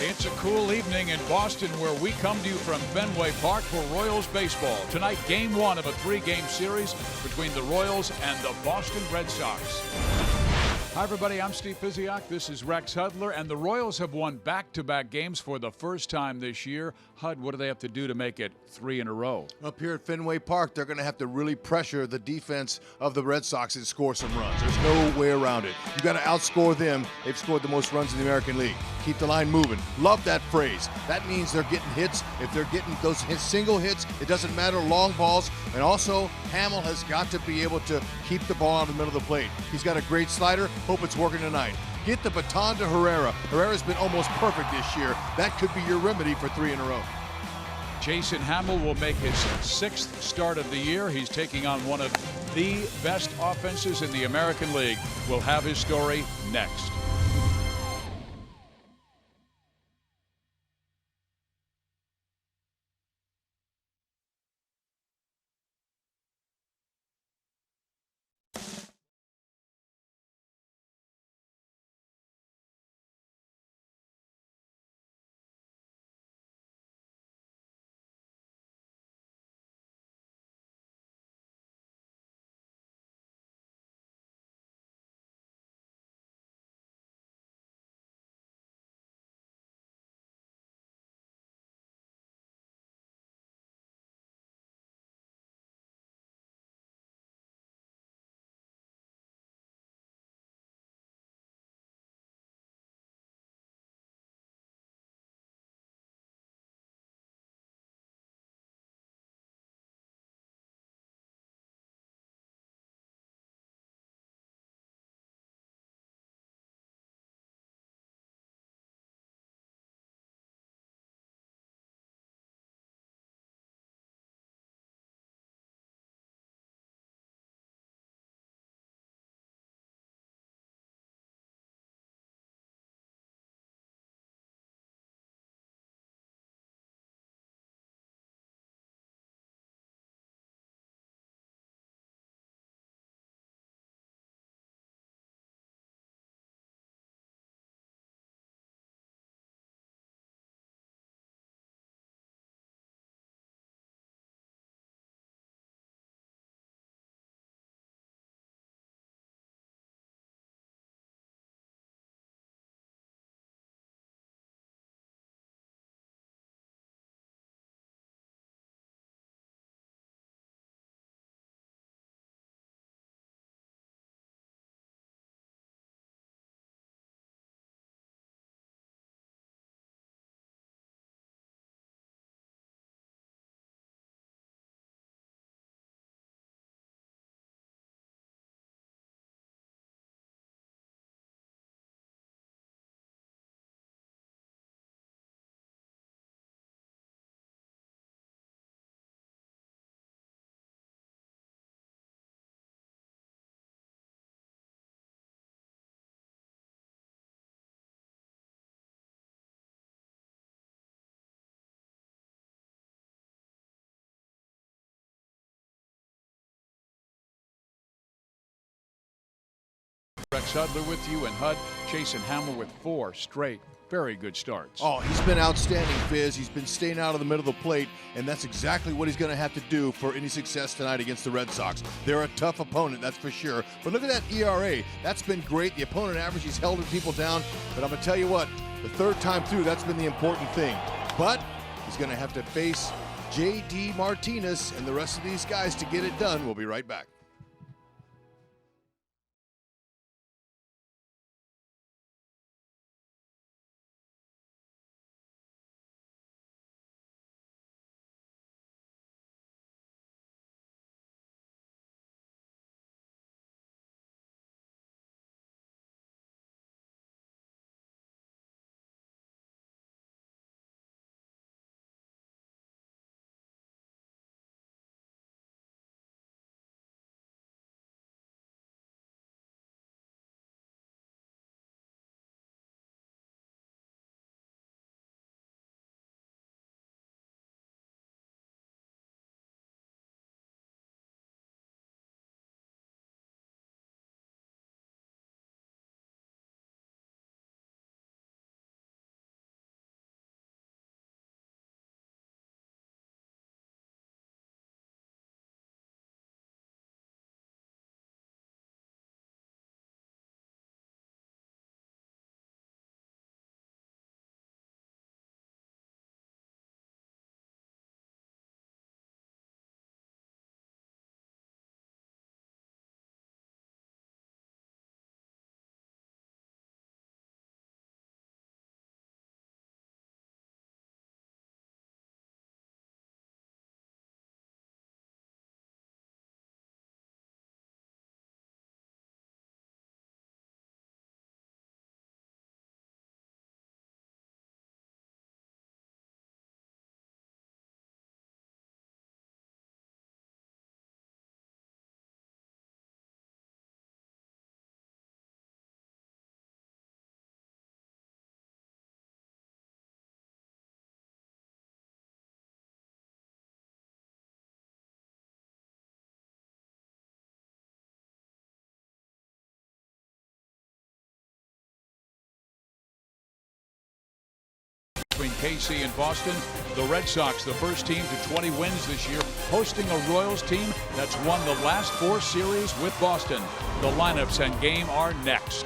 It's a cool evening in Boston where we come to you from Fenway Park for Royals baseball. Tonight, game one of a three-game series between the Royals and the Boston Red Sox. Hi, everybody. I'm Steve Pizziak. This is Rex Hudler, and the Royals have won back-to-back games for the first time this year. Hud, what do they have to do to make it 3 in a row? Up here at Fenway Park, they're going to have to really pressure the defense of the Red Sox and score some runs. There's no way around it. You got to outscore them. They've scored the most runs in the American League. Keep the line moving. Love that phrase. That means they're getting hits. If they're getting those single hits, it doesn't matter, long balls. And also, Hamill has got to be able to keep the ball out of the middle of the plate. He's got a great slider. Hope it's working tonight. Get the baton to Herrera. Herrera's been almost perfect this year. That could be your remedy for 3 in a row. Jason Hamill will make his 6th start of the year. He's taking on one of the best offenses in the American League. We'll have his story next. Rex Hudler with you, and Hud, Jason Hamill with 4 straight very good starts. Oh, he's been outstanding, Fizz. He's been staying out of the middle of the plate, and that's exactly what he's going to have to do for any success tonight against the Red Sox. They're a tough opponent, that's for sure. But look at that ERA. That's been great. The opponent average, he's held people down. But I'm going to tell you what, the third time through, that's been the important thing. But he's going to have to face J.D. Martinez and the rest of these guys to get it done. We'll be right back. between KC and Boston. The Red Sox, the first team to 20 wins this year, hosting a Royals team that's won the last 4 series with Boston. The lineups and game are next.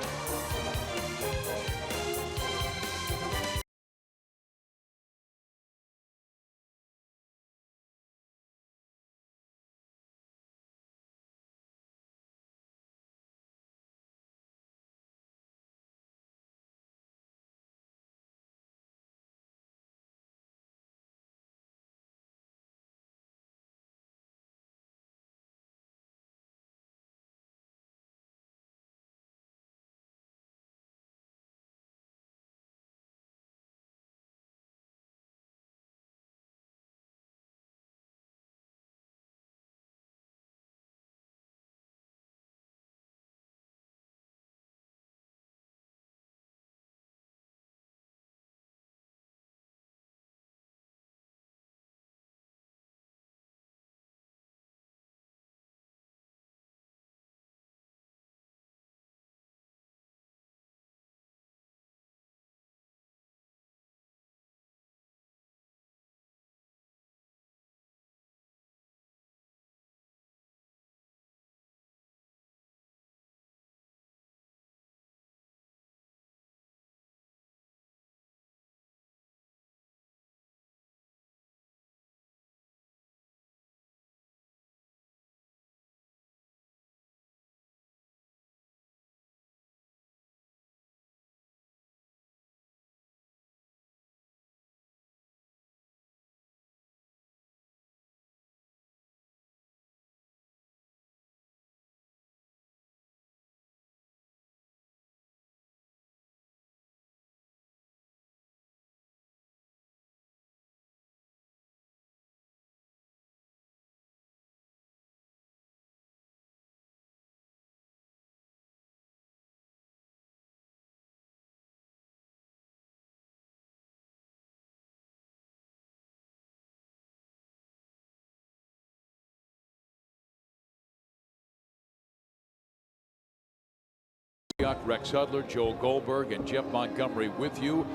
Rex Hudler, Joel Goldberg, and Jeff Montgomery with you.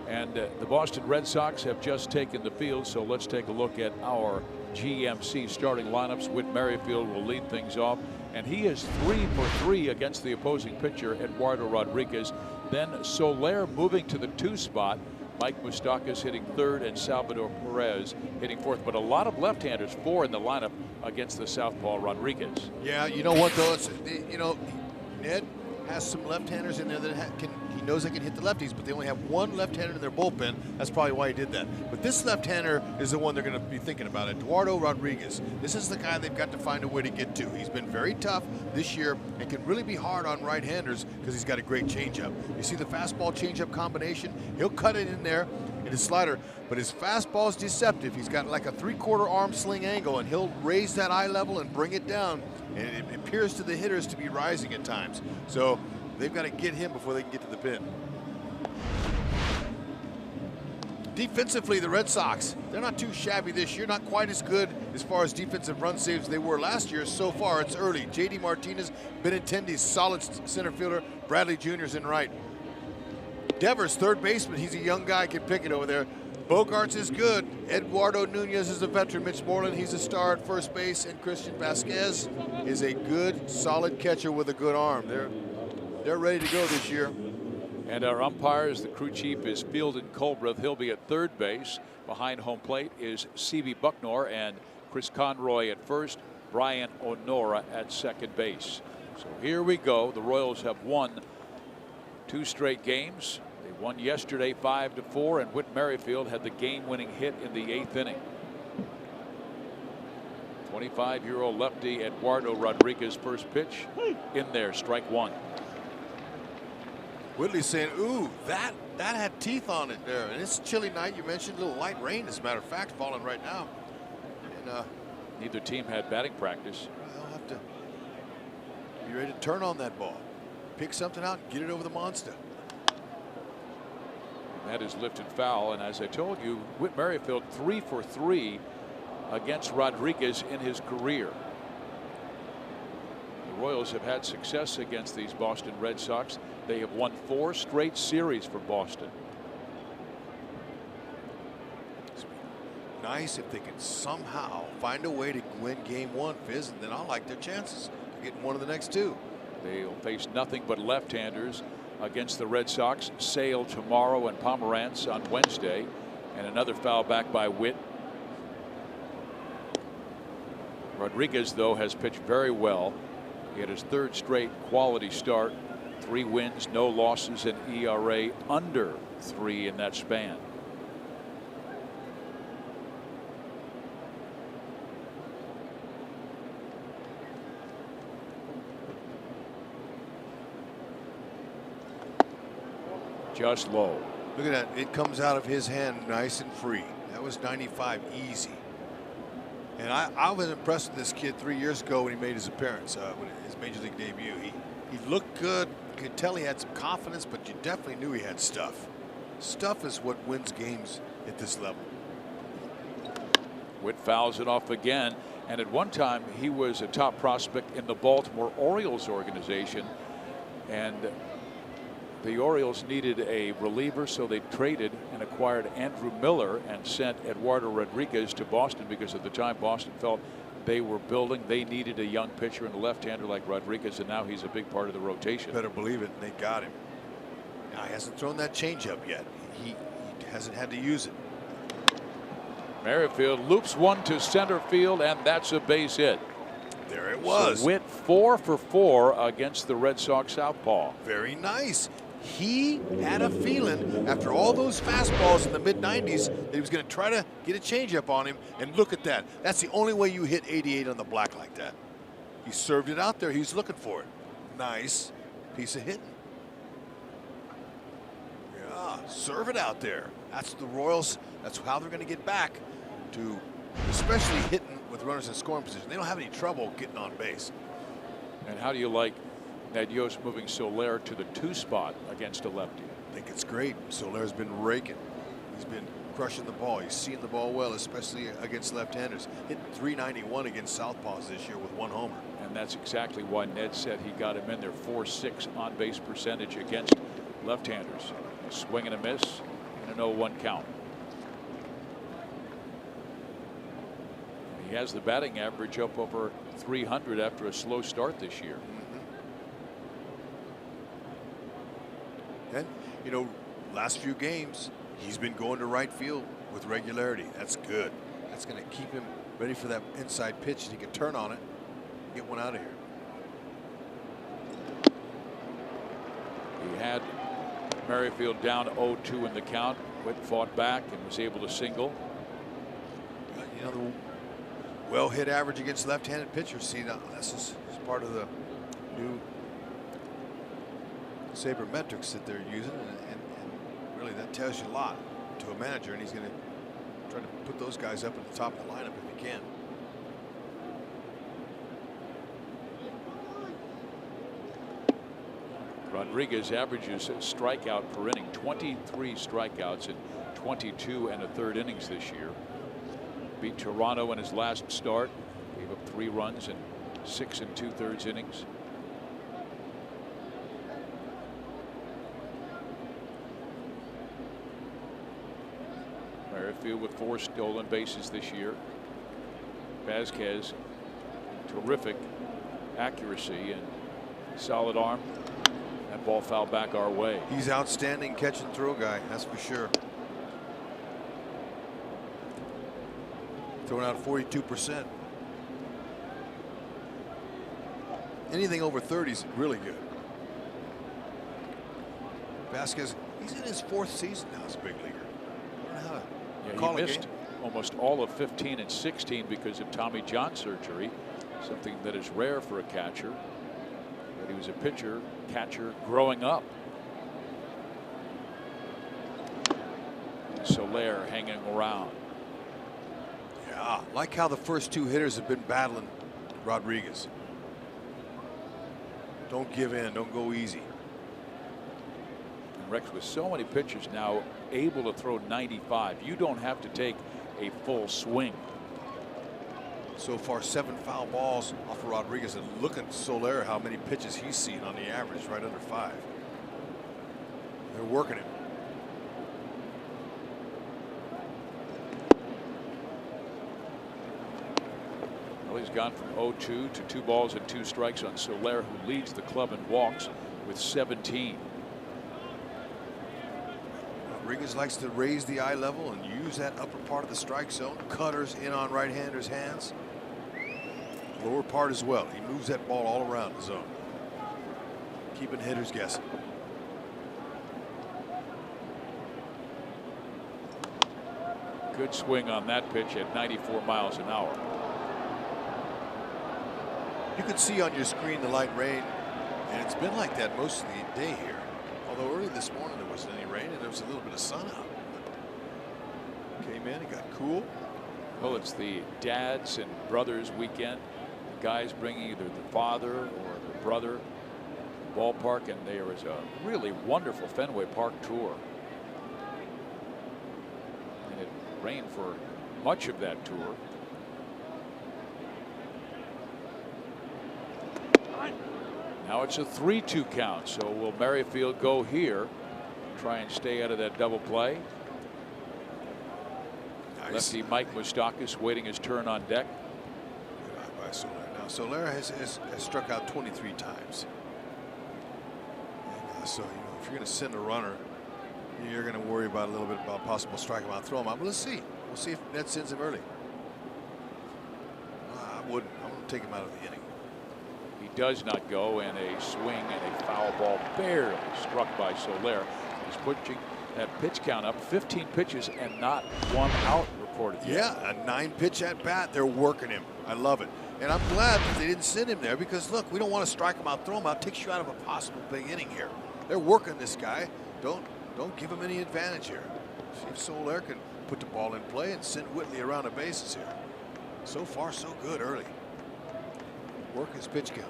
And the Boston Red Sox have just taken the field, so let's take a look at our GMC starting lineups. Whit Merrifield will lead things off, and he is 3 for 3 against the opposing pitcher, Eduardo Rodriguez. Then Soler moving to the 2 spot. Mike Moustakas hitting 3rd, and Salvador Perez hitting 4th. But a lot of left-handers, 4 in the lineup against the southpaw Rodriguez. Yeah, you know what though? Ned has some left-handers in there that he knows they can hit the lefties, but they only have 1 left-hander in their bullpen. That's probably why he did that. But this left-hander is the one they're going to be thinking about, Eduardo Rodriguez. This is the guy they've got to find a way to get to. He's been very tough this year and can really be hard on right-handers because he's got a great changeup. You see the fastball changeup combination? He'll cut it in there in his slider, but his fastball is deceptive. He's got like a 3/4 arm sling angle, and he'll raise that eye level and bring it down. And it appears to the hitters to be rising at times. So they've got to get him before they can get to the pin. Defensively, the Red Sox, they're not too shabby this year, not quite as good as far as defensive run saves as they were last year. So far, it's early. J.D. Martinez, Benintendi's solid center fielder, Bradley Jr.'s in right. Devers, third baseman, he's a young guy, can pick it over there. Bogarts is good. Eduardo Nunez is a veteran. Mitch Moreland, he's a star at first base. And Christian Vasquez is a good, solid catcher with a good arm. They're ready to go this year. And our umpires, the crew chief is Fieldon Colbreth. He'll be at 3rd base. Behind home plate is C.B. Bucknor and Chris Conroy at first. Brian Onora at 2nd base. So here we go. The Royals have won 2 straight games. They won yesterday 5-4, and Whit Merrifield had the game-winning hit in the 8th inning. 25-year-old lefty Eduardo Rodriguez, first pitch in there, strike 1. Whitley's saying, ooh, that had teeth on it there. And it's a chilly night. You mentioned a little light rain, as a matter of fact, falling right now. And neither team had batting practice. They'll have to be ready to turn on that ball. Pick something out and get it over the monster. That is lifted foul, and as I told you, Whit Merrifield 3 for 3 against Rodriguez in his career. The Royals have had success against these Boston Red Sox. They have won 4 straight series for Boston. nice if they can somehow find a way to win game one, Fizz, and then I like their chances of getting one of the next two. They'll face nothing but left-handers against the Red Sox. Sale tomorrow and Pomerantz on Wednesday, and another foul back by Witt. Rodriguez, though, has pitched very well. He had his third straight quality start. 3 wins, no losses, and ERA under 3 in that span. Just low. Look at that. It comes out of his hand nice and free. That was 95 easy. And I was impressed with this kid 3 years ago when he made his appearance, when his major league debut. He looked good. You could tell he had some confidence, but you definitely knew he had stuff. Stuff is what wins games at this level. Witt fouls it off again. And at one time, he was a top prospect in the Baltimore Orioles organization. And the Orioles needed a reliever, so they traded and acquired Andrew Miller and sent Eduardo Rodriguez to Boston, because at the time Boston felt they were building. They needed a young pitcher and a left-hander like Rodriguez, and now he's a big part of the rotation. Better believe it, and they got him. Now, he hasn't thrown that changeup yet. He hasn't had to use it. Merrifield loops one to center field, and that's a base hit. There it was. So Witt 4 for 4 against the Red Sox southpaw. Very nice. He had a feeling after all those fastballs in the mid-90s that he was going to try to get a changeup on him, and look at that. That's the only way you hit 88 on the black like that. He served it out there. He was looking for it. Nice piece of hitting. Yeah, serve it out there. That's the Royals. That's how they're going to get back to, especially hitting with runners in scoring position. They don't have any trouble getting on base. And how do you like Nadios moving Soler to the 2 spot against a lefty? I think it's great. Soler's been raking. He's been crushing the ball. He's seeing the ball well, especially against left-handers. Hit 391 against southpaws this year with 1 homer. And that's exactly why Ned said he got him in there. 4.6 on-base percentage against left-handers. A swing and a miss and an 0-1 count. He has the batting average up over 300 after a slow start this year. And, you know, last few games, he's been going to right field with regularity. That's good. That's going to keep him ready for that inside pitch, and he can turn on it and get one out of here. He had Merrifield down 0-2 in the count. Witt fought back and was able to single. You know, the well-hit average against left-handed pitchers. See, now this is part of the new sabermetrics that they're using, and really that tells you a lot to a manager, and he's going to try to put those guys up at the top of the lineup if he can. Rodriguez averages strikeout per inning, 23 strikeouts in 22 1/3 innings this year. Beat Toronto in his last start, gave up 3 runs in 6 2/3 innings. Merrifield with 4 stolen bases this year. Vasquez, terrific accuracy and solid arm. That ball fouled back our way. He's outstanding catch and throw guy, that's for sure. Throwing out 42%. Anything over 30 is really good. Vasquez, he's in his 4th season now as a big leaguer. Yeah, he missed almost all of 15 and 16 because of Tommy John surgery, something that is rare for a catcher. But he was a pitcher, catcher growing up. Soler hanging around. Yeah, like how the first 2 hitters have been battling Rodriguez. Don't give in, don't go easy. And Rex, with so many pitchers now able to throw 95, you don't have to take a full swing. So far 7 foul balls off of Rodriguez, and look at Soler, how many pitches he's seen on the average, right under 5. They're working him. Well, he's gone from 0-2 to 2 balls and 2 strikes on Soler, who leads the club in walks with 17. Rodriguez likes to raise the eye level and use that upper part of the strike zone. Cutters in on right-handers' hands. Lower part as well. He moves that ball all around the zone, keeping hitters guessing. Good swing on that pitch at 94 miles an hour. You can see on your screen the light rain, and it's been like that most of the day here. Although early this morning there wasn't any rain and there was a little bit of sun out. Came in, it got cool. Well, it's the dads and brothers weekend. The guys bringing either the father or the brother to the ballpark, and there is a really wonderful Fenway Park tour. And it rained for much of that tour. Now it's a 3-2 count, so will Merrifield go here, try and stay out of that double play? Nice. Lefty Mike Moustakas waiting his turn on deck. Good eye by Soler. Now Soler has struck out 23 times. And, so if you're going to send a runner, you're going to worry about a little bit about possible strike him out, throw him out. But let's see. We'll see if Ned sends him early. I wouldn't. I'm going to take him out of the inning. He does not go, and a swing and a foul ball barely struck by Soler. He's pushing that pitch count up, 15 pitches and not 1 out reported yet. Yeah, a 9-pitch at bat. They're working him. I love it. And I'm glad that they didn't send him there, because look, we don't want to strike him out, throw him out, takes you out of a possible big inning here. They're working this guy. Don't give him any advantage here. See if Soler can put the ball in play and send Whitley around the bases here. So far, so good early. Work his pitch count.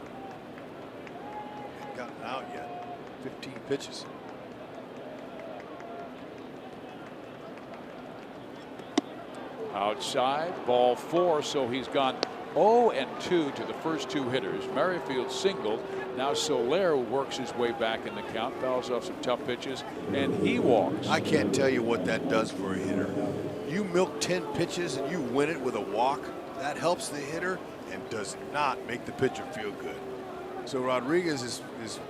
Hasn't gotten out yet. 15 pitches. Outside, ball 4, so he's gone 0-2 to the first 2 hitters. Merrifield singled. Now Soler works his way back in the count, fouls off some tough pitches, and he walks. I can't tell you what that does for a hitter. You milk 10 pitches and you win it with a walk. That helps the hitter and does not make the pitcher feel good. So Rodriguez is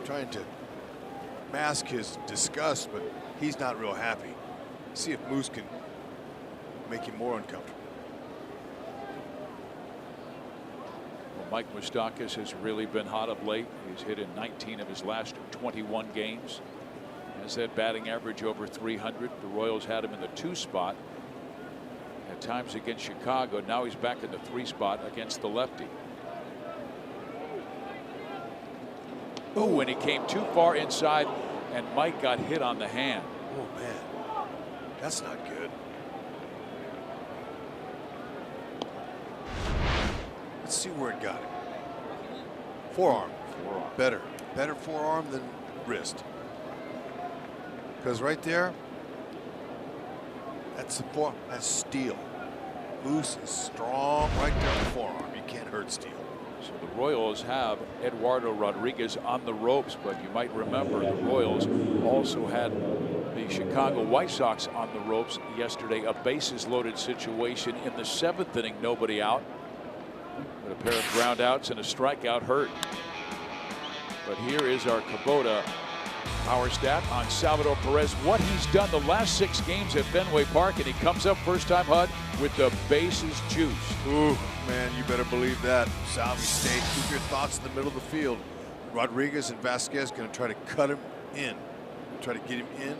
trying to mask his disgust, but he's not real happy. See if Moose can make him more uncomfortable. Well, Mike Moustakas has really been hot of late. He's hit in 19 of his last 21 games. Has that batting average over 300. The Royals had him in the 2 spot at times against Chicago. Now he's back in the 3 spot against the lefty. Oh, and he came too far inside, and Mike got hit on the hand. Oh, man. That's not good. Let's see where it got him. Forearm. Better forearm than wrist. Because right there, that's steel. Moose is strong right there on the forearm. You can't hurt steel. So the Royals have Eduardo Rodriguez on the ropes, but you might remember the Royals also had the Chicago White Sox on the ropes yesterday. A bases loaded situation in the 7th inning, nobody out. But a pair of ground outs and a strikeout hurt. But here is our Kubota power stat on Salvador Perez, what he's done the last 6 games at Fenway Park, and he comes up first time, Hud, with the bases juiced. Ooh, man, you better believe that. Salvi stayed. Keep your thoughts in the middle of the field. Rodriguez and Vasquez going to try to cut him in. Try to get him in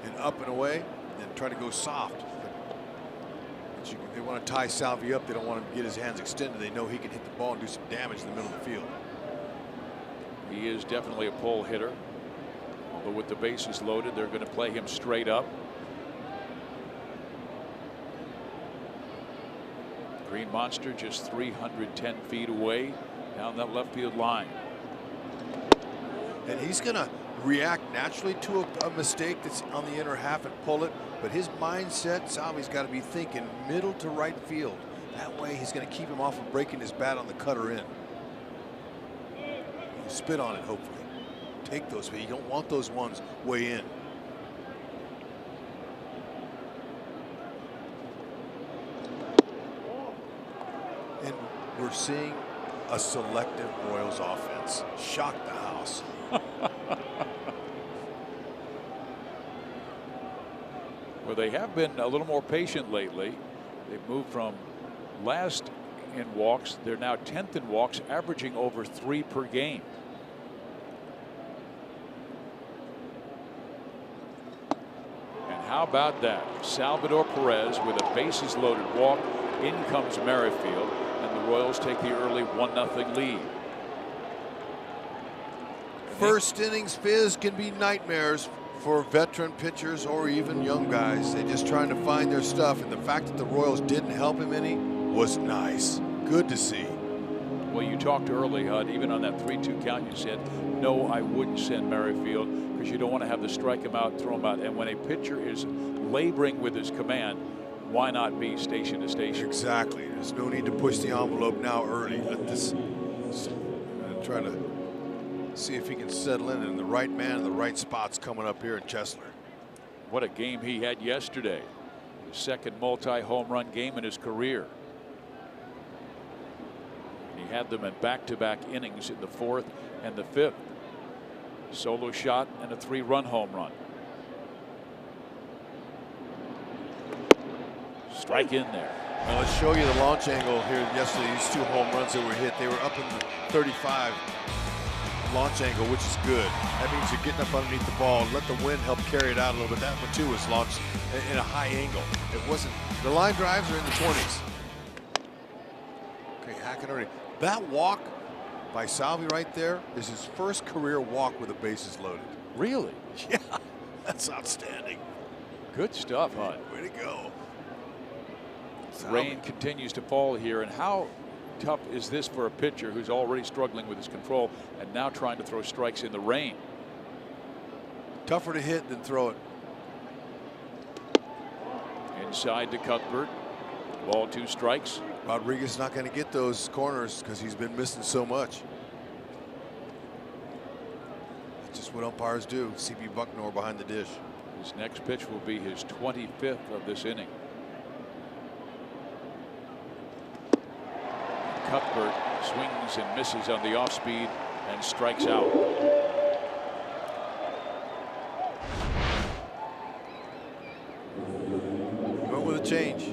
and up and away, and then try to go soft. They want to tie Salvi up. They don't want him to get his hands extended. They know he can hit the ball and do some damage in the middle of the field. He is definitely a pole hitter. Although with the bases loaded, they're going to play him straight up. Green Monster just 310 feet away down that left field line. And he's going to react naturally to a mistake that's on the inner half and pull it. But his mindset, Salvi's got to be thinking middle to right field. That way he's going to keep him off of breaking his bat on the cutter in. You spit on it, hopefully. Take those, but you don't want those ones way in. And We're seeing a selective Royals offense. Shock the house. Well, they have been a little more patient lately. They've moved from last in walks. They're now 10th in walks, averaging over 3 per game. And how about that? Salvador Perez with a bases loaded walk. In comes Merrifield, and the Royals take the early 1-0 lead. First innings fizz can be nightmares for veteran pitchers or even young guys. They're just trying to find their stuff, and the fact that the Royals didn't help him any was nice. Good to see. Well, you talked early, Hud, even on that 3-2 count, you said, no, I wouldn't send Merrifield because you don't want to have to strike him out, throw him out. And when a pitcher is laboring with his command, why not be station to station? Exactly. There's no need to push the envelope now early. Let this try to see if he can settle in, and the right man in the right spot's coming up here in Chesler. What a game he had yesterday. His second multi-home run game in his career. He had them in back-to-back innings in the 4th and the 5th. Solo shot and a 3-run home run. Strike in there. Well, let's show you the launch angle here yesterday. These 2 home runs that were hit, they were up in the 35 launch angle, which is good. That means you're getting up underneath the ball and let the wind help carry it out a little bit. That one too was launched in a high angle. It wasn't, the line drives are in the 20s. Okay, hacking already. That walk by Salvi right there is his first career walk with the bases loaded. Really? Yeah, that's outstanding. Good stuff, Hud. Way to go. Rain continues to fall here, and how tough is this for a pitcher who's already struggling with his control and now trying to throw strikes in the rain? Tougher to hit than throw it. Inside to Cuthbert. Ball, 2 strikes. Rodriguez not going to get those corners because he's been missing so much. That's just what umpires do. CB Bucknor behind the dish. His next pitch will be his 25th of this inning. Cuthbert swings and misses on the off speed and strikes out. Went with a change.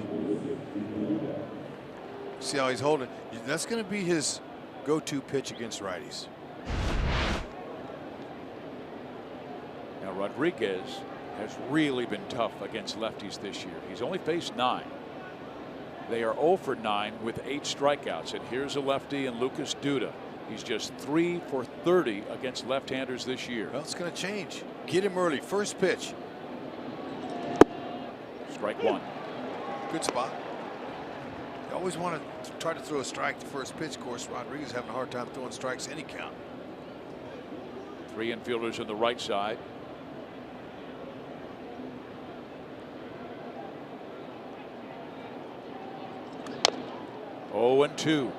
See how he's holding. That's going to be his go-to pitch against righties. Now Rodriguez has really been tough against lefties this year. He's only faced 9. They are 0 for 9 with 8 strikeouts. And here's a lefty in Lucas Duda. He's just 3 for 30 against left-handers this year. Well, it's going to change. Get him early. First pitch. Strike 1. Good spot. You always want to try to throw a strike the first pitch. Of course, Rodriguez having a hard time throwing strikes any count. 3 infielders on the right side. Oh, and 2.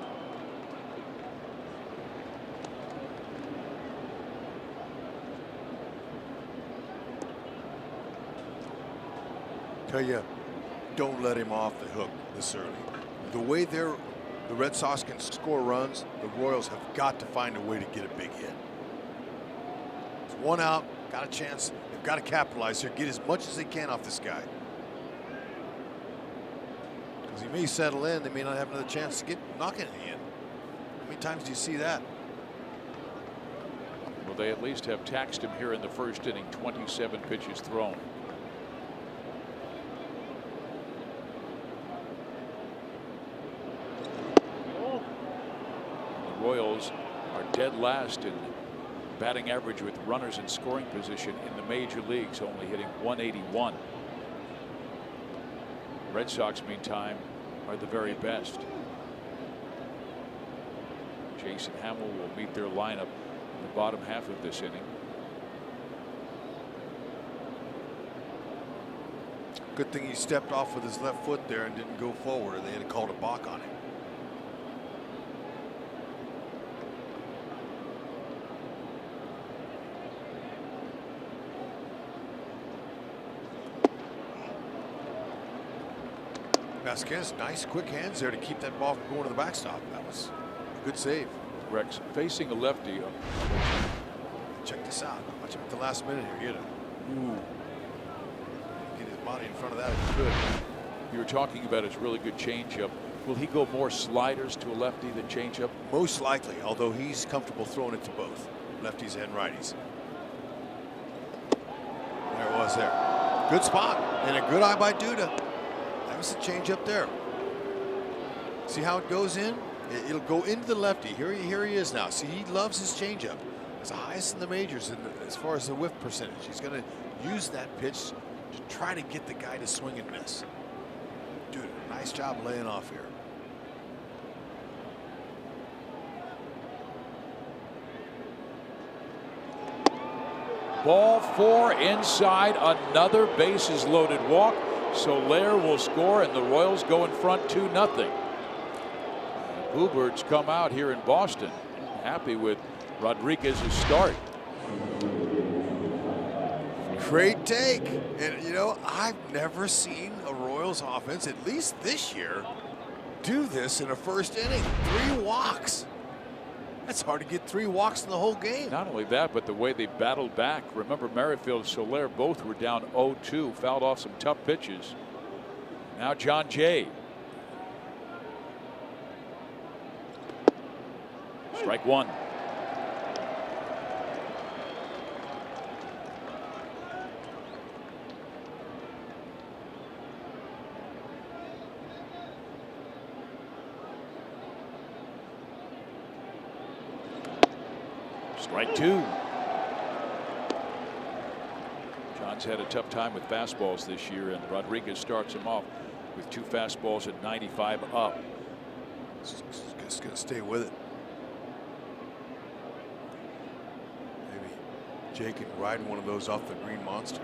Tell you, don't let him off the hook this early. The way the Red Sox can score runs, the Royals have got to find a way to get a big hit. It's 1 out, got a chance. They've got to capitalize here, get as much as they can off this guy. Because he may settle in, they may not have another chance to get knocking it in. How many times do you see that? Well, they at least have taxed him here in the first inning. 27 pitches thrown. Royals are dead last in batting average with runners in scoring position in the major leagues, only hitting 181. Red Sox, meantime, are the very best. Jason Hamill will meet their lineup in the bottom half of this inning. Good thing he stepped off with his left foot there and didn't go forward, or they had called a balk on him. Vasquez, nice quick hands there to keep that ball from going to the backstop. That was a good save. Rex facing a lefty. Check this out. Watch him at the last minute here. Get his body in front of that if he could. You were talking about his really good changeup. Will he go more sliders to a lefty than changeup? Most likely, although he's comfortable throwing it to both lefties and righties. There it was there. Good spot and a good eye by Duda. That was the changeup there. See how it goes in? It'll go into the lefty. Here he is now. See, he loves his changeup. It's the highest in the majors as far as the whiff percentage. He's going to use that pitch to try to get the guy to swing and miss. Dude, nice job laying off here. Ball 4 inside, another bases loaded walk. Soler will score and the Royals go in front 2-0. Bluebirds come out here in Boston happy with Rodriguez's start. Great take. And you know, I've never seen a Royals offense, at least this year, do this in a first inning. 3 walks. That's hard to get 3 walks in the whole game. Not only that, but the way they battled back. Remember, Merrifield and Soler both were down 0-2, fouled off some tough pitches. Now John Jay. Strike 1. Strike 2. John's had a tough time with fastballs this year, and Rodriguez starts him off with 2 fastballs at 95 up. Just going to stay with it. Maybe Jay can ride one of those off the green monster.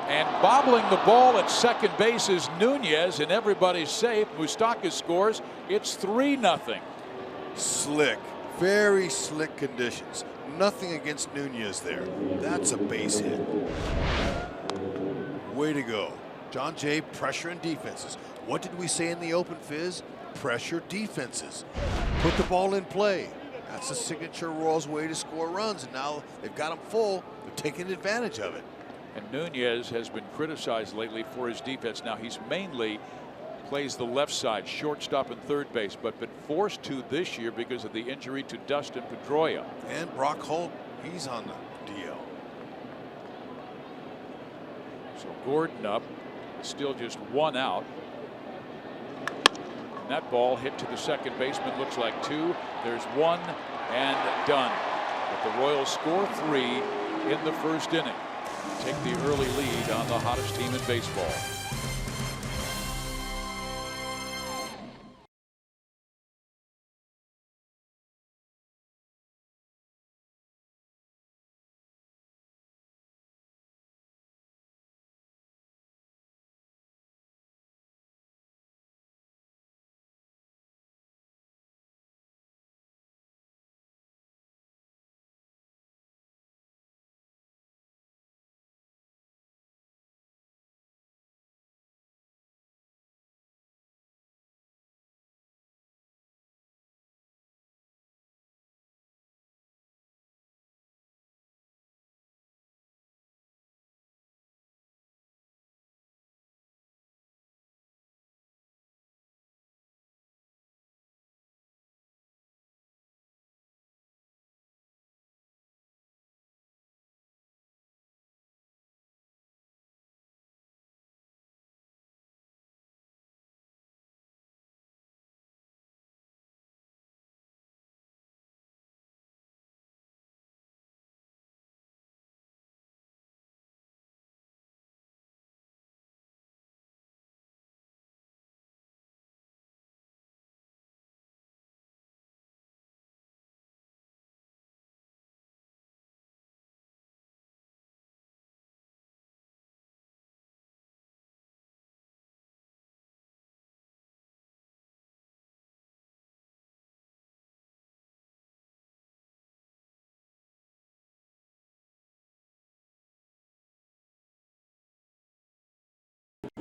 And bobbling the ball at second base is Nunez, and everybody's safe. Moustakas scores. It's 3-0. Slick, very slick conditions. Nothing against Nunez there. That's a base hit. Way to go. John Jay, pressure and defenses. What did we say in the open, Fizz? Pressure defenses. Put the ball in play. That's the signature Royals way to score runs, and now they've got them full. They're taking advantage of it. And Nunez has been criticized lately for his defense. Now he's mainly plays the left side, shortstop and third base, but been forced to this year because of the injury to Dustin Pedroia. And Brock Holt, he's on the DL. So Gordon up, still just 1 out. And that ball hit to the second baseman, looks like 2. There's 1 and done. But the Royals score 3 in the first inning. Take the early lead on the hottest team in baseball.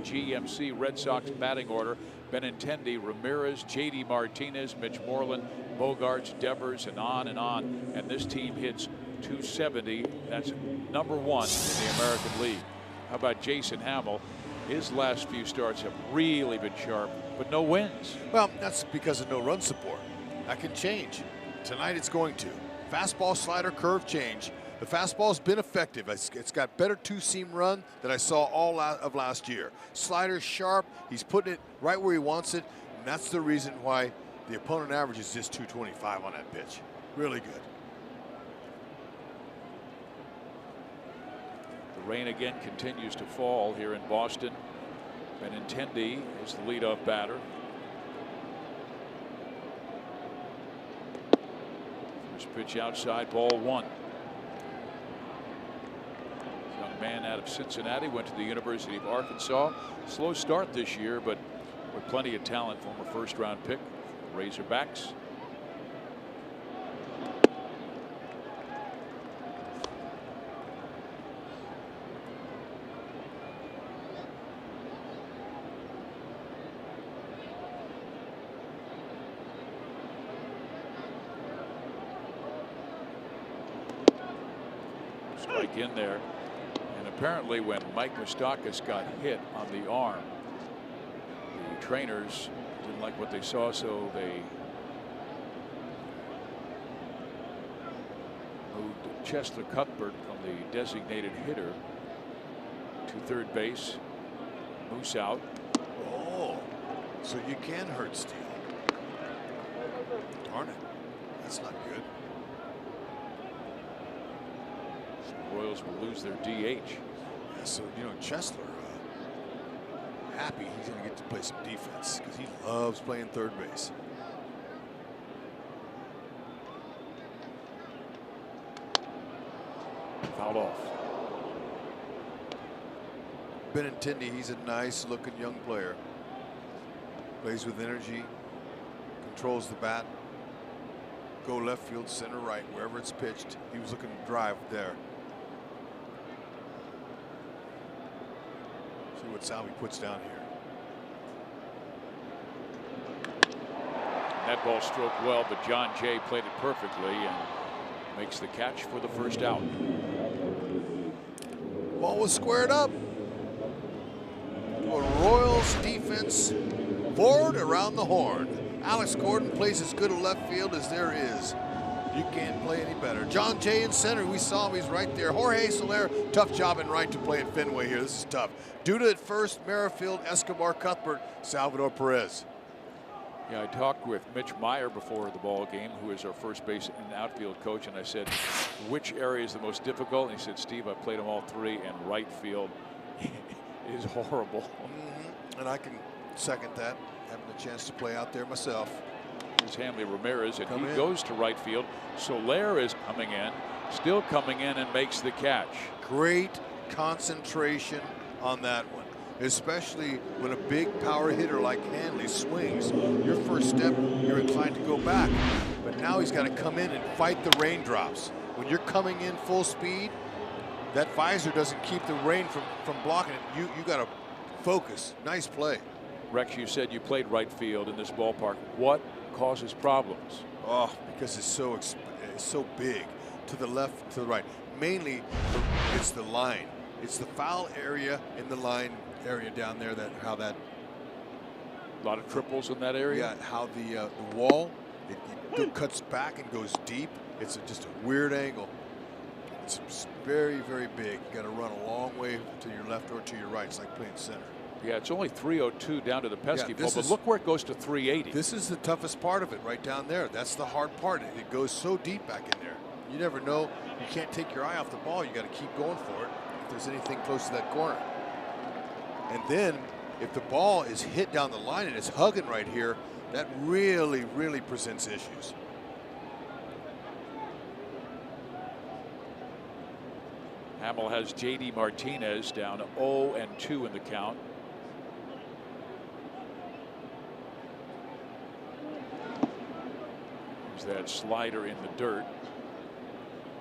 GMC Red Sox batting order: Benintendi, Ramirez, JD Martinez, Mitch Moreland, Bogarts, Devers, and on and on. And this team hits 270. That's #1 in the American League. How about Jason Hamill? His last few starts have really been sharp, but no wins. Well, that's because of no run support. That can change. Tonight it's going to. Fastball, slider, curve change. The fastball's been effective. It's got better two-seam run than I saw all of last year. Slider sharp. He's putting it right where he wants it, and that's the reason why the opponent average is just 225 on that pitch. Really good. The rain again continues to fall here in Boston. Benintendi is the leadoff batter. First pitch outside, ball 1. Young man out of Cincinnati, went to the University of Arkansas. Slow start this year, but with plenty of talent. Former first-round pick, Razorbacks. Strike in there. And apparently when Mike Moustakas got hit on the arm, the trainers didn't like what they saw, so they moved Chester Cuthbert from the designated hitter to third base. Moose out. Oh, so you can hurt Steele. Darn it. That's not good. Royals will lose their DH. Yeah, so, you know, Chesler, happy he's going to get to play some defense because he loves playing third base. Fouled off. Benintendi, he's a nice looking young player. Plays with energy, controls the bat. Go left field, center, right, wherever it's pitched. He was looking to drive there. See what Salvi puts down here. That ball stroked well, but John Jay played it perfectly and makes the catch for the first out. Ball was squared up. A Royals defense forward around the horn. Alex Gordon plays as good a left field as there is. You can't play any better. John Jay in center. We saw him. He's right there. Jorge Soler, tough job in right to play at Fenway here. This is tough. Duda at first, Merrifield, Escobar, Cuthbert, Salvador Perez. Yeah, I talked with Mitch Meyer before the ball game, who is our first base and outfield coach, and I said, which area is the most difficult? And he said, Steve, I played them all three, and right field is horrible. And I can second that, having a chance to play out there myself. Here's Hanley Ramirez, and he goes to right field. Soler is coming in, still coming in, and makes the catch. Great concentration on that one, especially when a big power hitter like Hanley swings. Your first step, you're inclined to go back, but now he's got to come in and fight the raindrops. When you're coming in full speed, that visor doesn't keep the rain from blocking it. You got to focus. Nice play. Rex, you said you played right field in this ballpark. What causes problems? Oh, because it's so big, to the left, to the right. Mainly, it's the line. It's the foul area in the line area down there. A lot of triples in that area. Yeah, how the wall it cuts back and goes deep. It's just a weird angle. It's very, very big. You got to run a long way to your left or to your right. It's like playing center. Yeah, it's only 302 down to the pesky ball, but look where it goes to 380. This is the toughest part of it, right down there. That's the hard part. It goes so deep back in there. You never know. You can't take your eye off the ball. You got to keep going for it if there's anything close to that corner. And then if the ball is hit down the line and it's hugging right here, that really, really presents issues. Hamill has JD Martinez down 0-2 in the count. There's that slider in the dirt.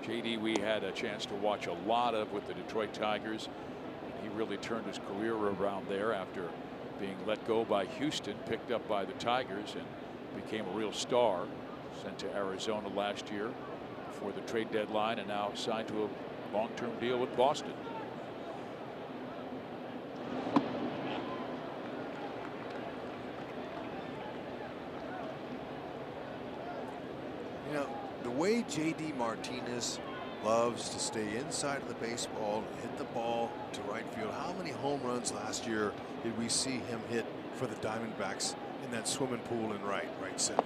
JD we had a chance to watch a lot of with the Detroit Tigers. He really turned his career around there after being let go by Houston, picked up by the Tigers, and became a real star. Sent to Arizona last year before the trade deadline, and now signed to a long-term deal with Boston. You know, the way J.D. Martinez loves to stay inside of the baseball, hit the ball to right field. How many home runs last year did we see him hit for the Diamondbacks in that swimming pool in right center?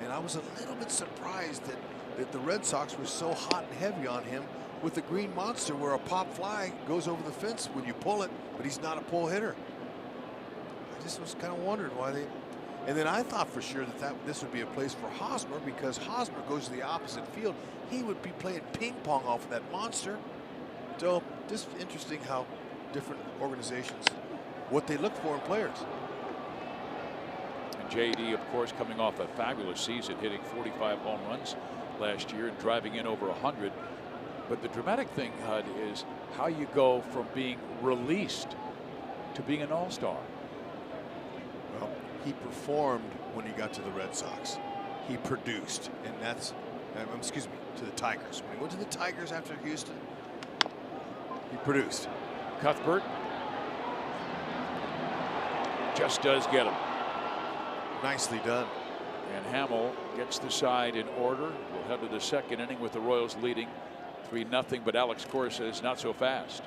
And I was a little bit surprised that the Red Sox were so hot and heavy on him with the Green Monster, where a pop fly goes over the fence when you pull it, but he's not a pull hitter. I just was kind of wondering why they. And then I thought for sure that this would be a place for Hosmer, because Hosmer goes to the opposite field. He would be playing ping pong off of that monster. So just interesting how different organizations, what they look for in players. And J.D., of course, coming off a fabulous season, hitting 45 home runs last year and driving in over 100. But the dramatic thing, Hud, is how you go from being released to being an all-star. Well, he performed when he got to the Red Sox. He produced, and that's, excuse me, to the Tigers. When he went to the Tigers after Houston, he produced. Cuthbert just does get him. Nicely done. And Hamill gets the side in order. We'll head to the second inning with the Royals leading 3-0, but Alex Cora says not so fast.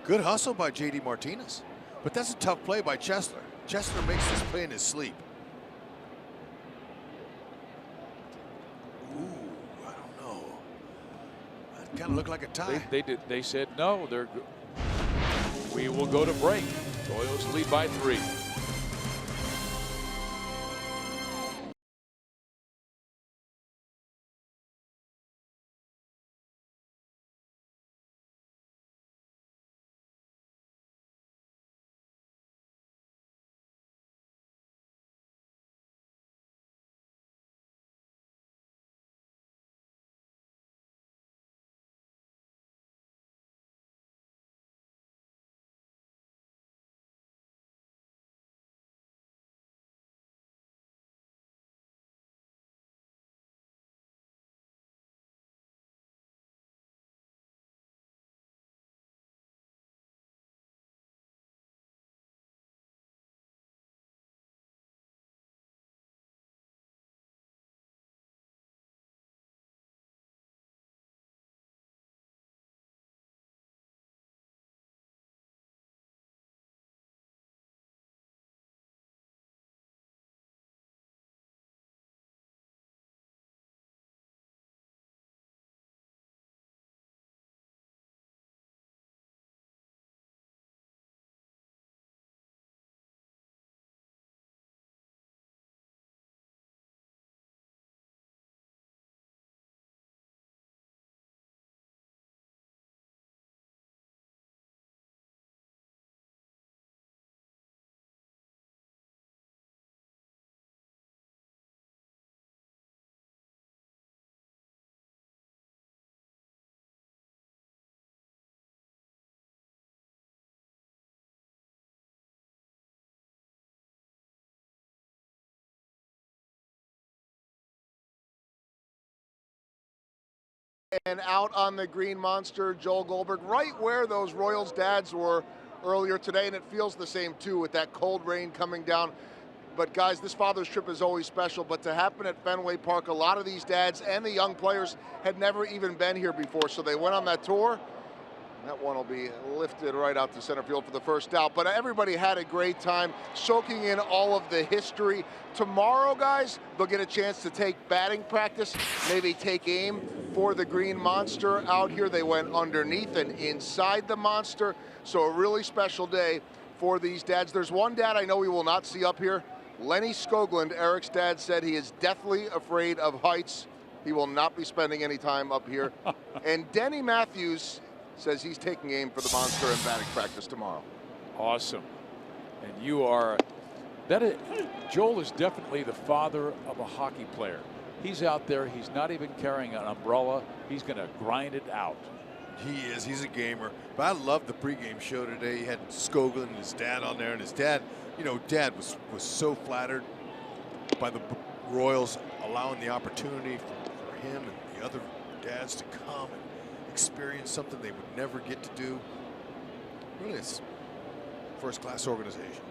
Good hustle by J.D. Martinez, but that's a tough play by Chesler. Chesler makes this play in his sleep. Ooh, I don't know. That kind of looked like a tie. They said no. We will go to break. Royals lead by 3. And out on the Green Monster, Joel Goldberg, right where those Royals dads were earlier today, and it feels the same too with that cold rain coming down. But guys, this Father's Trip is always special, but to happen at Fenway Park, a lot of these dads and the young players had never even been here before, so they went on that tour. That one will be lifted right out to center field for the first out. But everybody had a great time soaking in all of the history. Tomorrow, guys, they'll get a chance to take batting practice, maybe take aim for the Green Monster out here. They went underneath and inside the Monster. So a really special day for these dads. There's one dad I know we will not see up here. Lenny Skoglund, Eric's dad, said he is deathly afraid of heights. He will not be spending any time up here. And Denny Matthews says he's taking aim for the Monster in batting practice tomorrow. Awesome. And you are, Joel is definitely the father of a hockey player. He's out there, he's not even carrying an umbrella. He's going to grind it out. He is. He's a gamer. But I love the pregame show today. He had Skogel and his dad on there, and his dad, you know, Dad was so flattered by the Royals allowing the opportunity for him and the other dads to come and experience something they would never get to do. Really, it's first-class organization.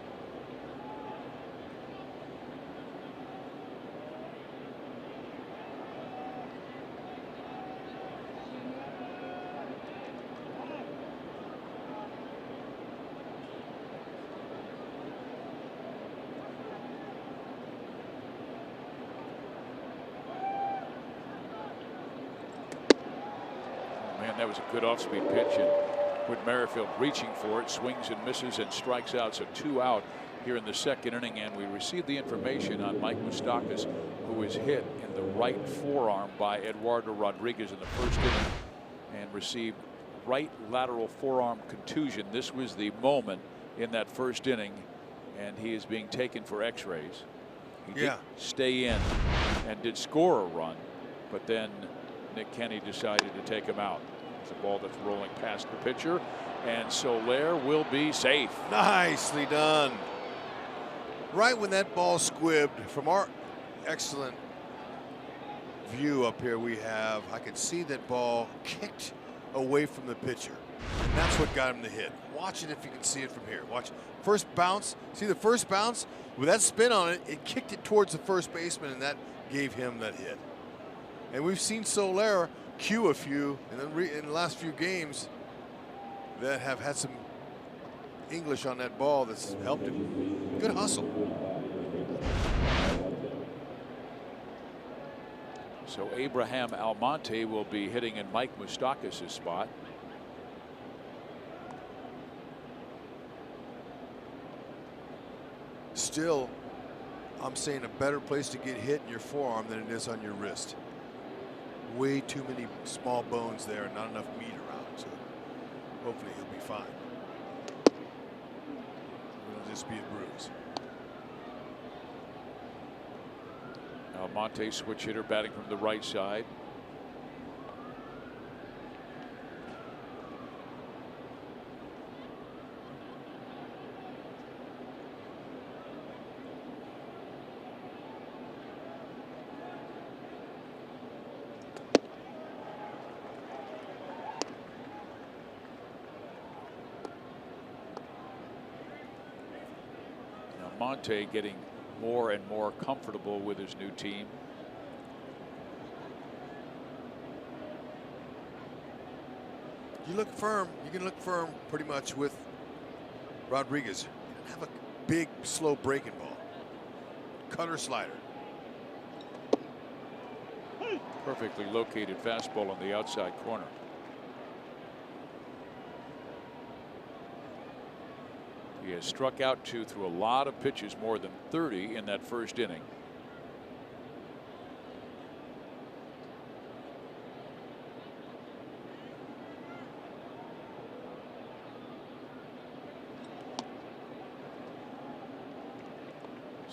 That was a good off-speed pitch, and with Merrifield reaching for it, swings and misses and strikes out. So 2 out here in the second inning, and we received the information on Mike Moustakas, who was hit in the right forearm by Eduardo Rodriguez in the first inning and received right lateral forearm contusion. This was the moment in that first inning, and he is being taken for x-rays. He did stay in and did score a run, but then Nick Kenny decided to take him out. It's a ball that's rolling past the pitcher, and Soler will be safe. Nicely done. Right when that ball squibbed, from our excellent view up here I could see that ball kicked away from the pitcher. And that's what got him the hit. Watch it if you can see it from here. Watch. First bounce. See the first bounce? With that spin on it, it kicked it towards the first baseman, and that gave him that hit. And we've seen Soler cue a few in the last few games that have had some English on that ball that's helped him. Good hustle. So Abraham Almonte will be hitting in Mike Moustakas' spot. Still, I'm saying a better place to get hit in your forearm than it is on your wrist. Way too many small bones there and not enough meat around, so hopefully he'll be fine. It'll just be a bruise. Almonte, switch hitter, batting from the right side. Monte getting more and more comfortable with his new team. You look firm. You can look firm pretty much with Rodriguez. He doesn't have a big, slow breaking ball. Cutter slider. Perfectly located fastball on the outside corner. He has struck out through a lot of pitches, more than 30 in that first inning.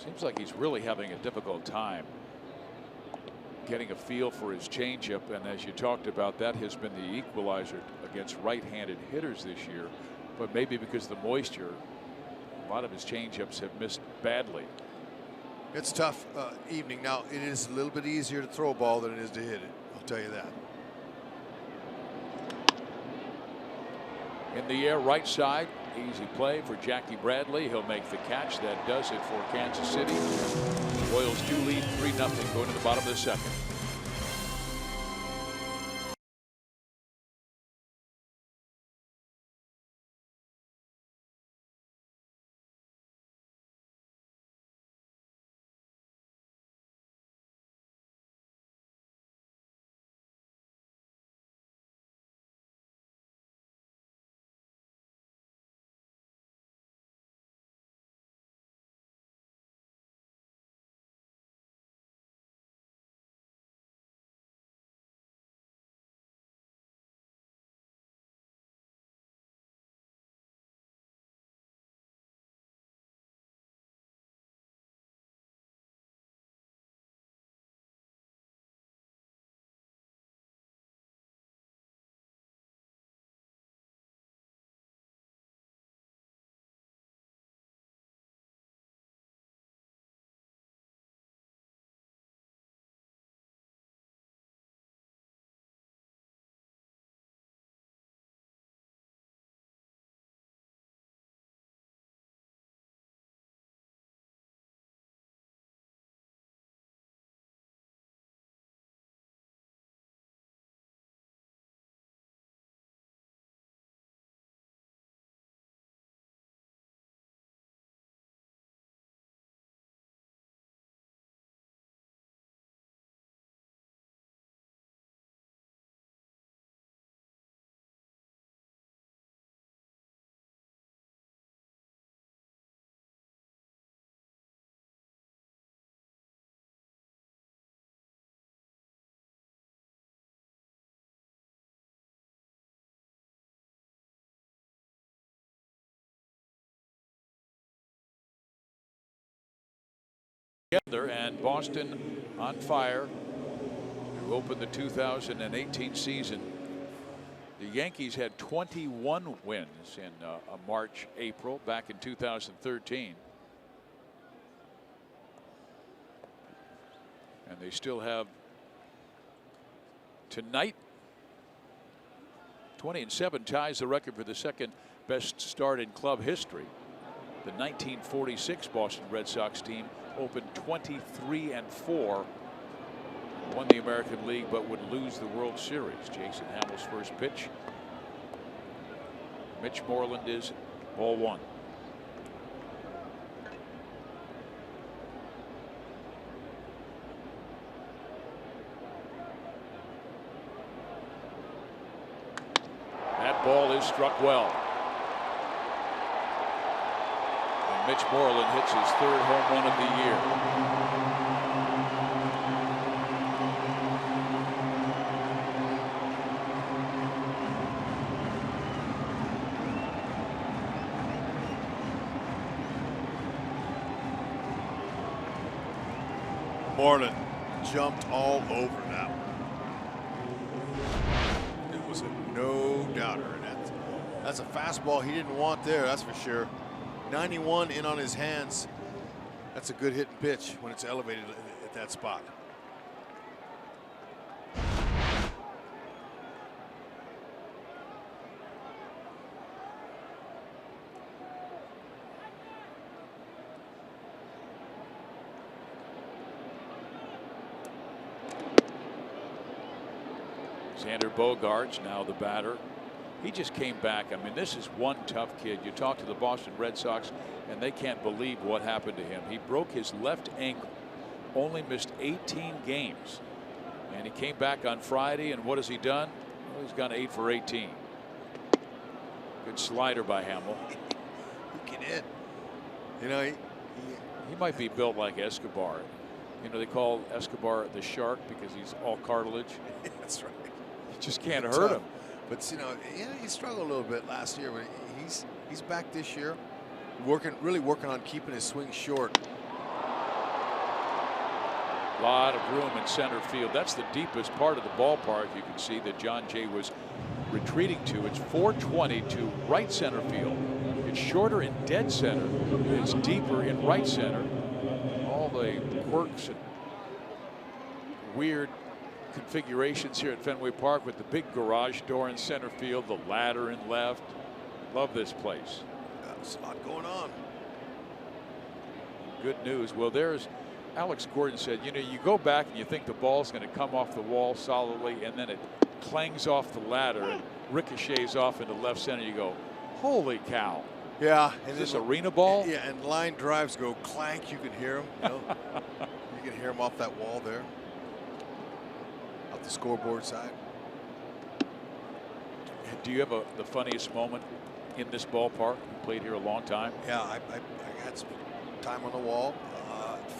Seems like he's really having a difficult time getting a feel for his changeup, and as you talked about, that has been the equalizer against right-handed hitters this year. But maybe because of the moisture, a lot of his changeups have missed badly. It's tough evening. Now, it is a little bit easier to throw a ball than it is to hit it. I'll tell you that. In the air, right side, easy play for Jackie Bradley. He'll make the catch. That does it for Kansas City. Royals do lead 3-0 going to the bottom of the second. together, and Boston on fire to open the 2018 season. The Yankees had 21 wins in March, April back in 2013. And they still have tonight. 20-7 ties the record for the second best start in club history. The 1946 Boston Red Sox team opened 23-4, won the American League, but would lose the World Series. Jason Hamill's first pitch. Mitch Moreland is ball one. That ball is struck well. And Mitch Moreland hits his third home run of the year. Moreland jumped all over that one. It was a no-doubter, and that's a fastball he didn't want there, that's for sure. 91 in on his hands. That's a good hit and pitch when it's elevated at that spot. Xander Bogaerts now the batter. He just came back. I mean, this is one tough kid. You talk to the Boston Red Sox and they can't believe what happened to him. He broke his left ankle, only missed 18 games, and he came back on Friday, and what has he done? Well, he's gone 8 for 18. Good slider by Hamill. Who can hit? You know, he might be built like Escobar. You know, they call Escobar the shark because he's all cartilage. That's right. You just can't hurt him. But you know, yeah, he struggled a little bit last year, but he's back this year, really working on keeping his swing short. A lot of room in center field. That's the deepest part of the ballpark. You can see that John Jay was retreating to. It's 420 to right center field. It's shorter in dead center. It's deeper in right center. All the quirks and weird configurations here at Fenway Park with the big garage door in center field, the ladder in left. Love this place. There's a lot going on. Good news. Well, there's Alex Gordon said, you know, you go back and you think the ball's going to come off the wall solidly, and then it clangs off the ladder and ricochets off into left center. You go, holy cow. Yeah. Is this arena ball? Yeah, and line drives go clank. You can hear them. You know? You can hear them off that wall there. Off the scoreboard side. Do you have the funniest moment in this ballpark? You played here a long time. Yeah, I had some time on the wall.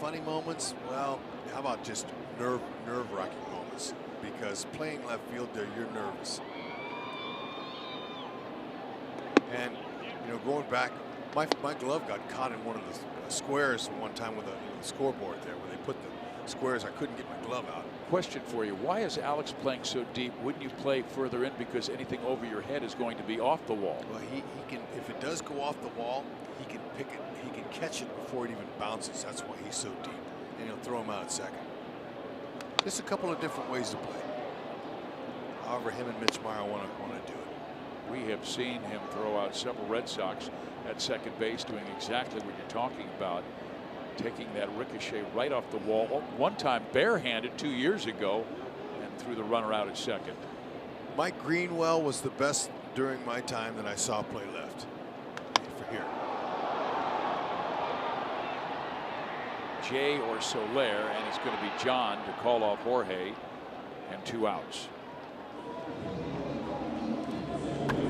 Funny moments, well, how about just nerve-wracking moments? Because playing left field there, you're nervous. And, you know, going back, my glove got caught in one of the squares one time with a scoreboard there where they put the squares. I couldn't get my glove out. Question for you. Why is Alex playing so deep? Wouldn't you play further in because anything over your head is going to be off the wall? Well, he can, if it does go off the wall, he can pick it. He can catch it before it even bounces. That's why he's so deep. And he'll throw him out at second. Just a couple of different ways to play. However, him and Mitch Meyer want to do it. We have seen him throw out several Red Sox at second base, doing exactly what you're talking about, taking that ricochet right off the wall. One time barehanded 2 years ago and threw the runner out at second. Mike Greenwell was the best during my time that I saw play left. For here. Jay or Soler, and it's going to be John to call off Jorge, and 2 outs.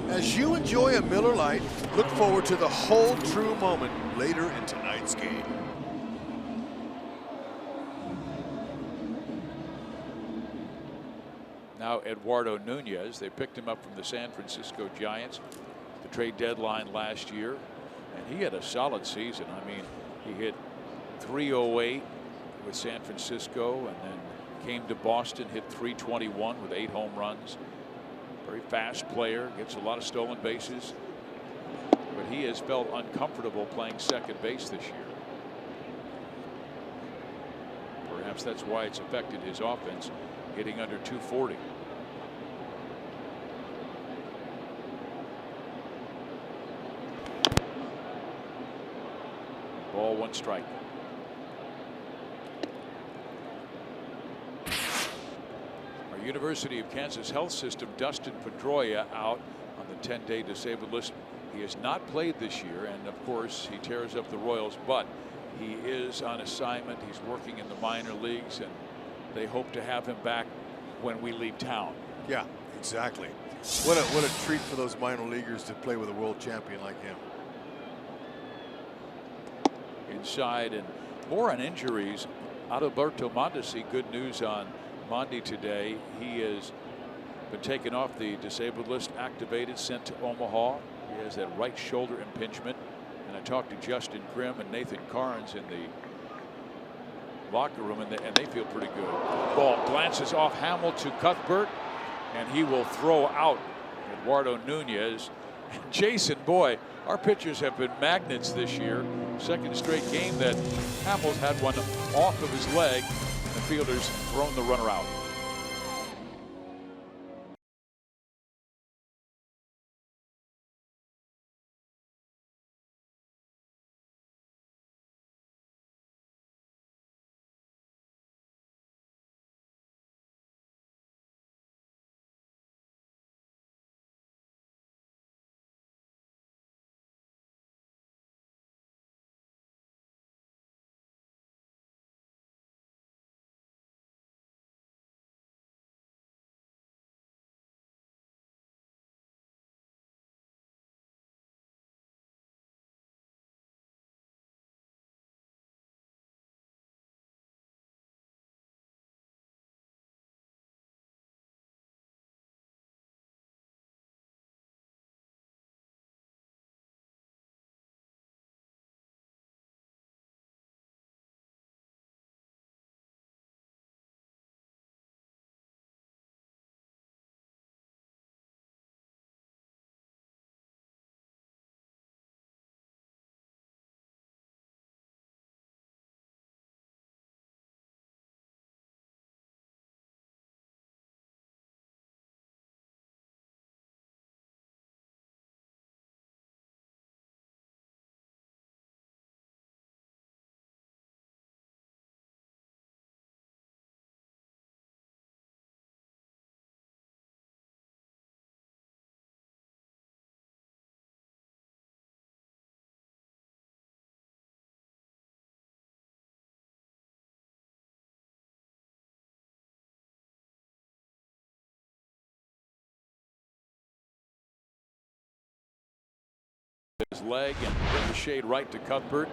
As you enjoy a Miller Lite, look forward to the whole true moment later in tonight's game. Now Eduardo Nunez, they picked him up from the San Francisco Giants, the trade deadline last year, and he had a solid season. I mean, he hit .308, with San Francisco and then came to Boston, hit .321 with 8 home runs. Very fast player, gets a lot of stolen bases, but he has felt uncomfortable playing second base this year. Perhaps that's why it's affected his offense, hitting under .240. Ball, 1 strike. Our University of Kansas Health System Dustin Pedroia out on the 10-day disabled list. He has not played this year, and of course he tears up the Royals, but he is on assignment. He's working in the minor leagues, and they hope to have him back when we leave town. Yeah, exactly. What a treat for those minor leaguers to play with a world champion like him. Inside, and more on injuries. Adalberto Mondesi, good news on Mondi today. He has been taken off the disabled list, activated, sent to Omaha. He has that right shoulder impingement. And I talked to Justin Grimm and Nathan Carnes in the locker room, and they feel pretty good. Ball glances off Hamill to Cuthbert, and he will throw out Eduardo Nunez. And Jason, boy, our pitchers have been magnets this year. Second straight game that Hamill's had one off of his leg, and the fielder's thrown the runner out. His leg and bring the shade right to Cuthbert.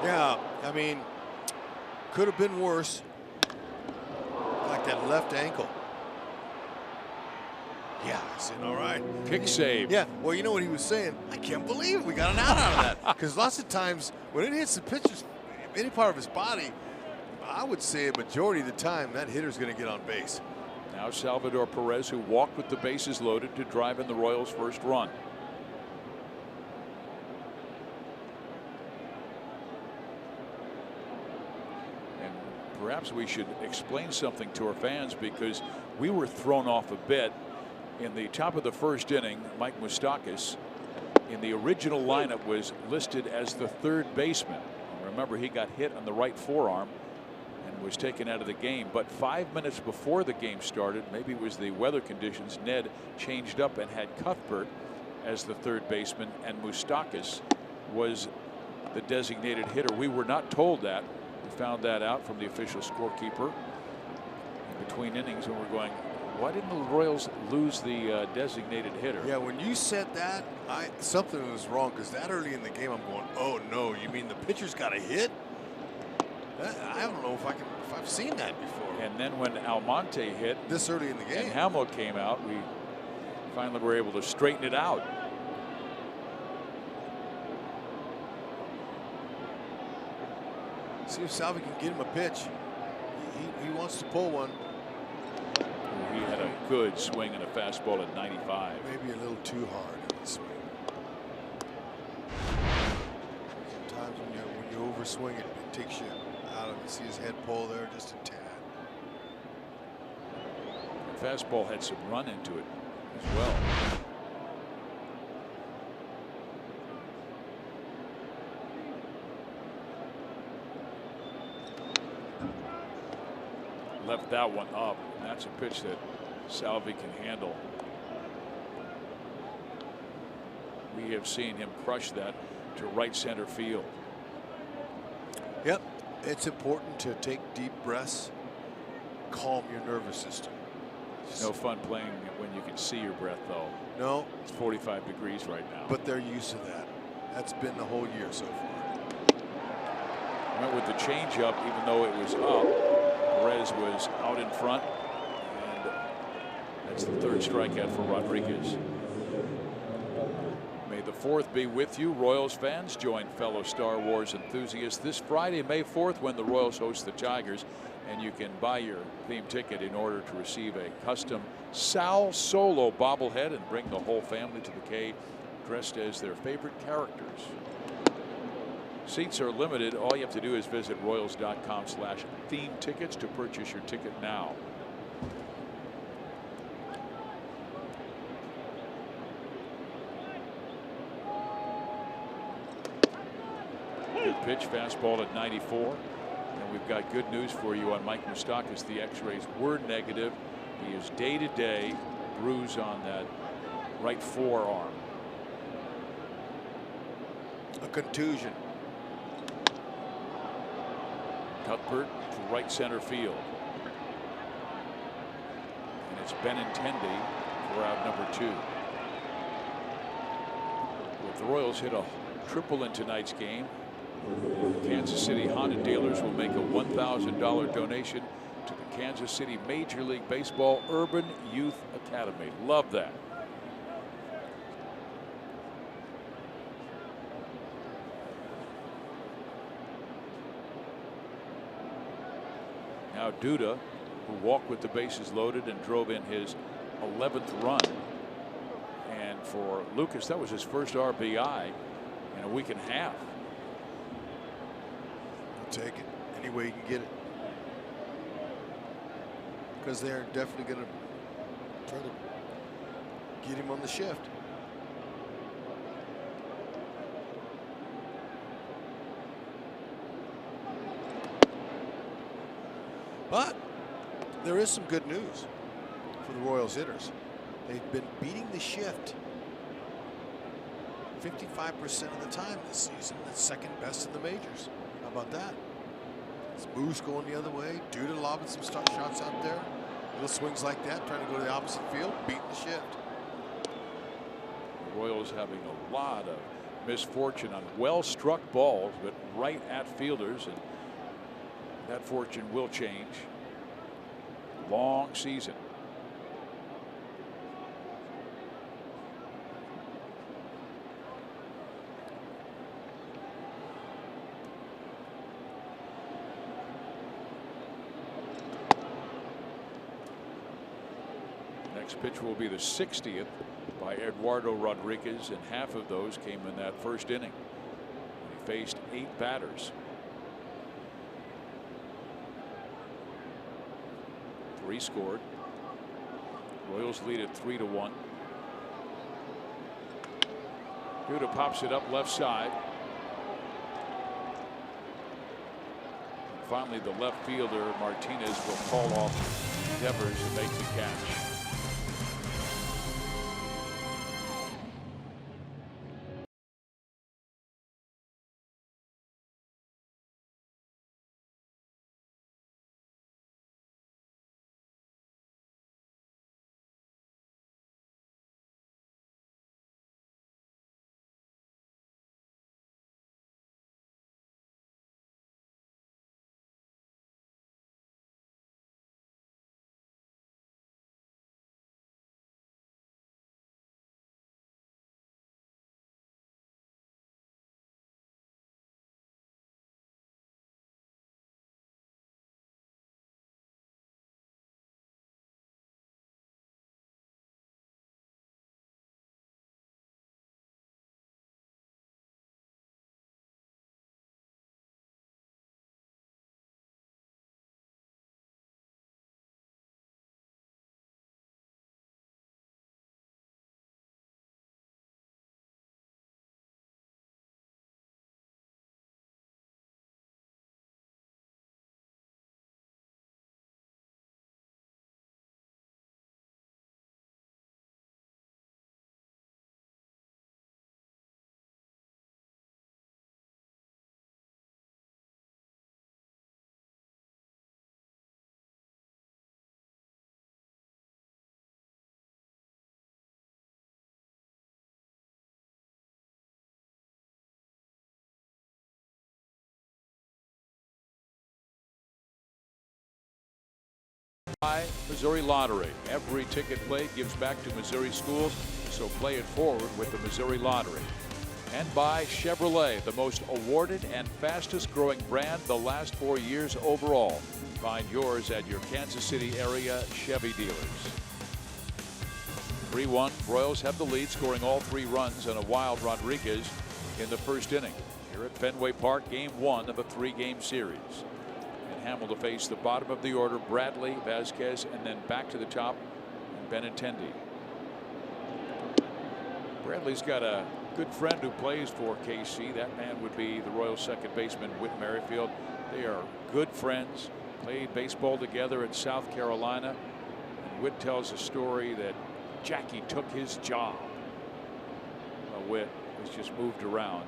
Yeah, I mean, could have been worse. Like that left ankle. Yeah, it's in all right. Kick save. Yeah, well, you know what he was saying? I can't believe we got an out of that. Because lots of times when it hits the pitcher's, any part of his body, I would say a majority of the time that hitter's going to get on base. Now Salvador Perez, who walked with the bases loaded to drive in the Royals' first run. And perhaps we should explain something to our fans, because we were thrown off a bit in the top of the first inning. Mike Moustakas in the original lineup was listed as the third baseman. Remember, he got hit on the right forearm and was taken out of the game. But 5 minutes before the game started, maybe it was the weather conditions, Ned changed up and had Cuthbert as the third baseman, and Moustakas was the designated hitter. We were not told that. We found that out from the official scorekeeper in between innings, when we're going, why didn't the Royals lose the designated hitter? Yeah, when you said that, something was wrong, because that early in the game I'm going, oh no, you mean the pitcher's got a hit? I don't know if I've seen that before. And then when Almonte hit this early in the game and Hamill came out, we finally were able to straighten it out. See if Salvi can get him a pitch. He wants to pull one. He had a good swing and a fastball at 95. Maybe a little too hard in the swing. Sometimes when you overswing it, it takes you out of it. See his head pull there just a tad. The fastball had some run into it as well. Left that one up, and that's a pitch that Salvi can handle. We have seen him crush that to right center field. Yep, it's important to take deep breaths, calm your nervous system. It's no fun playing when you can see your breath, though. No. It's 45 degrees right now. But they're used to that. That's been the whole year so far. Went with the changeup, even though it was up. Perez was out in front, and that's the third strikeout for Rodriguez. May the 4th be with you, Royals fans. Join fellow Star Wars enthusiasts this Friday, May 4th, when the Royals host the Tigers, and you can buy your theme ticket in order to receive a custom Sal Solo bobblehead and bring the whole family to the K dressed as their favorite characters. Seats are limited. All you have to do is visit royals.com/theme tickets to purchase your ticket now. Good pitch, fastball at 94. And we've got good news for you on Mike Moustakas. The x-rays were negative. He is day-to-day, bruise on that right forearm. A contusion. Cuthbert to right center field. And it's Benintendi for out number 2. If the Royals hit a triple in tonight's game, Kansas City Honda dealers will make a $1,000 donation to the Kansas City Major League Baseball Urban Youth Academy. Love that. Now Duda, who walked with the bases loaded and drove in his 11th run. And for Lucas, that was his first RBI in a week and a half. I'll take it any way you can get it. Because they're definitely going to try to get him on the shift. But there is some good news for the Royals hitters. They've been beating the shift 55% of the time this season. That's second best in the majors. How about that? It's Moose going the other way. Duda lobbing some shots out there. Little swings like that, trying to go to the opposite field, beating the shift. The Royals having a lot of misfortune on well-struck balls, but right at fielders, and that fortune will change. Long season. Next pitch will be the 60th by Eduardo Rodriguez, and half of those came in that first inning. He faced 8 batters. 3 scored. Royals lead at 3-1. Duda pops it up left side. And finally, the left fielder Martinez will call off Devers and make the catch. By Missouri Lottery. Every ticket played gives back to Missouri schools, so play it forward with the Missouri Lottery. And by Chevrolet, the most awarded and fastest growing brand the last 4 years overall. Find yours at your Kansas City area Chevy dealers. 3-1, Royals have the lead, scoring all 3 runs on a wild Rodriguez in the first inning. Here at Fenway Park, game 1 of a 3-game series. And Hamill to face the bottom of the order, Bradley, Vasquez, and then back to the top, Benintendi. Bradley's got a good friend who plays for KC. That man would be the Royals second baseman, Whit Merrifield. They are good friends, played baseball together at South Carolina. And Whit tells a story that Jackie took his job. Well, Whit was just moved around.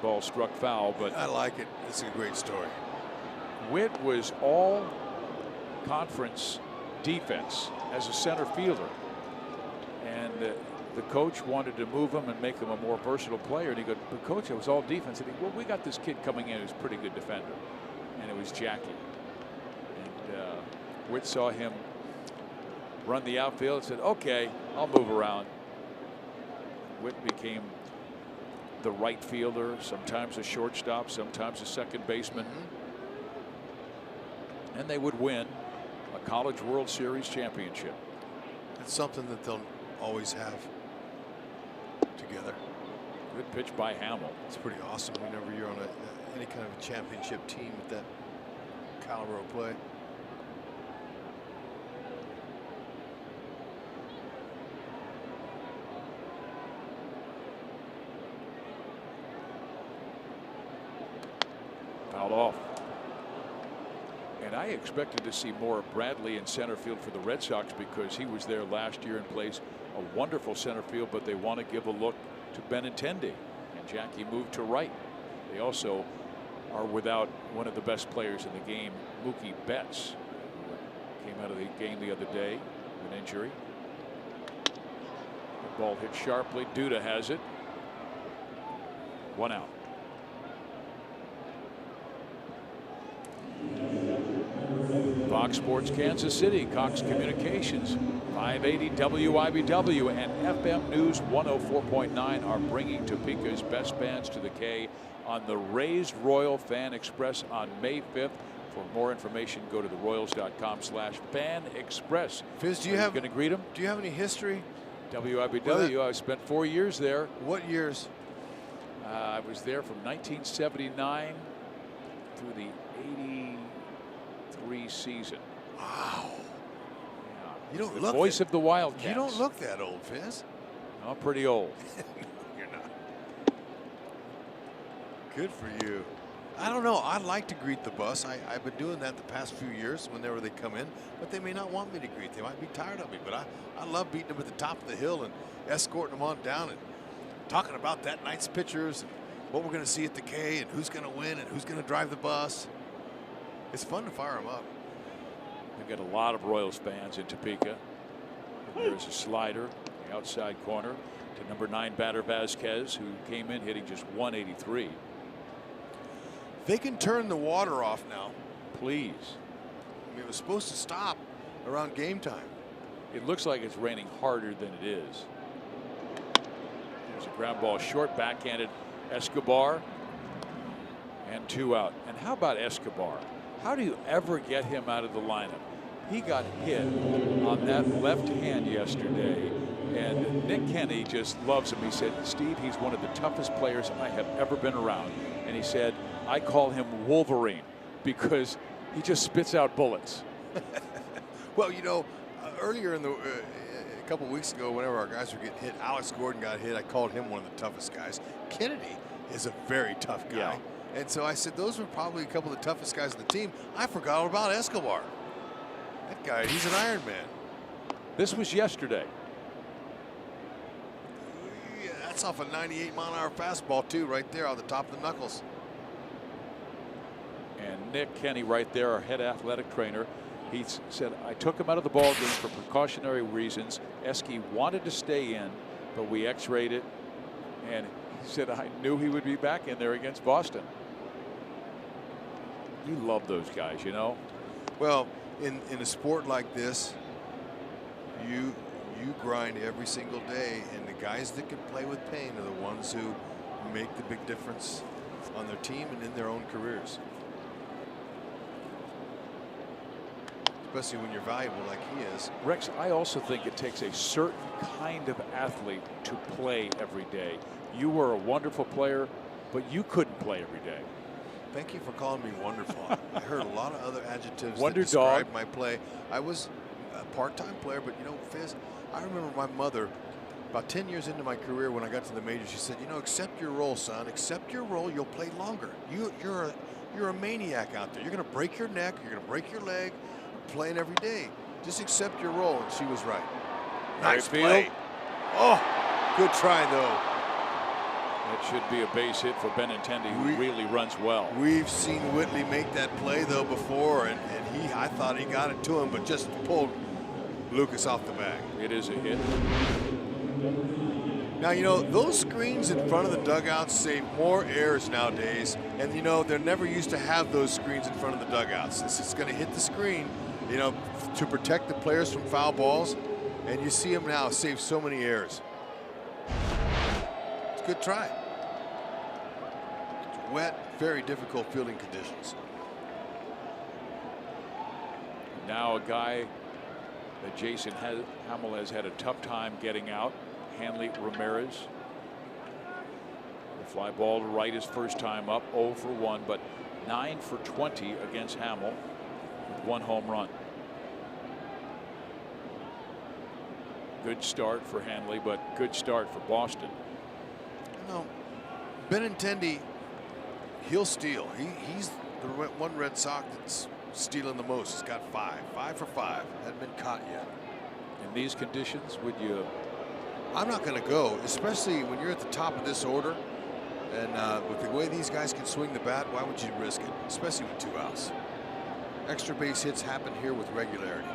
Ball struck foul, but I like it. It's a great story. Whit was all conference defense as a center fielder, and the coach wanted to move him and make him a more versatile player. And he goes, "But coach, it was all defense." And he, "Well, we got this kid coming in who's a pretty good defender," and it was Jackie. And Whit saw him run the outfield and said, "Okay, I'll move around." Whit became the right fielder, sometimes a shortstop, sometimes a second baseman. And they would win a College World Series championship. It's something that they'll always have together. Good pitch by Hamill. It's pretty awesome whenever you're on any kind of a championship team with that caliber of play. Fouled off. And I expected to see more of Bradley in center field for the Red Sox because he was there last year and plays a wonderful center field, but they want to give a look to Benintendi, and Jackie moved to right. They also are without one of the best players in the game, Mookie Betts, who came out of the game the other day with an injury. The ball hit sharply. Duda has it. 1 out. Fox Sports Kansas City, Cox Communications, 580 WIBW, and FM News 104.9 are bringing Topeka's best bands to the K on the Raised Royal Fan Express on May 5th. For more information, go to theroyals.com/Fan Express. Fizz, do you have going to greet them? Do you have any history? WIBW. I spent 4 years there. What years? I was there from 1979 through the 83 season. Wow. Yeah. You don't the look voice of the Wildcats. You don't look that old, Fizz. I'm pretty old. You're not. Good for you. I don't know. I'd like to greet the bus. I've been doing that the past few years whenever they come in, but they may not want me to greet. They might be tired of me, but I love beating them at the top of the hill and escorting them on down and talking about that night's pictures and what we're going to see at the K and who's going to win and who's going to drive the bus. It's fun to fire them up. We've got a lot of Royals fans in Topeka. And there's a slider in the outside corner to number 9 batter Vasquez, who came in hitting just 183. They can turn the water off now. Please. I mean, it was supposed to stop around game time. It looks like it's raining harder than it is. There's a ground ball short, backhanded Escobar, and 2 out. And how about Escobar? How do you ever get him out of the lineup? He got hit on that left hand yesterday, and Nick Kenny just loves him. He said, "Steve, he's one of the toughest players I have ever been around." And he said, "I call him Wolverine because he just spits out bullets." Well, you know, earlier in the a couple weeks ago, whenever our guys were getting hit, Alex Gordon got hit. I called him one of the toughest guys. Kennedy is a very tough guy. Yeah. And so I said those were probably a couple of the toughest guys on the team. I forgot all about Escobar. That guy, he's an Iron Man. This was yesterday. Yeah, that's off a 98-mile-an-hour fastball, too, right there on the top of the knuckles. And Nick Kenny right there, our head athletic trainer, he said, "I took him out of the ball game for precautionary reasons. Esky wanted to stay in, but we x-rayed it." And he said, "I knew he would be back in there against Boston." You love those guys, you know. Well, in a sport like this, you grind every single day, and the guys that can play with pain are the ones who make the big difference on their team and in their own careers. Especially when you're valuable like he is. Rex, I also think it takes a certain kind of athlete to play every day. You were a wonderful player, but you couldn't play every day. Thank you for calling me wonderful. I heard a lot of other adjectives Wonder that describe dog. my play. I was a part-time player, but you know, Fizz, I remember my mother, about 10 years into my career when I got to the majors, she said, you know, accept your role, son. Accept your role, you'll play longer. You're a maniac out there. You're going to break your neck, you're going to break your leg, playing every day. Just accept your role, and she was right. Nice play. Oh, good try, though. That should be a base hit for Benintendi, who really runs well. We've seen Whitley make that play, though, before, and I thought he got it to him, but just pulled Lucas off the bag. It is a hit. Now, you know, those screens in front of the dugouts save more errors nowadays, and, you know, they're never used to have those screens in front of the dugouts. This is going to hit the screen, you know, to protect the players from foul balls, and you see them now save so many errors. It's a good try. It's wet, very difficult fielding conditions. Now a guy that Jason Hamill has had a tough time getting out, Hanley Ramirez. The fly ball to right his first time up, 0 for 1, but 9 for 20 against Hamill with 1 home run. Good start for Hanley, but good start for Boston. No, Benintendi, he'll steal. He's the one Red Sox that's stealing the most. He's got 5 for 5. Hasn't been caught yet. In these conditions, would you? I'm not going to go, especially when you're at the top of this order. And with the way these guys can swing the bat, why would you risk it? Especially with 2 outs. Extra base hits happen here with regularity.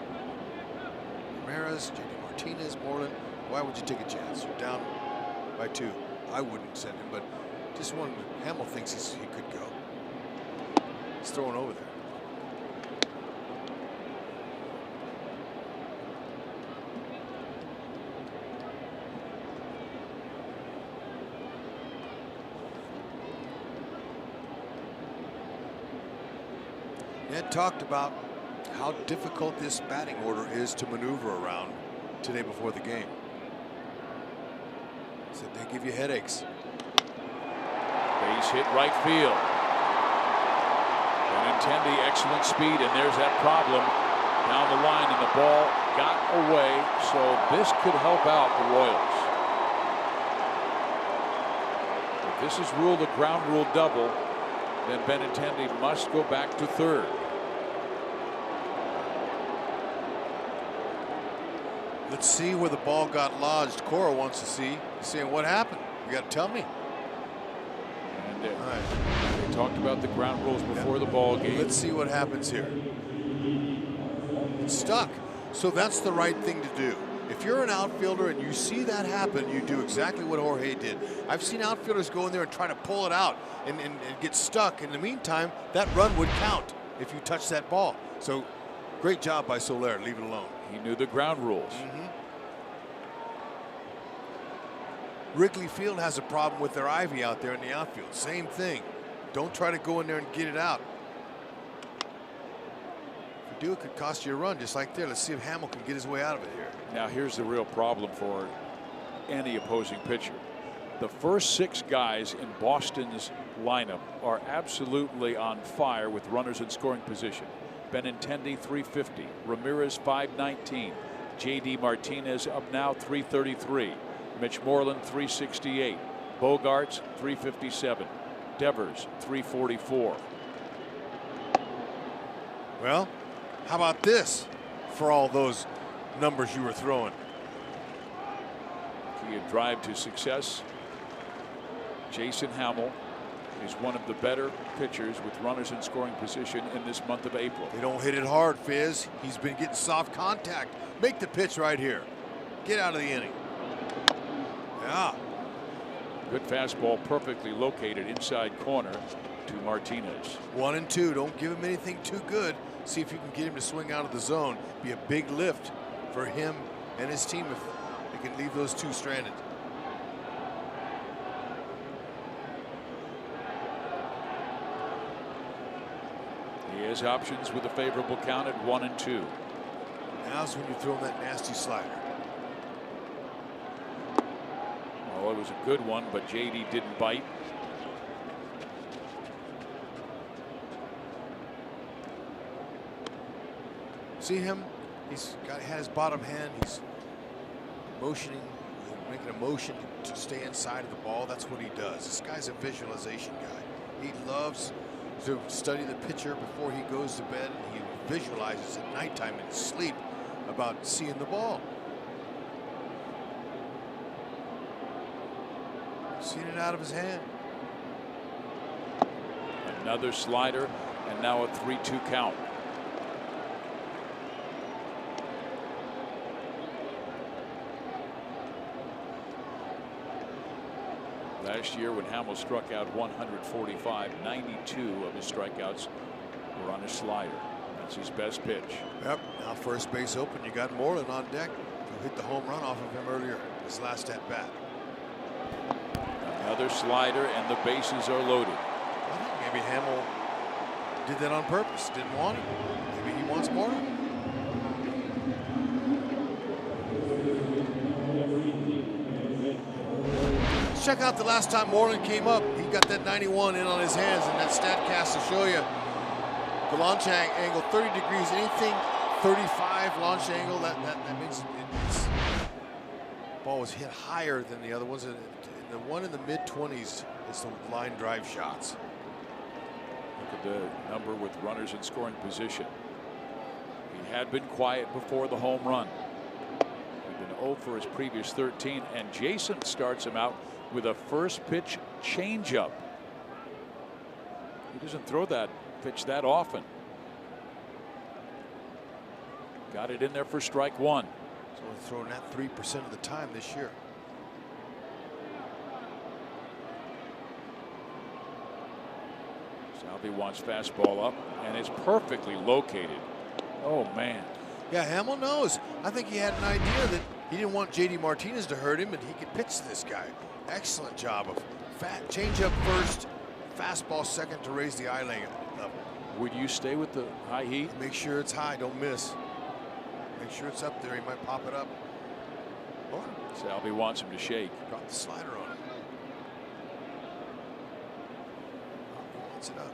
Ramirez, J.D. Martinez, Moreland, why would you take a chance? You're down by 2. I wouldn't send him, but just one. Hamill thinks he could go. He's throwing over there. Ned talked about how difficult this batting order is to maneuver around today before the game. He said they give you headaches. Base hit right field. Benintendi, excellent speed, and there's that problem down the line, and the ball got away, so this could help out the Royals. If this is ruled a ground rule double, then Benintendi must go back to third. Let's see where the ball got lodged. Cora wants to see. He's saying, what happened? You got to tell me. And they talked about the ground rules before the ball game. Let's see what happens here. It's stuck. So that's the right thing to do. If you're an outfielder and you see that happen, you do exactly what Jorge did. I've seen outfielders go in there and try to pull it out and get stuck. In the meantime, that run would count if you touch that ball. So great job by Soler. Leave it alone. He knew the ground rules. Wrigley Field has a problem with their ivy out there in the outfield. Same thing. Don't try to go in there and get it out. If you do, it could cost you a run just like there. Let's see if Hamill can get his way out of it here. Now here's the real problem for any opposing pitcher. The first 6 guys in Boston's lineup are absolutely on fire with runners in scoring position. Benintendi 350, Ramirez 519, J.D. Martinez up now 333, Mitch Moreland 368, Bogarts 357, Devers 344. Well, how about this for all those numbers you were throwing? He had drive to success. Jason Hamill is one of the better pitchers with runners in scoring position in this month of April. They don't hit it hard, Fizz. He's been getting soft contact. Make the pitch right here. Get out of the inning. Yeah. Good fastball, perfectly located inside corner to Martinez. 1-2. Don't give him anything too good. See if you can get him to swing out of the zone. Be a big lift for him and his team if they can leave those two stranded. He has options with a favorable count at 1-2. Now's when you throw him that nasty slider. Oh, it was a good one, but JD didn't bite. See him? Had his bottom hand. He's motioning, making a motion to stay inside of the ball. That's what he does. This guy's a visualization guy. He loves to study the pitcher before he goes to bed, and he visualizes at nighttime in his sleep about seeing the ball. Seeing it out of his hand. Another slider, and now a 3-2 count. Last year, when Hamill struck out 145, 92 of his strikeouts were on a slider. That's his best pitch. Yep. Now first base open. You got Moreland on deck, who hit the home run off of him earlier, his last at bat. Another slider, and the bases are loaded. I think maybe Hamill did that on purpose. Didn't want him. Maybe he wants Moreland. Check out the last time Moreland came up. He got that 91 in on his hands, and that StatCast will show you the launch angle 30 degrees. Anything 35 launch angle, that means it's ball was hit higher than the other ones. And the one in the mid-20s is the line drive shots. Look at the number with runners in scoring position. He had been quiet before the home run. He'd been 0 for his previous 13, and Jason starts him out with a first pitch changeup. He doesn't throw that pitch that often. Got it in there for strike one. So we're throwing that 3% of the time this year. Salvi wants fastball up, and it's perfectly located. Oh, man. Yeah, Hamill knows. I think he had an idea that he didn't want JD Martinez to hurt him, and he could pitch to this guy. Excellent job of change up first, fastball second to raise the eye level. Would you stay with the high heat? Make sure it's high, don't miss. Make sure it's up there, he might pop it up. Or Salvi wants him to shake. Drop the slider on him. He wants it up.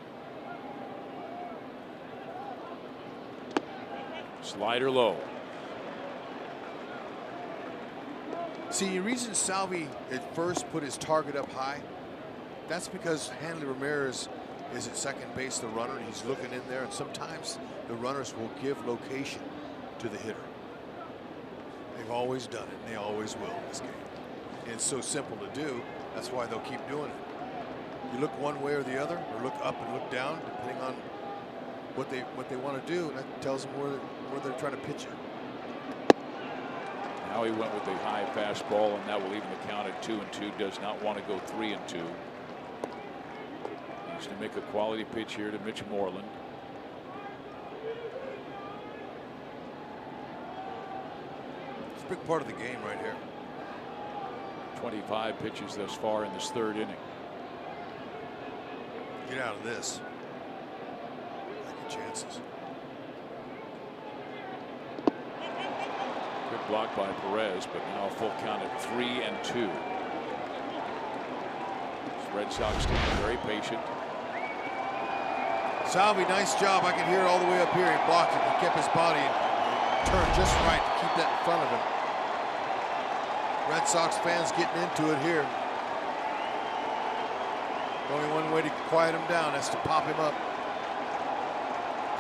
Slider low. See, the reason Salvi at first put his target up high, that's because Hanley Ramirez is at second base, the runner, and he's looking in there, and sometimes the runners will give location to the hitter. They've always done it, and they always will in this game. And it's so simple to do, that's why they'll keep doing it. You look one way or the other, or look up and look down, depending on what they want to do, and that tells them where they're trying to pitch it. Now he went with a high fastball, and that will even the count at 2-2. Does not want to go 3-2. He's to make a quality pitch here to Mitch Moreland. It's a big part of the game right here. 25 pitches thus far in this third inning. Get out of this. Like your chances. Good block by Perez, but now a full count at 3-2. This Red Sox team very patient. Salvi, nice job. I can hear it all the way up here. He blocked it. He kept his body and turned just right to keep that in front of him. Red Sox fans getting into it here. Only one way to quiet him down is to pop him up.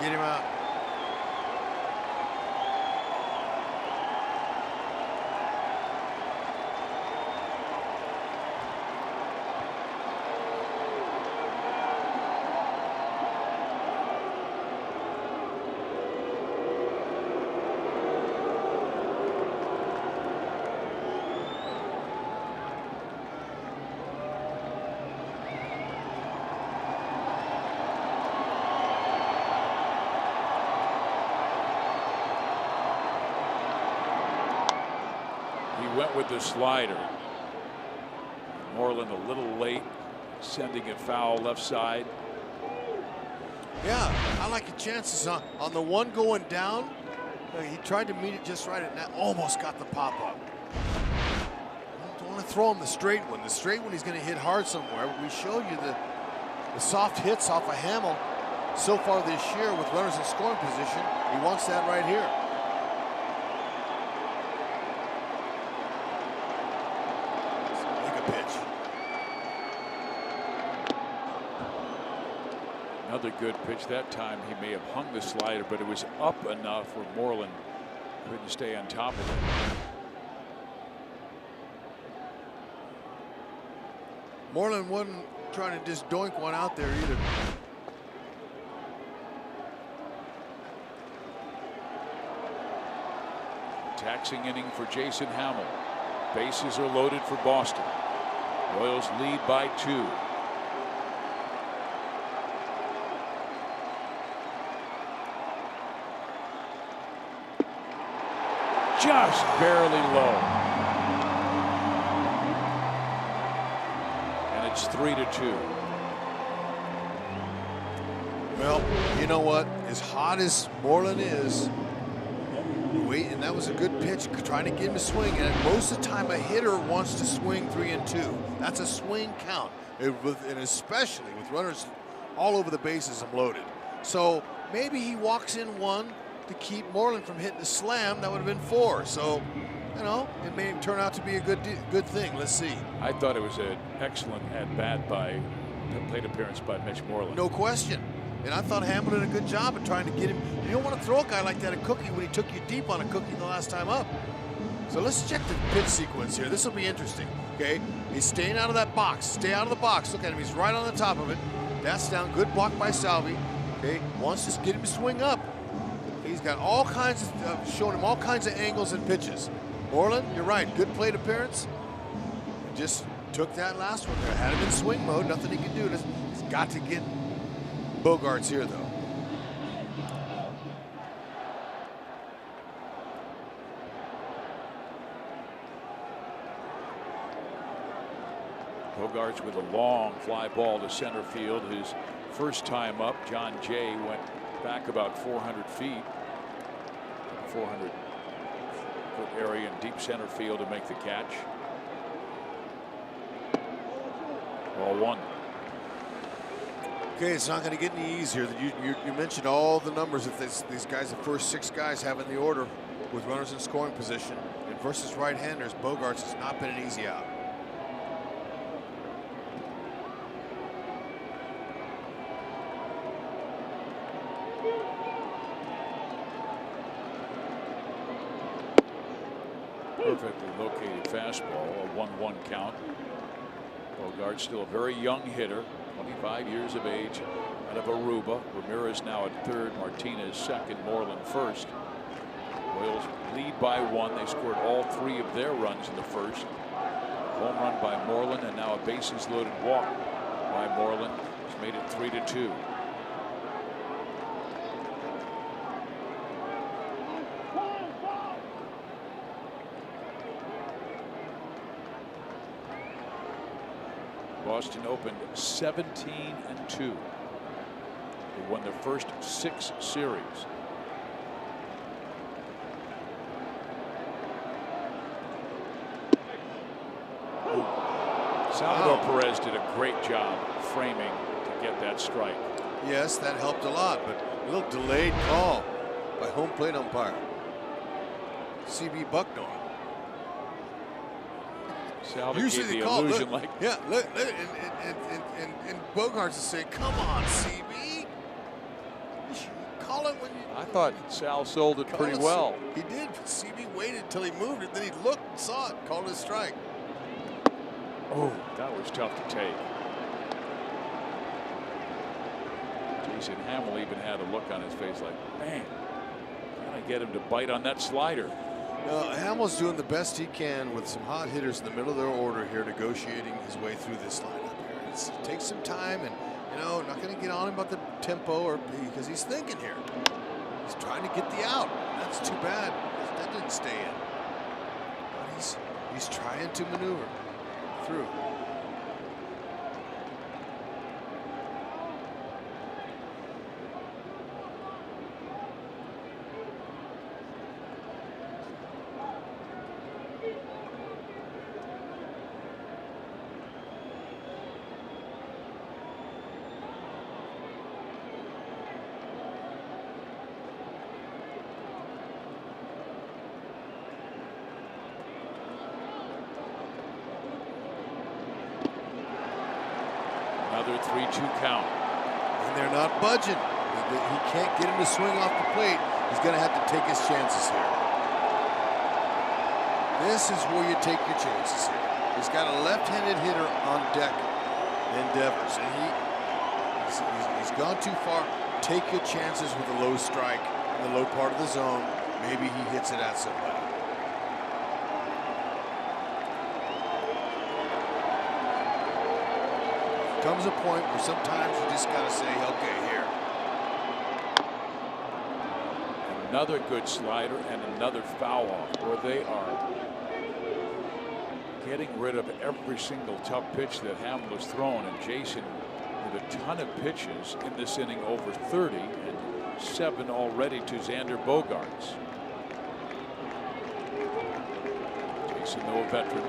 Get him out. He went with the slider. Moreland a little late, sending it foul left side. Yeah, I like the chances on the one going down. He tried to meet it just right, and that almost got the pop up. Don't want to throw him the straight one. The straight one he's going to hit hard somewhere. We showed you the soft hits off of Hamill so far this year with runners in scoring position. He wants that right here. Make a pitch. Another good pitch. That time he may have hung the slider, but it was up enough where Moreland couldn't stay on top of it. Moreland wasn't trying to just doink one out there either. Taxing inning for Jason Hamill. Bases are loaded for Boston. Royals lead by 2. Just barely low. And it's 3-2. Well, you know what? As hot as Moreland is, and that was a good pitch, trying to get him to swing. And most of the time, a hitter wants to swing 3-2. That's a swing count, and especially with runners all over the bases and loaded. So maybe he walks in one to keep Moreland from hitting the slam. That would have been 4. So, you know, it may turn out to be a good thing. Let's see. I thought it was an excellent at-bat by plate appearance by Mitch Moreland. No question. And I thought Hamill did a good job of trying to get him. You don't want to throw a guy like that a cookie when he took you deep on a cookie the last time up. So let's check the pitch sequence here. This will be interesting. Okay, he's staying out of that box. Stay out of the box. Look at him. He's right on the top of it. That's down. Good block by Salvi. Okay, wants to get him to swing up. He's got all kinds of showing him all kinds of angles and pitches. Moreland, you're right. Good plate appearance. Just took that last one there. Had him in swing mode. Nothing he can do. He's got to get Bogarts here, though. Bogarts with a long fly ball to center field. His first time up, John Jay went back about 400 feet. 400-foot area in deep center field to make the catch. Ball 1. Okay, it's not going to get any easier. You mentioned all the numbers that these guys, the first 6 guys have in the order with runners in scoring position. And versus right-handers, Bogarts has not been an easy out. Perfectly located fastball, a 1-1 count. Bogarts still a very young hitter, 25 years of age, out of Aruba. Ramirez now at third, Martinez second, Moreland first. Royals lead by 1. They scored all 3 of their runs in the first. Home run by Moreland, and now a bases loaded walk by Moreland has made it 3-2. Boston opened 17-2. They won their first 6 series. Salvador Perez did a great job framing to get that strike. Yes, that helped a lot, but a little delayed call by home plate umpire C.B. Bucknor. Salvi gave the illusion like, yeah, look, and Bogarts is saying, "Come on, CB, call it when you." I thought Sal sold it pretty well. He did. But CB waited until he moved it, then he looked and saw it, called it a strike. Oh, that was tough to take. Jason Hamill even had a look on his face like, man, can I get him to bite on that slider? Hamill's doing the best he can with some hot hitters in the middle of their order here, negotiating his way through this lineup here. It takes some time, and not going to get on him about the tempo or because he's thinking here. He's trying to get the out. That's too bad. That didn't stay in. But He's trying to maneuver through. Another 3-2 count. And they're not budging. He can't get him to swing off the plate. He's going to have to take his chances here. This is where you take your chances here. He's got a left-handed hitter on deck in Devers, and he's gone too far. Take your chances with a low strike in the low part of the zone. Maybe he hits it at somebody. Comes a point where sometimes you just got to say, okay, here. Another good slider and another foul off, where they are getting rid of every single tough pitch that Hamill has thrown. And Jason with a ton of pitches in this inning, over 30, and 7 already to Xander Bogaerts. Jason, though a veteran.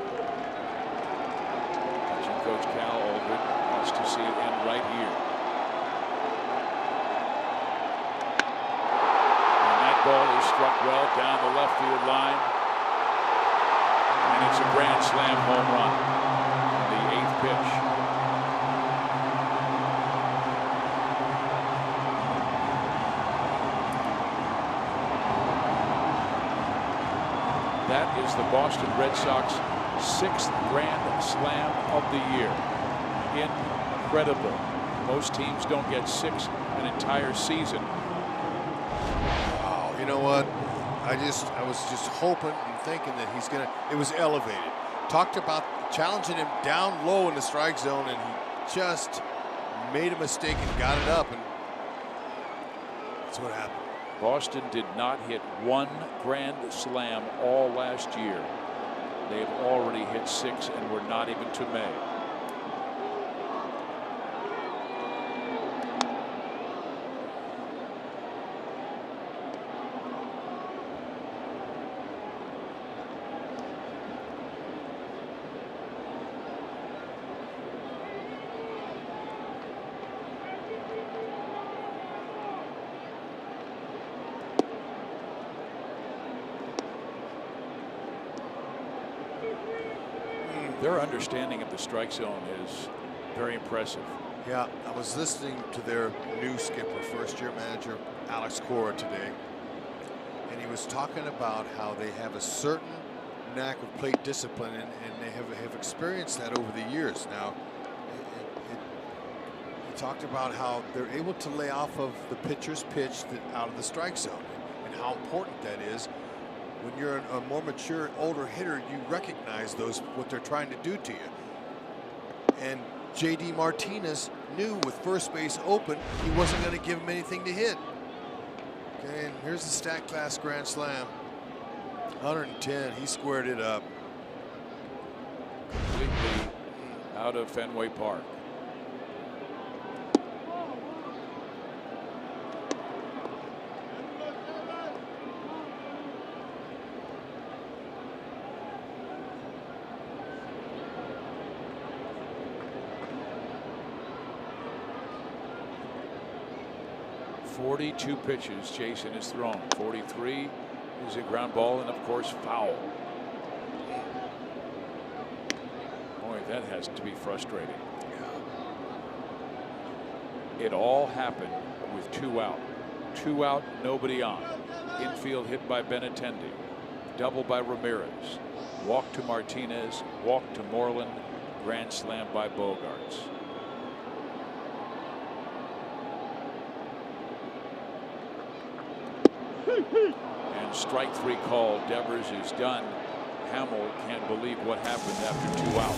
Watching Coach Cal Aldred. Wants to see it end right here. And that ball is struck well down the left field line. And it's a grand slam home run. The 8th pitch. That is the Boston Red Sox 6th grand slam of the year. Incredible. Most teams don't get 6 an entire season. Wow, you know what? I was just hoping and thinking that he's gonna. It was elevated. Talked about challenging him down low in the strike zone, and he just made a mistake and got it up, and that's what happened. Boston did not hit 1 grand slam all last year. They have already hit 6, and we're not even to May. Their understanding of the strike zone is very impressive. Yeah, I was listening to their new skipper, first-year manager Alex Cora today, and he was talking about how they have a certain knack of plate discipline, and they have experienced that over the years. Now, he talked about how they're able to lay off of the pitcher's pitch out of the strike zone, and how important that is. When you're a more mature, older hitter, you recognize what they're trying to do to you. And J.D. Martinez knew with first base open, he wasn't going to give him anything to hit. Okay, and here's the stat class grand slam. 110, he squared it up. Completely out of Fenway Park. .42 pitches Jason has thrown. 43 is a ground ball and of course foul. Boy, that has to be frustrating. It all happened with 2 out. 2 out, nobody on. Infield hit by Benintendi. Double by Ramirez. Walk to Martinez. Walk to Moreland. Grand slam by Bogaerts. And strike 3 call. Devers is done. Hamill can't believe what happened after 2 out.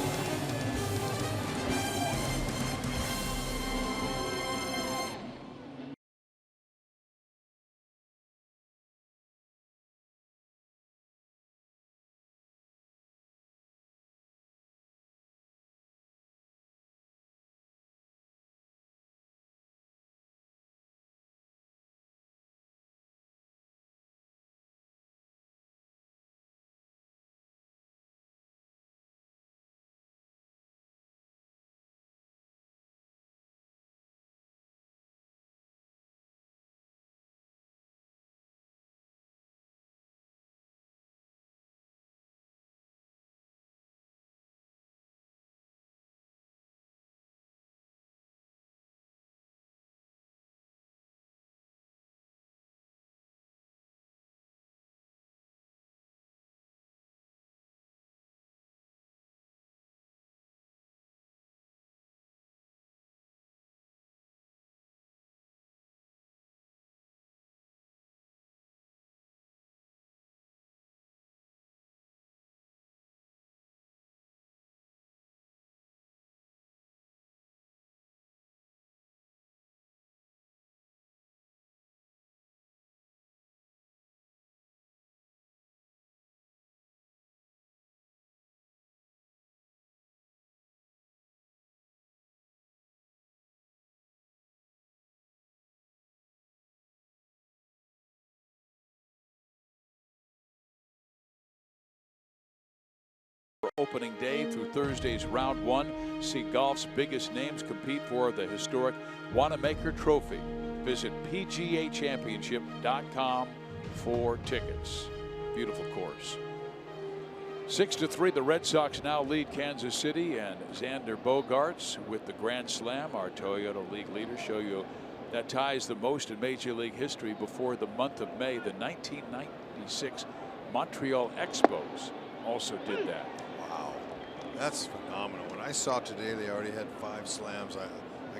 Opening day through Thursday's round one. See golf's biggest names compete for the historic Wanamaker Trophy. Visit PGAchampionship.com for tickets. Beautiful course. 6-3, the Red Sox now lead Kansas City, and Xander Bogaerts with the Grand Slam. Our Toyota League leaders show you that ties the most in Major League history before the month of May. The 1996 Montreal Expos also did that. Wow, that's phenomenal. When I saw today they already had 5 slams, I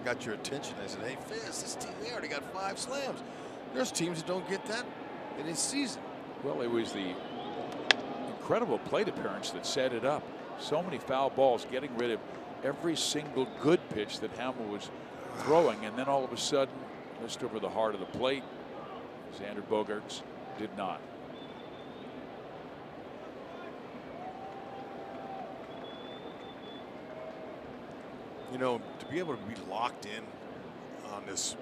got your attention. I said, hey, Fizz, this team, they already got 5 slams. There's teams that don't get that in a season. Well, it was the incredible plate appearance that set it up. So many foul balls, getting rid of every single good pitch that Hamill was throwing, and then all of a sudden missed over the heart of the plate. Xander Bogaerts did not. You know, to be able to be locked in on this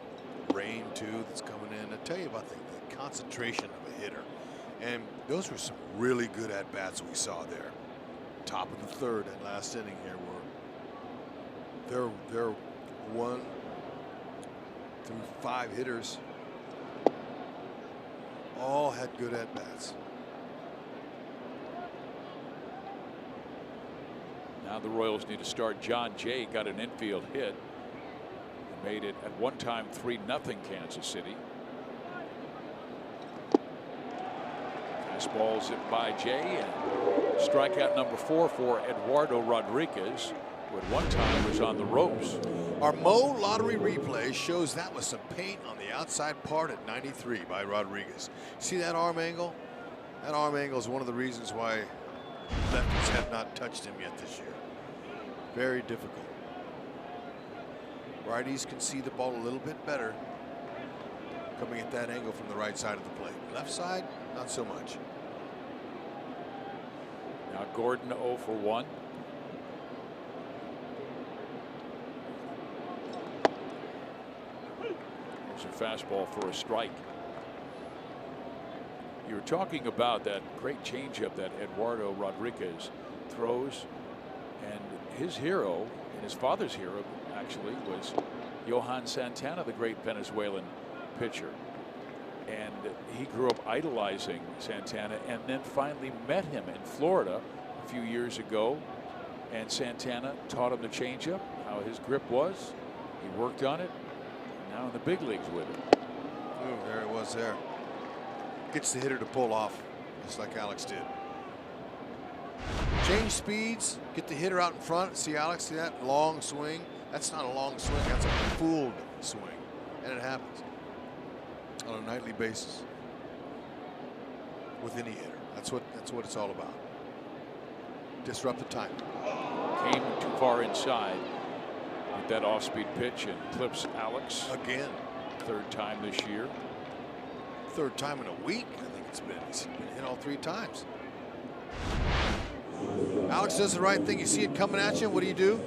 rain too that's coming in, I tell you about the concentration of a hitter. And those were some really good at-bats we saw there. Top of the third and last inning here were they're 1 through 5 hitters all had good at-bats. Now the Royals need to start. John Jay got an infield hit. He made it at one time 3-0 Kansas City. Fastball zipped by Jay, and strikeout number 4 for Eduardo Rodriguez, who at one time was on the ropes. Our Mo lottery replay shows that was some paint on the outside part at 93 by Rodriguez. See that arm angle? That arm angle is one of the reasons why lefties have not touched him yet this year. Very difficult. Righties can see the ball a little bit better coming at that angle from the right side of the plate. Left side, not so much. Now Gordon 0 for 1. There's a fastball for a strike. You were talking about that great changeup that Eduardo Rodriguez throws, and his hero, and his father's hero actually, was Johan Santana, the great Venezuelan pitcher. And he grew up idolizing Santana, and then finally met him in Florida a few years ago, and Santana taught him the changeup, how his grip was. He worked on it, and now in the big leagues with it. Oh, there it was there. Gets the hitter to pull off, just like Alex did. Change speeds, get the hitter out in front. See Alex, see that long swing? That's not a long swing, that's a fooled swing. And it happens on a nightly basis with any hitter. That's what it's all about. Disrupt the time. Came too far inside with that off-speed pitch and clips Alex. Again. 3rd time this year. 3rd time in a week, I think it's been. He's been hit all 3 times. Alex does the right thing. You see it coming at you. What do?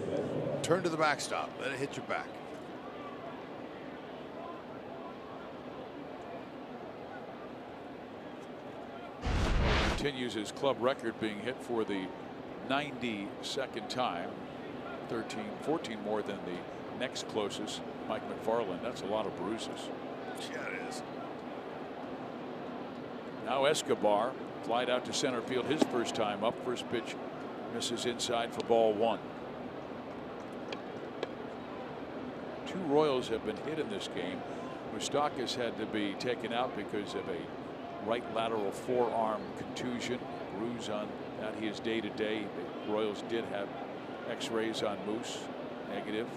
Turn to the backstop. Let it hit your back. Continues his club record, being hit for the 92nd time. 14 more than the next closest, Mike McFarland. That's a lot of bruises. Yeah, it is. Now Escobar, flied out to center field his first time up. First pitch misses inside for ball 1. 2 Royals have been hit in this game. Moustakas had to be taken out because of a right lateral forearm contusion, bruise on that. He is day to day. The Royals did have x-rays on Moose, negative.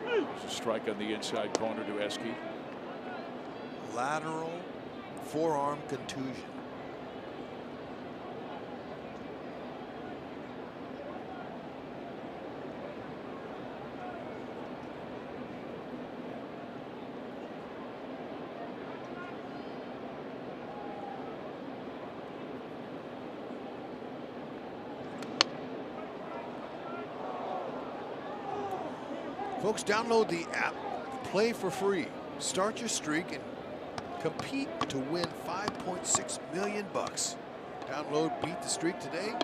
There's a strike on the inside corner to Esky. Lateral forearm contusion. Folks, download the app. Play for free. Start your streak and Compete to win $5.6 million. Download Beat the Streak today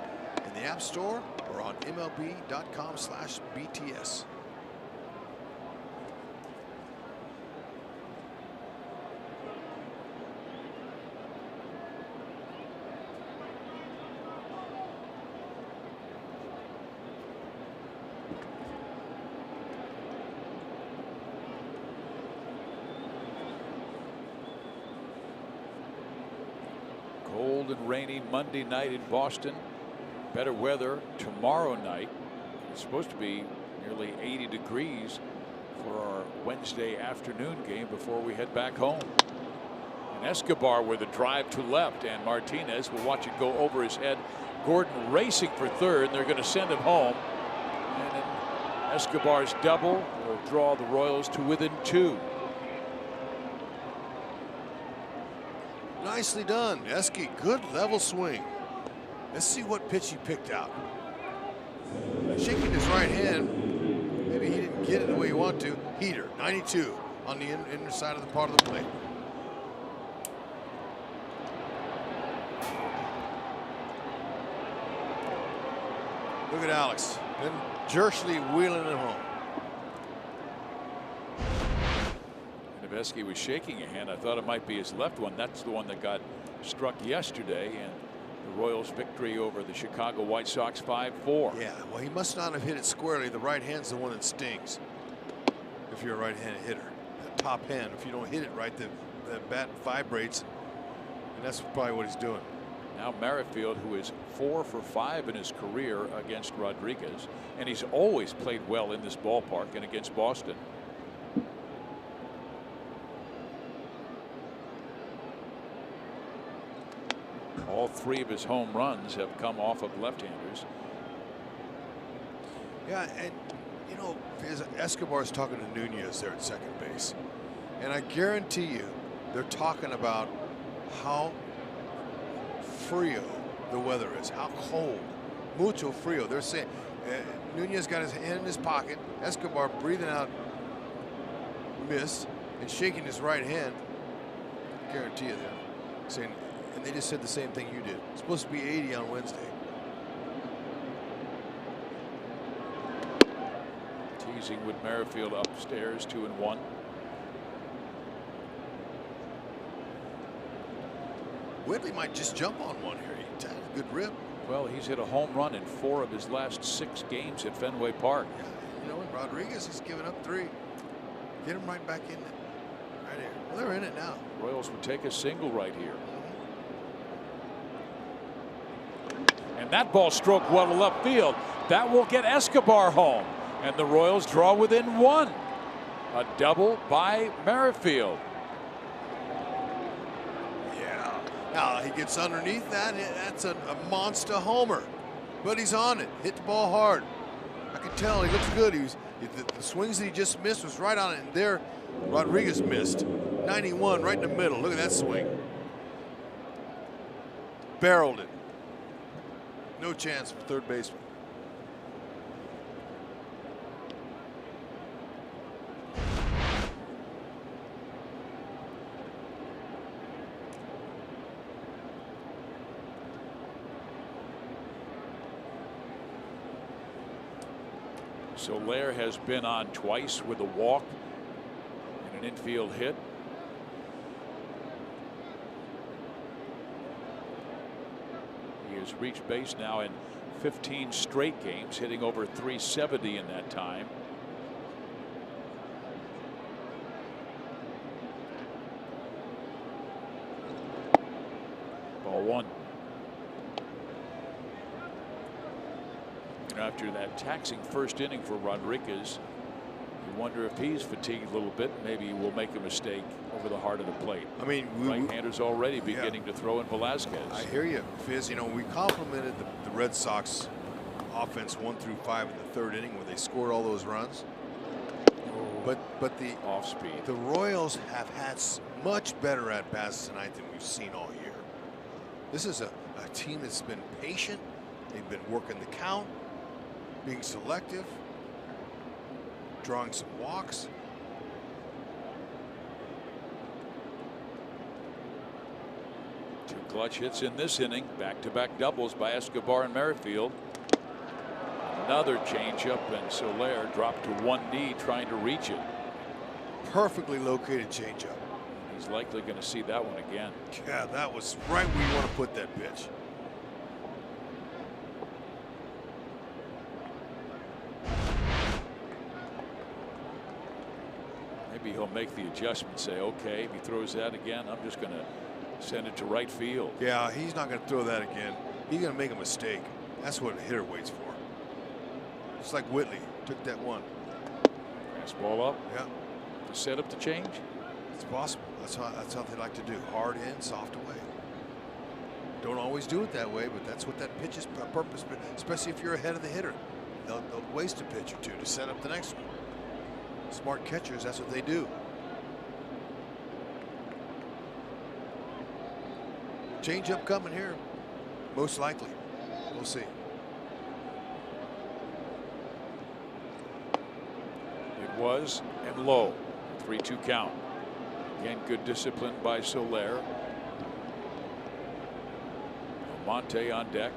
in the App Store or on MLB.com/BTS. Cold and rainy Monday night in Boston. Better weather tomorrow night. It's supposed to be nearly 80 degrees for our Wednesday afternoon game before we head back home. And Escobar with a drive to left, and Martinez will watch it go over his head. Gordon racing for third, and they're going to send him home. And then Escobar's double will draw the Royals to within 2. Nicely done, Esky. Good level swing. Let's see what pitch he picked out. Shaking his right hand. Maybe he didn't get it the way he wanted to. Heater, 92 on the inner side of the part of the plate. Look at Alex. Then Jersley wheeling it home. Esky was shaking a hand. I thought it might be his left one. That's the one that got struck yesterday, and the Royals' victory over the Chicago White Sox 5-4. Yeah, well, he must not have hit it squarely. The right hand's the one that stings. If you're a right-handed hitter, that top hand, if you don't hit it right, the bat vibrates, and that's probably what he's doing. Now Merrifield, who is 4 for 5 in his career against Rodriguez, and he's always played well in this ballpark and against Boston. All 3 of his home runs have come off of left-handers. Yeah, and you know, Escobar's talking to Nunez there at second base, and I guarantee you they're talking about how frio the weather is, how cold, mucho frio. They're saying Nunez got his hand in his pocket, Escobar breathing out mist and shaking his right hand. I guarantee you they're saying. And they just said the same thing you did. It's supposed to be 80 on Wednesday. Teasing with Merrifield upstairs, 2-1. Whitley might just jump on one here. He had a good rip. Well, he's hit a home run in 4 of his last 6 games at Fenway Park. Yeah, you know what? Rodriguez has given up 3. Get him right back in it. Right here. Well, they're in it now. Royals would take a single right here. And that ball stroked well to left field. That will get Escobar home. And the Royals draw within 1. A double by Merrifield. Yeah. Now he gets underneath that. That's a monster homer. But he's on it. Hit the ball hard. I could tell he looks good. The swings that he just missed was right on it. And there, Rodriguez missed. 91 right in the middle. Look at that swing. Barreled it. No chance for third baseman. Soler has been on twice with a walk and an infield hit. He has reached base now in 15 straight games, hitting over 370 in that time. Ball 1. After that taxing first inning for Rodriguez, you wonder if he's fatigued a little bit. Maybe he will make a mistake over the heart of the plate. I mean, right-handers already beginning to throw in Velasquez. I hear you, Fizz. You know, we complimented the Red Sox offense 1 through 5 in the 3rd inning where they scored all those runs. But the off speed. The Royals have had much better at bats tonight than we've seen all year. This is a team that's been patient. They've been working the count, being selective, drawing some walks. Two clutch hits in this inning. Back-to-back doubles by Escobar and Merrifield. Another changeup, and Soler dropped to one knee trying to reach it. Perfectly located changeup. He's likely going to see that one again. Yeah, that was right where you want to put that pitch. Maybe he'll make the adjustment, say, okay, if he throws that again, I'm just going to send it to right field. Yeah, he's not going to throw that again. He's going to make a mistake. That's what a hitter waits for. Just like Whitley took that one. Fastball up. Yeah. To set up the change. It's possible. That's how they like to do. Hard in, soft away. Don't always do it that way, but that's what that pitch is purpose. Especially if you're ahead of the hitter, they'll waste a pitch or two to set up the next one. Smart catchers, that's what they do. Change up coming here, most likely. We'll see. It was and low. 3-2 count. Again, good discipline by Soler. Monte on deck.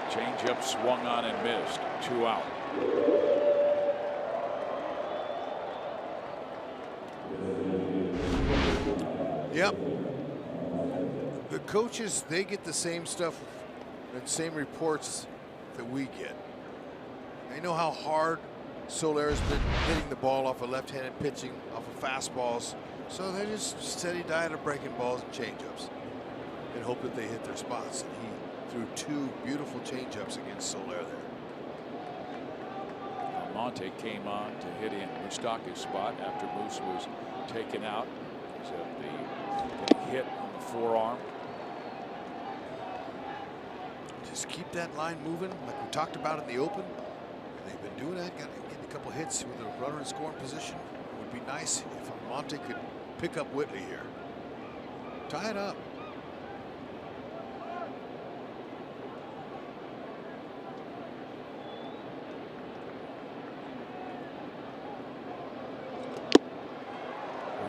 Changeup swung on and missed. 2 out. Yep. The coaches, they get the same stuff and same reports that we get. They know how hard Soler has been hitting the ball off of left-handed pitching, off of fastballs. So they just steady diet of breaking balls and changeups and hope that they hit their spots. And he threw 2 beautiful changeups against Soler there. Monte came on to hit in Moustakas' spot after Moose was taken out. So the hit on the forearm. Just keep that line moving like we talked about in the open. And they've been doing that, getting a couple hits with a runner in scoring position. It would be nice if Monte could pick up Whitley here. Tie it up.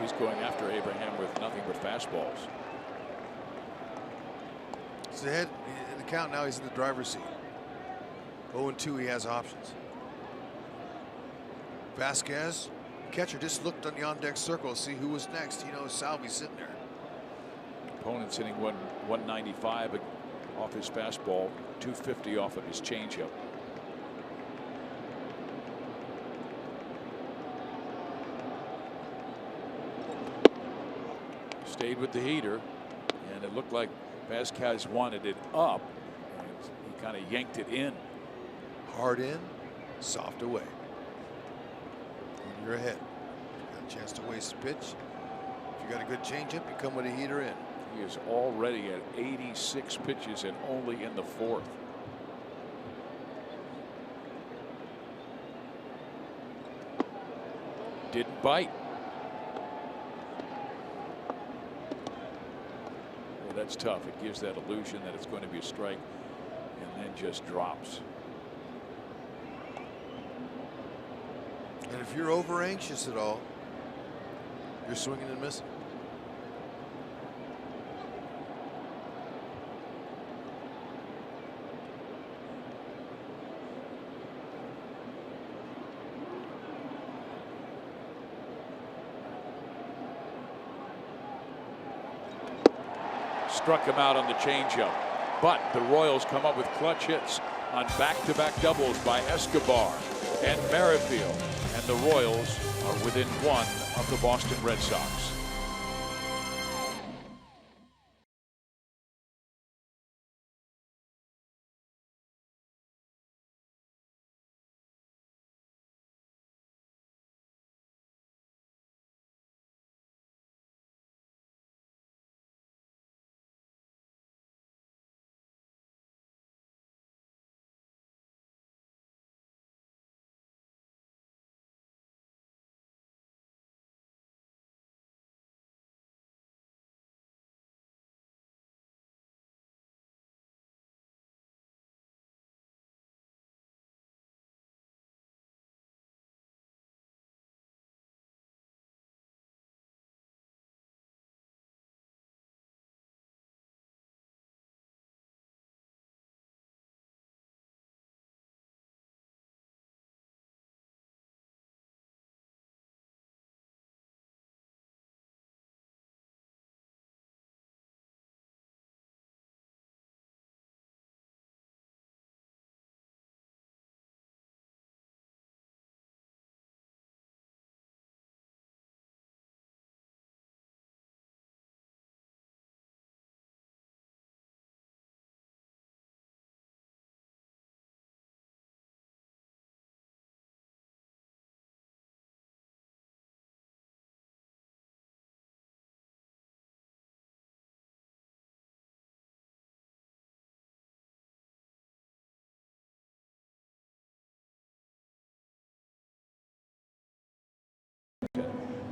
He's going after Abraham with nothing but fastballs. He's ahead in the count now. He's in the driver's seat. 0-2. He has options. Vasquez, catcher, just looked on the on-deck circle to see who was next. He knows Salvi's sitting there. Opponent's hitting 195 off his fastball, 250 off of his changeup. Stayed with the heater, and it looked like Vasquez wanted it up, and he kind of yanked it in. Hard in, soft away. When you're ahead, you got a chance to waste a pitch. If you got a good changeup, you come with a heater in. He is already at 86 pitches and only in the 4th. Didn't bite. That's tough. It gives that illusion that it's going to be a strike and then just drops. And if you're over anxious at all, you're swinging and missing. Struck him out on the changeup, but the Royals come up with clutch hits on back-to-back doubles by Escobar and Merrifield, and the Royals are within 1 of the Boston Red Sox.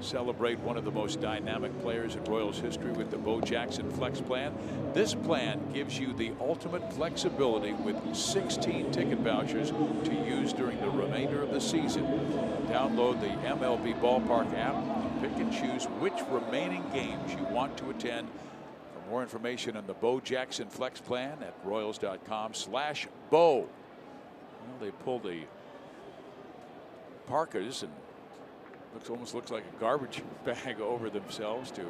Celebrate one of the most dynamic players in Royals history with the Bo Jackson Flex Plan. This plan gives you the ultimate flexibility with 16 ticket vouchers to use during the remainder of the season. Download the MLB Ballpark app and pick and choose which remaining games you want to attend. For more information on the Bo Jackson Flex Plan at Royals.com/Bo. Well, they pulled the parkas and almost looks like a garbage bag over themselves to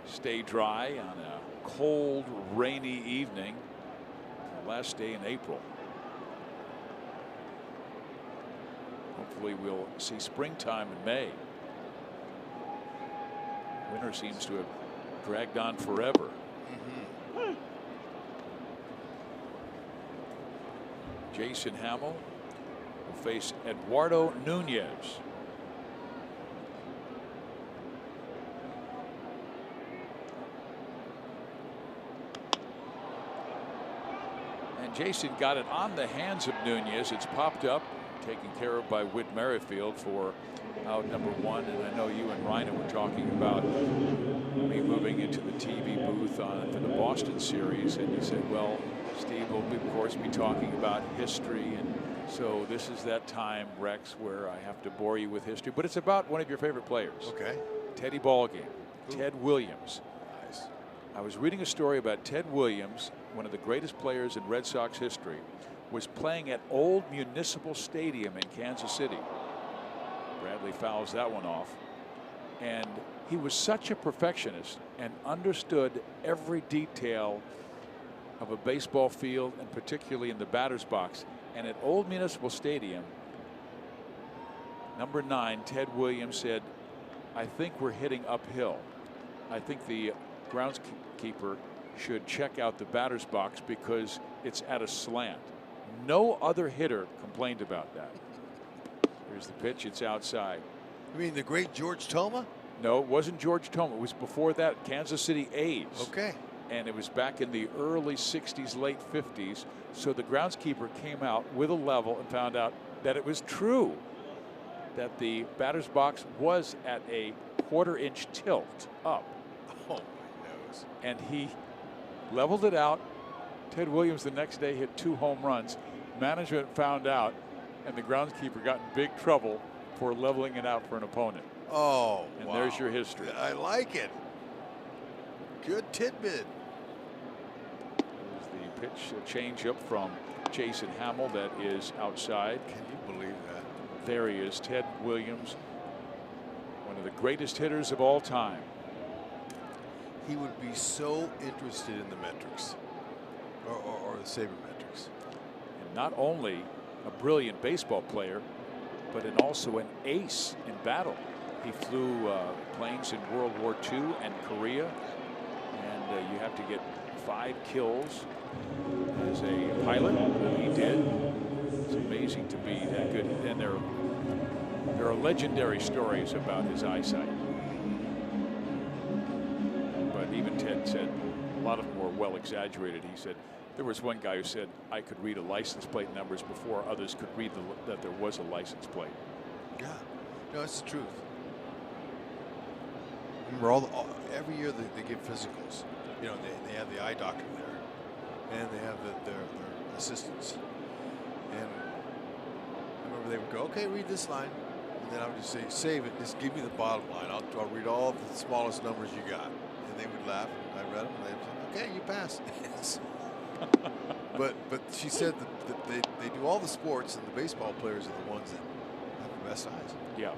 stay dry on a cold, rainy evening, the last day in April. Hopefully we'll see springtime in May. Winter seems to have dragged on forever. Jason Hamill will face Eduardo Nunez. And Jason got it on the hands of Nunez. It's popped up, taken care of by Whit Merrifield for out number 1. And I know you and Ryan were talking about me moving into the TV booth for the Boston series. And you said, well, Steve, we'll of course be talking about history. And so this is that time, Rex, where I have to bore you with history. But it's about one of your favorite players. Okay. Teddy Ballgame. Ted Williams. Nice. I was reading a story about Ted Williams, one of the greatest players in Red Sox history, was playing at Old Municipal Stadium in Kansas City. Bradley fouls that one off. And he was such a perfectionist and understood every detail of a baseball field, and particularly in the batter's box. And at Old Municipal Stadium, number 9, Ted Williams said, I think we're hitting uphill. I think the groundskeeper should check out the batter's box because it's at a slant. No other hitter complained about that. Here's the pitch. It's outside. You mean the great George Toma? No, it wasn't George Toma. It was before that, Kansas City A's. Okay. And it was back in the early 60s, late 50s. So the groundskeeper came out with a level and found out that it was true that the batter's box was at a 1/4 inch tilt up. Oh, my nose. And he leveled it out. Ted Williams the next day hit 2 home runs. Management found out, and the groundskeeper got in big trouble for leveling it out for an opponent. Oh, and wow. There's your history. I like it. Good tidbit. There's the pitch, a change up from Jason Hamill that is outside. Can you believe that? There he is, Ted Williams, one of the greatest hitters of all time. He would be so interested in the metrics, or the sabermetrics. And not only a brilliant baseball player, but also an ace in battle. He flew planes in World War II and Korea, and you have to get 5 kills as a pilot. He did. It's amazing to be that good. And there are legendary stories about his eyesight. But even Ted said a lot of them were well exaggerated. He said there was one guy who said I could read a license plate numbers before others could read that there was a license plate. Yeah, no, it's the truth. Remember, every year they give physicals. You know, they have the eye doctor there, and they have their assistants. And I remember they would go, okay, read this line. And then I would just say, save it. Just give me the bottom line. I'll read all the smallest numbers you got. And they would laugh. And I read them. And they would say, okay, you pass. but she said that they do all the sports, and the baseball players are the ones that have the best eyes. Yeah.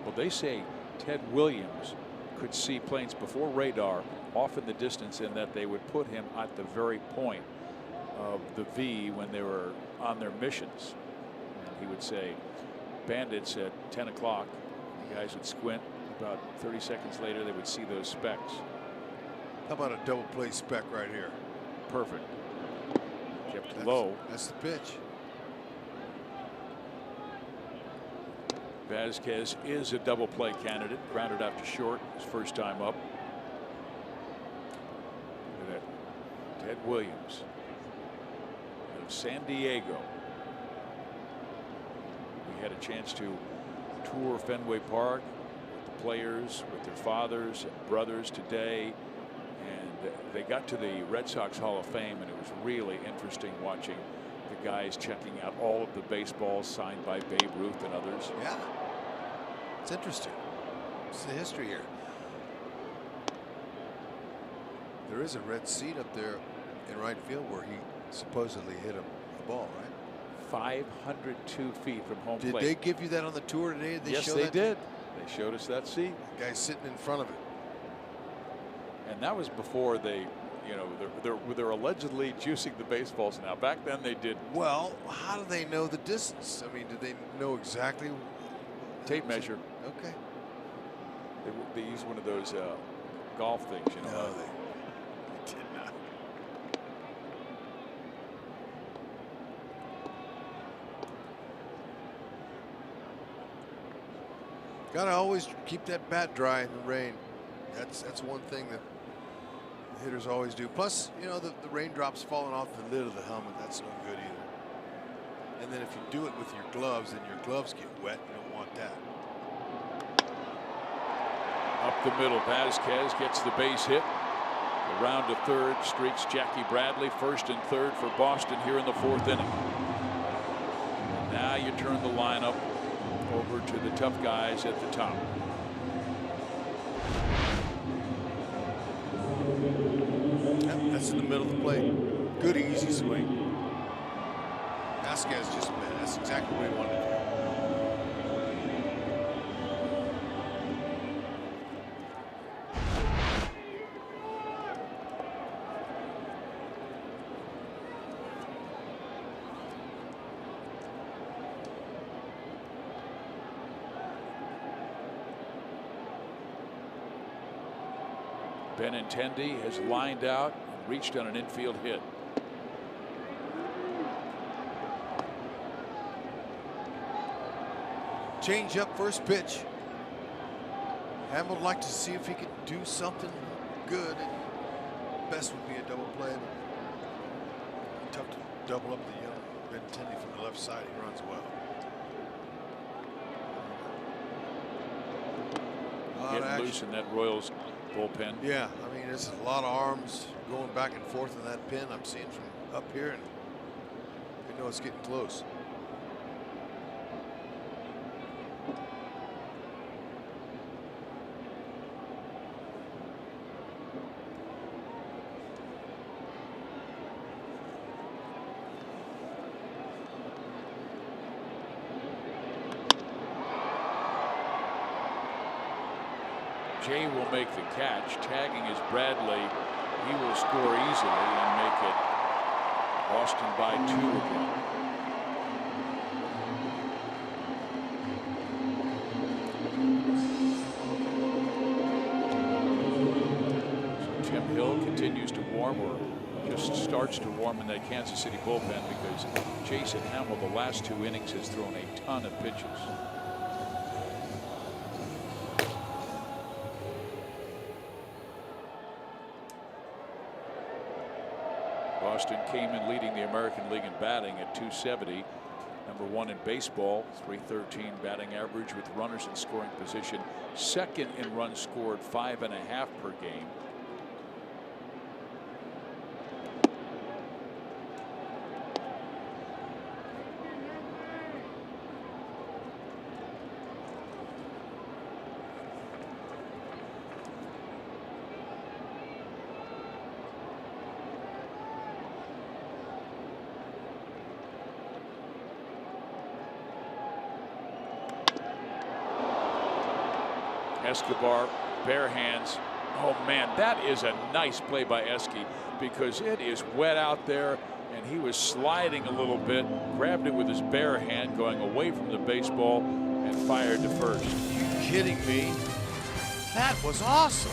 Well, they say Ted Williams could see planes before radar off in the distance, and that they would put him at the very point of the V when they were on their missions. And he would say, bandits at 10 o'clock. The guys would squint. About 30 seconds later, they would see those specks. How about a double play spec right here? Perfect. Kept low. That's the pitch. Vasquez is a double play candidate. Grounded out to short his first time up. Look at that. Ted Williams out of San Diego. We had a chance to tour Fenway Park with the players with their fathers and brothers today. And they got to the Red Sox Hall of Fame, and it was really interesting watching the guys checking out all of the baseballs signed by Babe Ruth and others. Yeah, it's interesting. It's the history here. There is a red seat up there in right field where he supposedly hit a ball, right? 502 feet from home Did plate. they give you that on the tour today? Did they Yes, show they that? did. They showed us that seat. The guy sitting in front of it. And that was before they, you know, they're allegedly juicing the baseballs now. Back then they did. Well, how do they know the distance? I mean, do they know exactly? Tape measure. Okay. They use one of those golf things, you know. No, they did not. Gotta always keep that bat dry in the rain. That's one thing that hitters always do. Plus, you know, the raindrops falling off the lid of the helmet, that's no good either. And then if you do it with your gloves, then your gloves get wet. You don't want that. Up the middle, Vasquez gets the base hit. Around to third, streaks Jackie Bradley. First and third for Boston here in the fourth inning. And now you turn the lineup over to the tough guys at the top. Yep, that's in the middle of the plate. Good easy swing. Vasquez just man, that's exactly what he wanted to do. Benintendi has lined out and reached on an infield hit. Change up first pitch. Hamill would like to see if he could do something good. Best would be a double play. Tough to double up the young Benintendi from the left side. He runs well. Getting loose in that Royals bullpen. Yeah, I mean, there's a lot of arms going back and forth in that pin. I'm seeing from up here, and you know it's getting close. Jay will make the catch. Tagging is Bradley. He will score easily and make it Boston by 2 again. So Tim Hill continues to warm, or just starts to warm in that Kansas City bullpen, because Jason Hamill the last 2 innings has thrown a ton of pitches. Boston came in leading the American League in batting at 270. Number 1 in baseball, 313 batting average with runners in scoring position. Second in runs scored, 5.5 per game. Escobar, bare hands. Oh man, that is a nice play by Esky, because it is wet out there and he was sliding a little bit, grabbed it with his bare hand going away from the baseball and fired to first. Are you kidding me? That was awesome.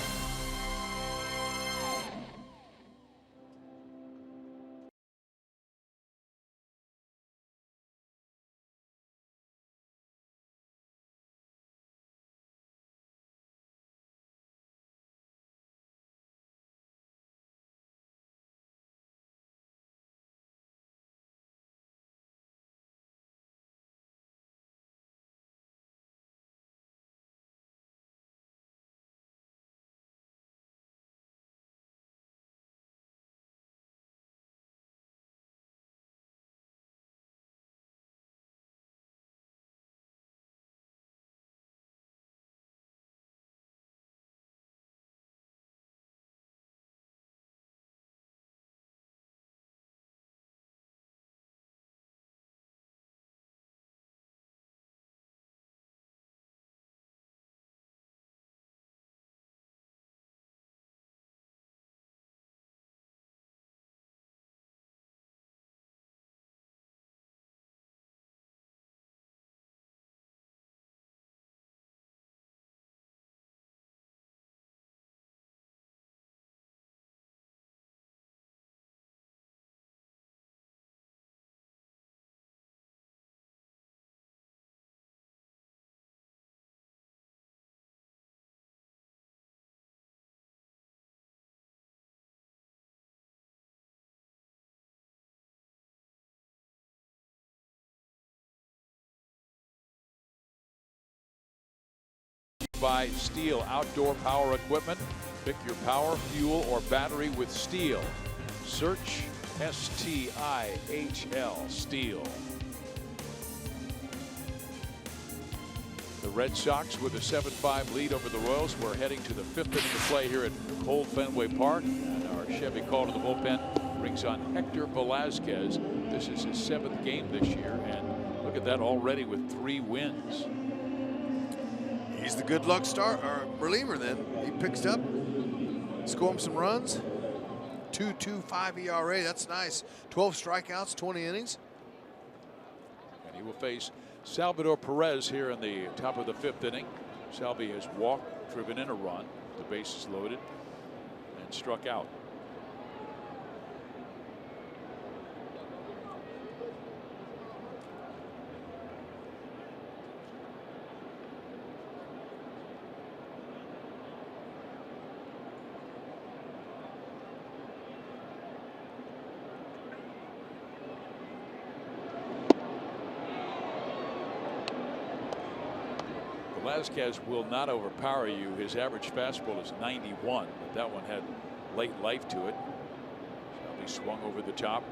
by Steel Outdoor Power Equipment. Pick your power, fuel, or battery with Steel. Search S-T-I-H-L, Steel. The Red Sox with a 7-5 lead over the Royals. We're heading to the 5th inning of play here at Cold Fenway Park. And our Chevy call to the bullpen brings on Hector Velazquez. This is his 7th game this year. And look at that, already with 3 wins. He's the good luck reliever then. He picks up, score him some runs. 2.25 ERA, that's nice. 12 strikeouts, 20 innings. And he will face Salvador Perez here in the top of the 5th inning. Salvi has walked, driven in a run, the bases loaded, and struck out. Velazquez will not overpower you. His average fastball is 91, but that one had late life to it. Salvi swung over the top.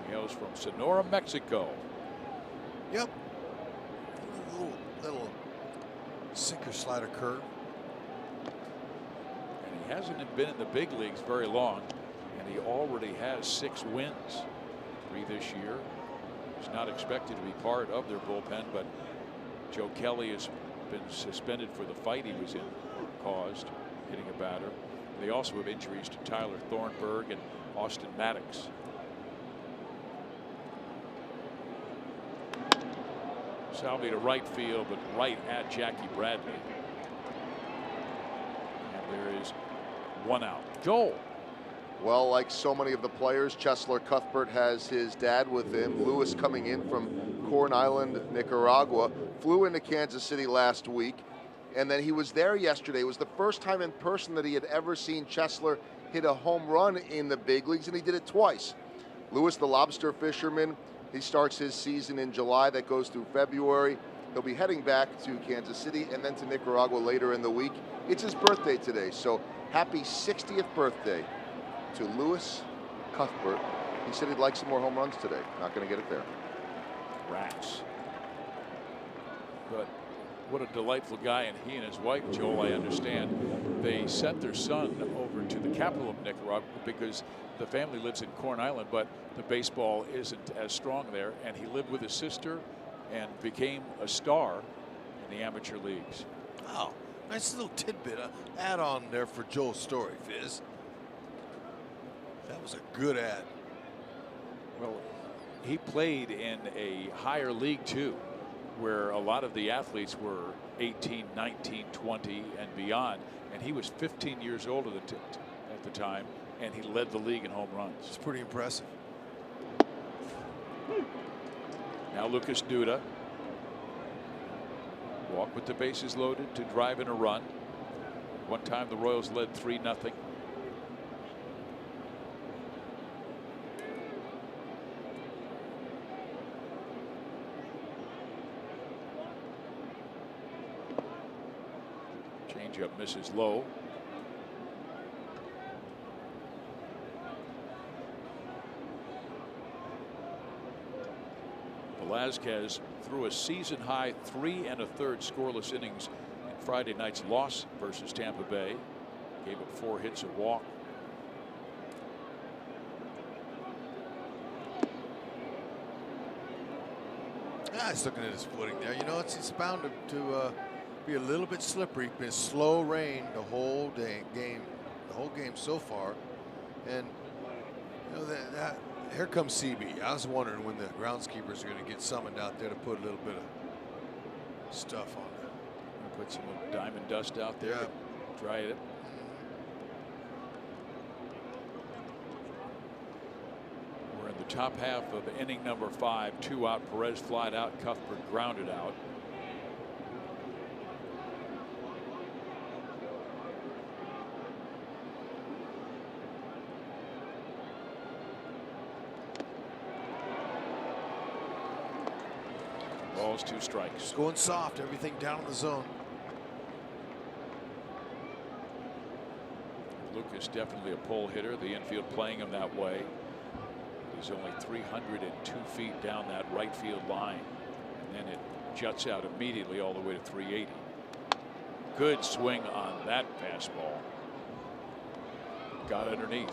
He hails from Sonora, Mexico. Yep. Little sinker slider curve. And he hasn't been in the big leagues very long, and he already has 6 wins. 3 this year. He's not expected to be part of their bullpen, but Joe Kelly has been suspended for the fight he was in, caused hitting a batter. They also have injuries to Tyler Thornburg and Austin Maddox. Salvi to right field, but right at Jackie Bradley. And there is 1 out. Joel. Well, like so many of the players, Cheslor Cuthbert has his dad with him. Lewis, coming in from Corn Island, Nicaragua, flew into Kansas City last week, and then he was there yesterday. It was the first time in person that he had ever seen Cheslor hit a home run in the big leagues, and he did it twice. Lewis, the lobster fisherman, he starts his season in July. That goes through February. He'll be heading back to Kansas City and then to Nicaragua later in the week. It's his birthday today, so happy 60th birthday to Lewis Cuthbert. He said he'd like some more home runs today. Not going to get it there. Rats. But what a delightful guy, and he and his wife, Joel, I understand, they sent their son over to the capital of Nicaragua because the family lives in Corn Island, but the baseball isn't as strong there, and he lived with his sister and became a star in the amateur leagues. Wow, nice little tidbit, add on there for Joel's story, Fizz. That was a good ad. Well, he played in a higher league too, where a lot of the athletes were 18, 19, 20 and beyond, and he was 15 years old at the time, and he led the league in home runs. It's pretty impressive. Now Lucas Duda. Walk with the bases loaded to drive in a run. One time the Royals led 3-0. Changeup misses low. Velazquez threw a season-high 3 1/3 scoreless innings in Friday night's loss versus Tampa Bay. Gave up 4 hits, a walk. He's looking at his footing there. You know, it's bound to be a little bit slippery. Been slow rain the whole game so far, and you know that here comes CB. I was wondering when the groundskeepers are going to get summoned out there to put a little bit of stuff on it. Put some diamond dust out there. Yeah. Dry it. We're in the top half of inning number 5. 2 out. Perez flied out. Cuthbert grounded out. Balls, 2 strikes. Just going soft, everything down in the zone. Lucas definitely a pole hitter. The infield playing him that way. He's only 302 feet down that right field line, and then it juts out immediately all the way to 380. Good swing on that fastball. Got underneath.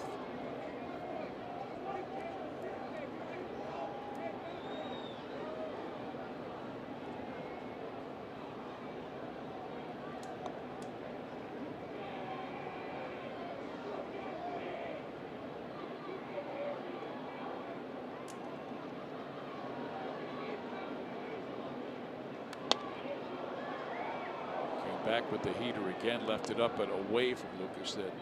Back with the heater again, left it up but away from Lucas. That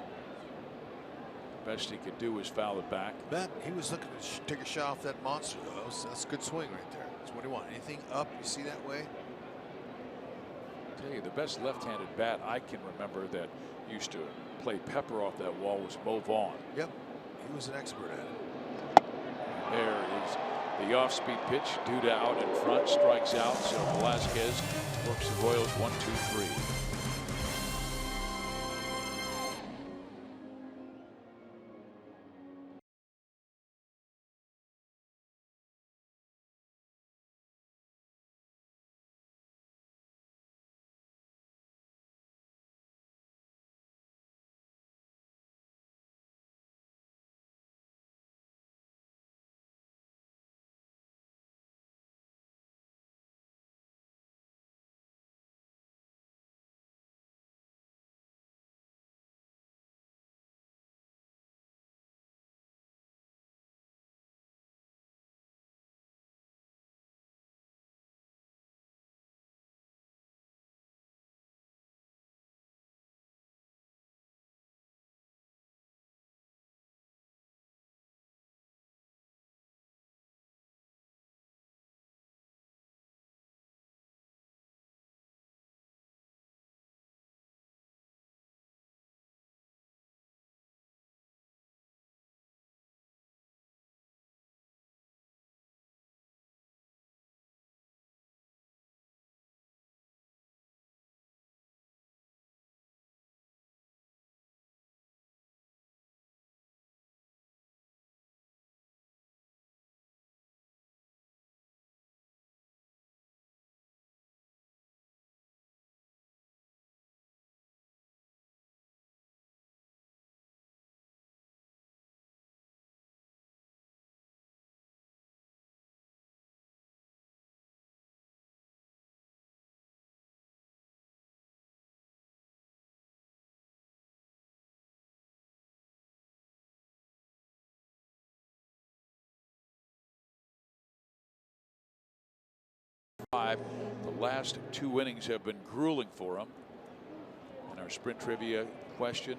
best he could do was foul it back. Matt, he was looking to take a shot off that monster though. That's a good swing right there. That's what he wanted. Anything up you see that way? I tell you, the best left-handed bat I can remember that used to play pepper off that wall was Mo Vaughn. Yep, he was an expert at it. And there is the off-speed pitch due to out in front, strikes out. So Velasquez works the Royals 1-2-3. The last 2 innings have been grueling for him. And our Sprint trivia question,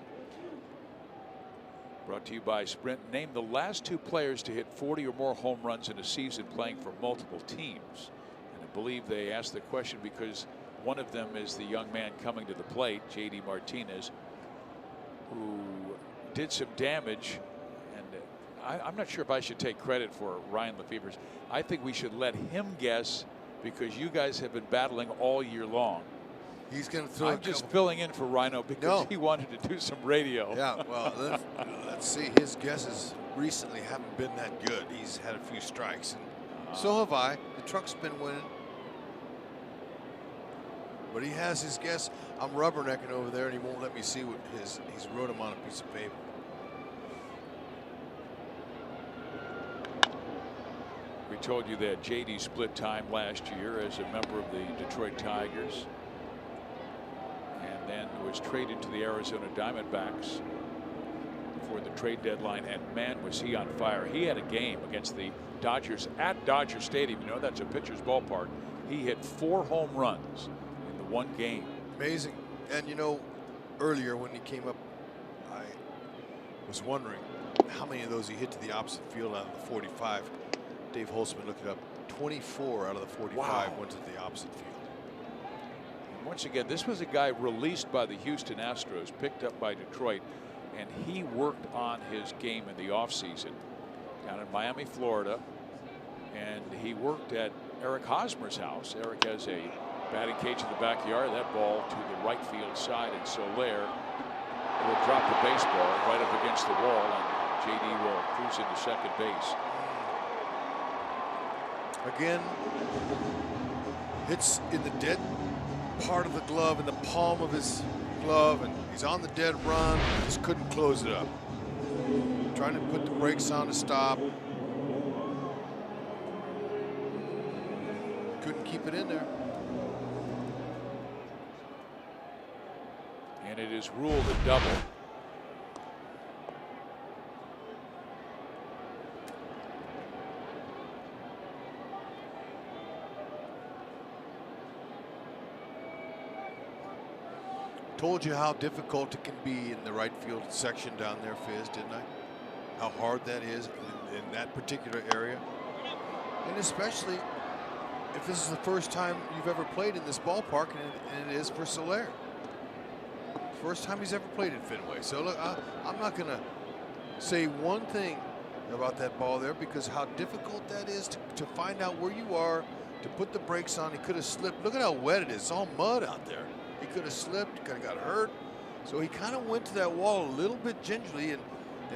brought to you by Sprint. Name the last 2 players to hit 40 or more home runs in a season playing for multiple teams. And I believe they asked the question because one of them is the young man coming to the plate, J.D. Martinez, who did some damage. And I'm not sure if I should take credit for Ryan Lefebvre's. I think we should let him guess, because you guys have been battling all year long. He's going to throw. I'm just filling in for Rhino because he wanted to do some radio. Yeah, well, let's see. His guesses recently haven't been that good. He's had a few strikes, and so have I. The truck's been winning, but he has his guess. I'm rubbernecking over there, and he won't let me see what he's wrote him on a piece of paper. We told you that J.D. split time last year as a member of the Detroit Tigers, and then was traded to the Arizona Diamondbacks before the trade deadline, and man, was he on fire. He had a game against the Dodgers at Dodger Stadium. You know, that's a pitcher's ballpark. He hit 4 home runs in the one game. Amazing. And you know, earlier when he came up, I was wondering how many of those he hit to the opposite field out of the 45. Dave Holtzman looked it up. 24 out of the 45 went to the opposite field. And once again, this was a guy released by the Houston Astros, picked up by Detroit, and he worked on his game in the offseason down in Miami, Florida. And he worked at Eric Hosmer's house. Eric has a batting cage in the backyard. That ball to the right field side, and Soler will drop the baseball right up against the wall, and JD will cruise into second base. Again, hits in the dead part of the glove, in the palm of his glove, and he's on the dead run. Just couldn't close it up. Trying to put the brakes on to stop. Couldn't keep it in there. And it is ruled a double. Told you how difficult it can be in the right field section down there, Fizz, didn't I? How hard that is in that particular area. And especially if this is the first time you've ever played in this ballpark, and it is for Soler. First time he's ever played at Fenway. So look, I'm not going to say one thing about that ball there, because how difficult that is to find out where you are, to put the brakes on. He could have slipped. Look at how wet it is. It's all mud out there. He could have slipped, could have got hurt. So he kind of went to that wall a little bit gingerly, and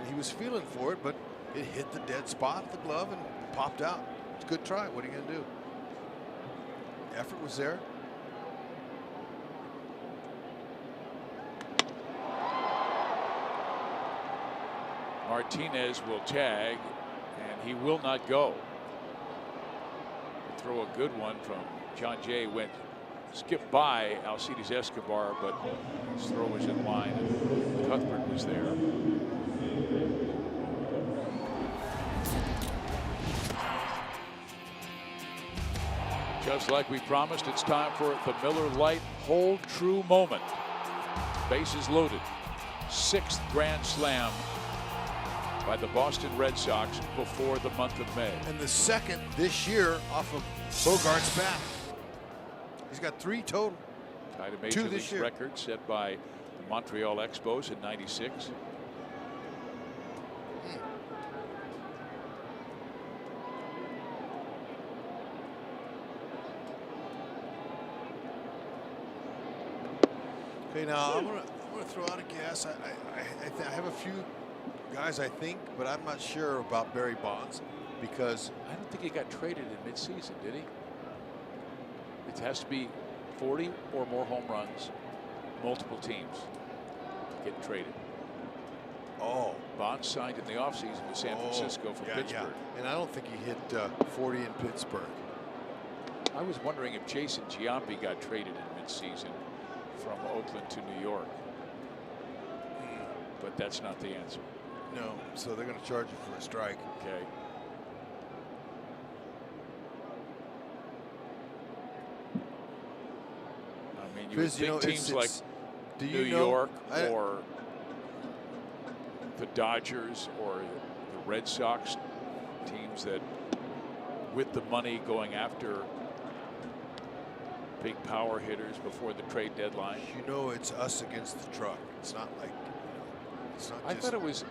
he was feeling for it, but it hit the dead spot of the glove and popped out. It's a good try. What are you going to do? The effort was there. Martinez will tag, and he will not go. Throw a good one from John Jay, went skipped by Alcides Escobar, but his throw was in line, and Cuthbert was there. Just like we promised, it's time for the Miller Lite Hold True moment. Bases loaded. 6th grand slam by the Boston Red Sox before the month of May. And the 2nd this year off of Bogart's bat. He's got 3 total. Tied a Major League record set by the Montreal Expos in '96. Okay, now I'm gonna throw out a guess. I have a few guys, I think, but I'm not sure about Barry Bonds, because I don't think he got traded in midseason, did he? It has to be 40 or more home runs, multiple teams get traded. Oh, Bonds signed in the offseason with San Francisco for Pittsburgh. Yeah. And I don't think he hit 40 in Pittsburgh. I was wondering if Jason Giambi got traded in midseason from Oakland to New York. But that's not the answer. No, so they're going to charge you for a strike. Okay. I mean, you would think teams like New York or the Dodgers or the Red Sox, teams that with the money going after big power hitters before the trade deadline. You know, it's us against the truck. It's not like, it's not. I thought it was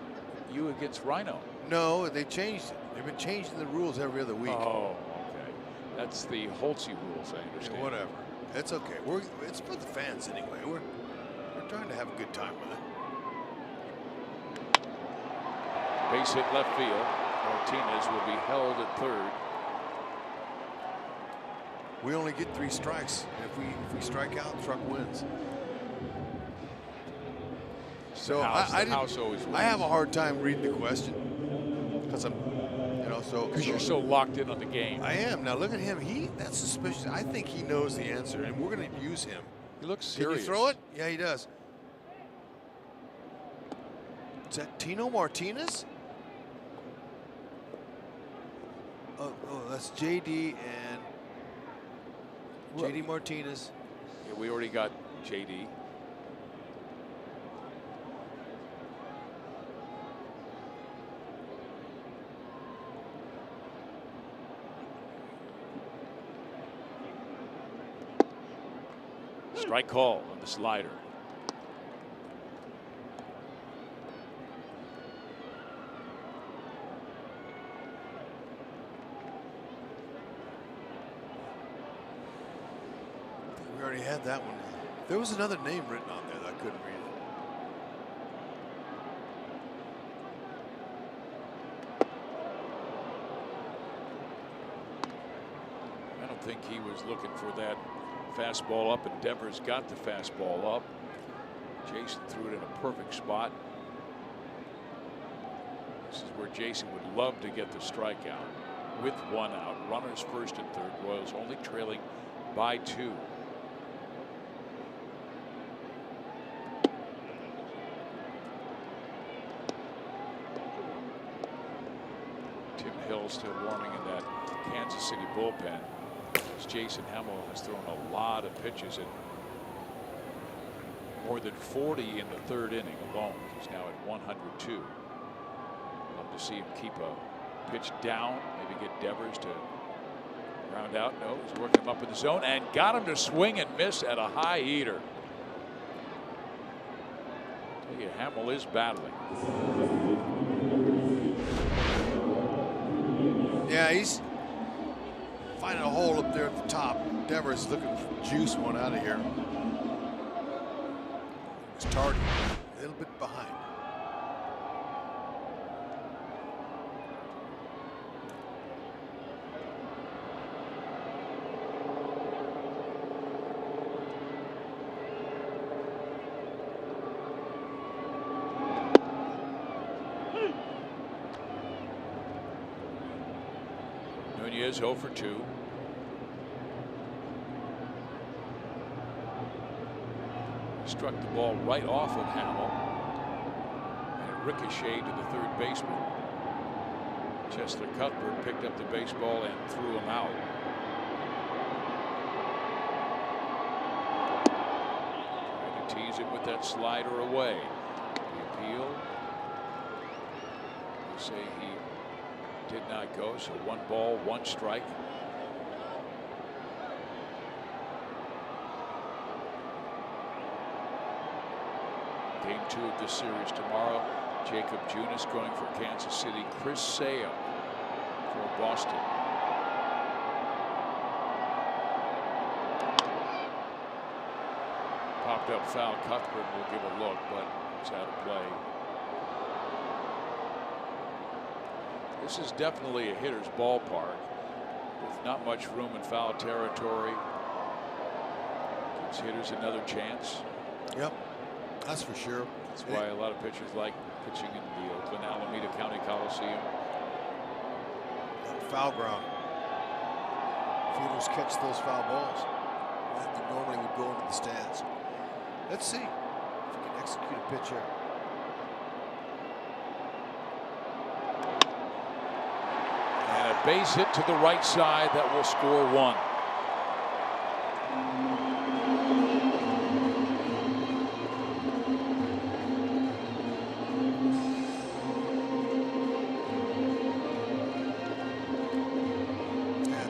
you against Rhino. No, they changed it. They've been changing the rules every other week. Oh, okay. That's the Holtzy rules, I understand. Yeah, whatever. It's okay. It's for the fans anyway. We're trying to have a good time with it. Base hit left field. Martinez will be held at 3rd. We only get 3 strikes. And if we strike out, the truck wins. So I have a hard time reading the question because I'm, because you're so locked in on the game. I am. Now look at him. That's suspicious. I think he knows the answer, and we're going to use him. He looks serious. Can you throw it? Yeah, he does. Is that Tino Martinez? Oh, that's JD and JD Martinez. Yeah, we already got JD. Strike call on the slider. We already had that one. There was another name written on there that I couldn't read think he was looking for that fastball up, and Devers got the fastball up. Jason threw it in a perfect spot. This is where Jason would love to get the strikeout. With one out, runners first and third, Royals only trailing by 2. Tim Hill still warming in that Kansas City bullpen, as Jason Hamill has thrown a lot of pitches and more than 40 in the third inning alone. He's now at 102. Love to see him keep a pitch down, maybe get Devers to round out. No, he's working him up in the zone and got him to swing and miss at a high heater. Tell you, Hamill is battling. Yeah, he's finding a hole up there at the top. Devers looking to juice one out of here. It's tardy, a little bit behind. Nunez 0 for 2. Struck the ball right off of Hamill, and it ricocheted to the third baseman. Chester Cuthbert picked up the baseball and threw him out. Trying to tease it with that slider away. The appeal. They say he did not go, so 1 ball, 1 strike. Game 2 of this series tomorrow. Jacob Junis going for Kansas City. Chris Sale for Boston. Popped up foul. Cuthbert will give a look, but it's out of play. This is definitely a hitter's ballpark with not much room in foul territory. Gives hitters another chance. Yep. That's for sure. That's why a lot of pitchers like pitching in the Oakland Alameda County Coliseum. Foul ground. Fielders catch those foul balls. They normally would go into the stands. Let's see if we can execute a pitch here. And a base hit to the right side that will score 1.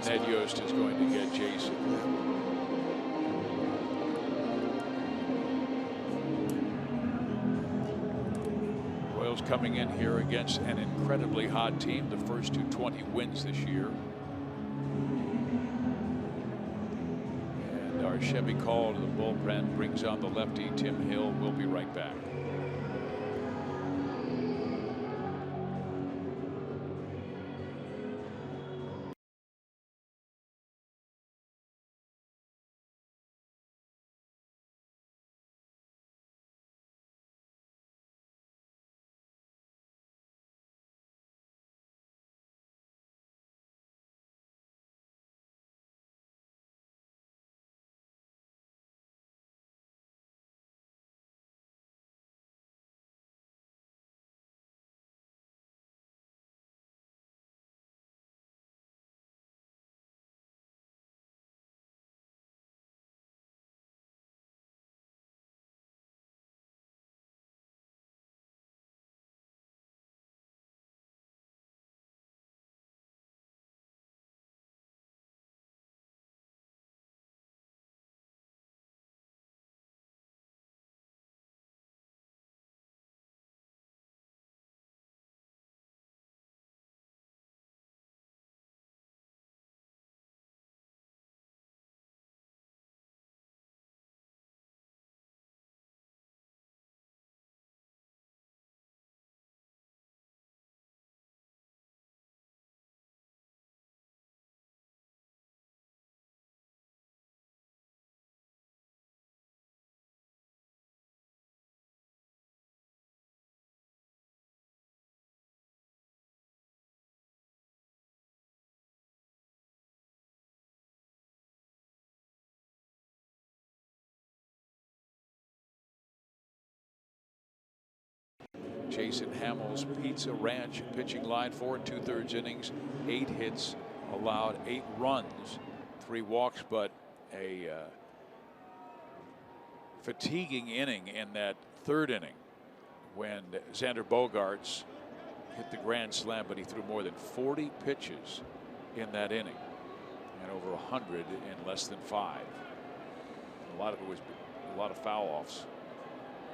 Ned Yost is going to get Jason. Royals coming in here against an incredibly hot team, the first to 20 wins this year. And our Chevy call to the bullpen brings on the lefty Tim Hill. We'll be right back. Jason Hamill's Pizza Ranch pitching line, 4 2/3 innings, 8 hits, allowed 8 runs, 3 walks, but a fatiguing inning in that 3rd inning when Xander Bogaerts hit the grand slam, but he threw more than 40 pitches in that inning and over 100 in less than 5. A lot of it was a lot of foul offs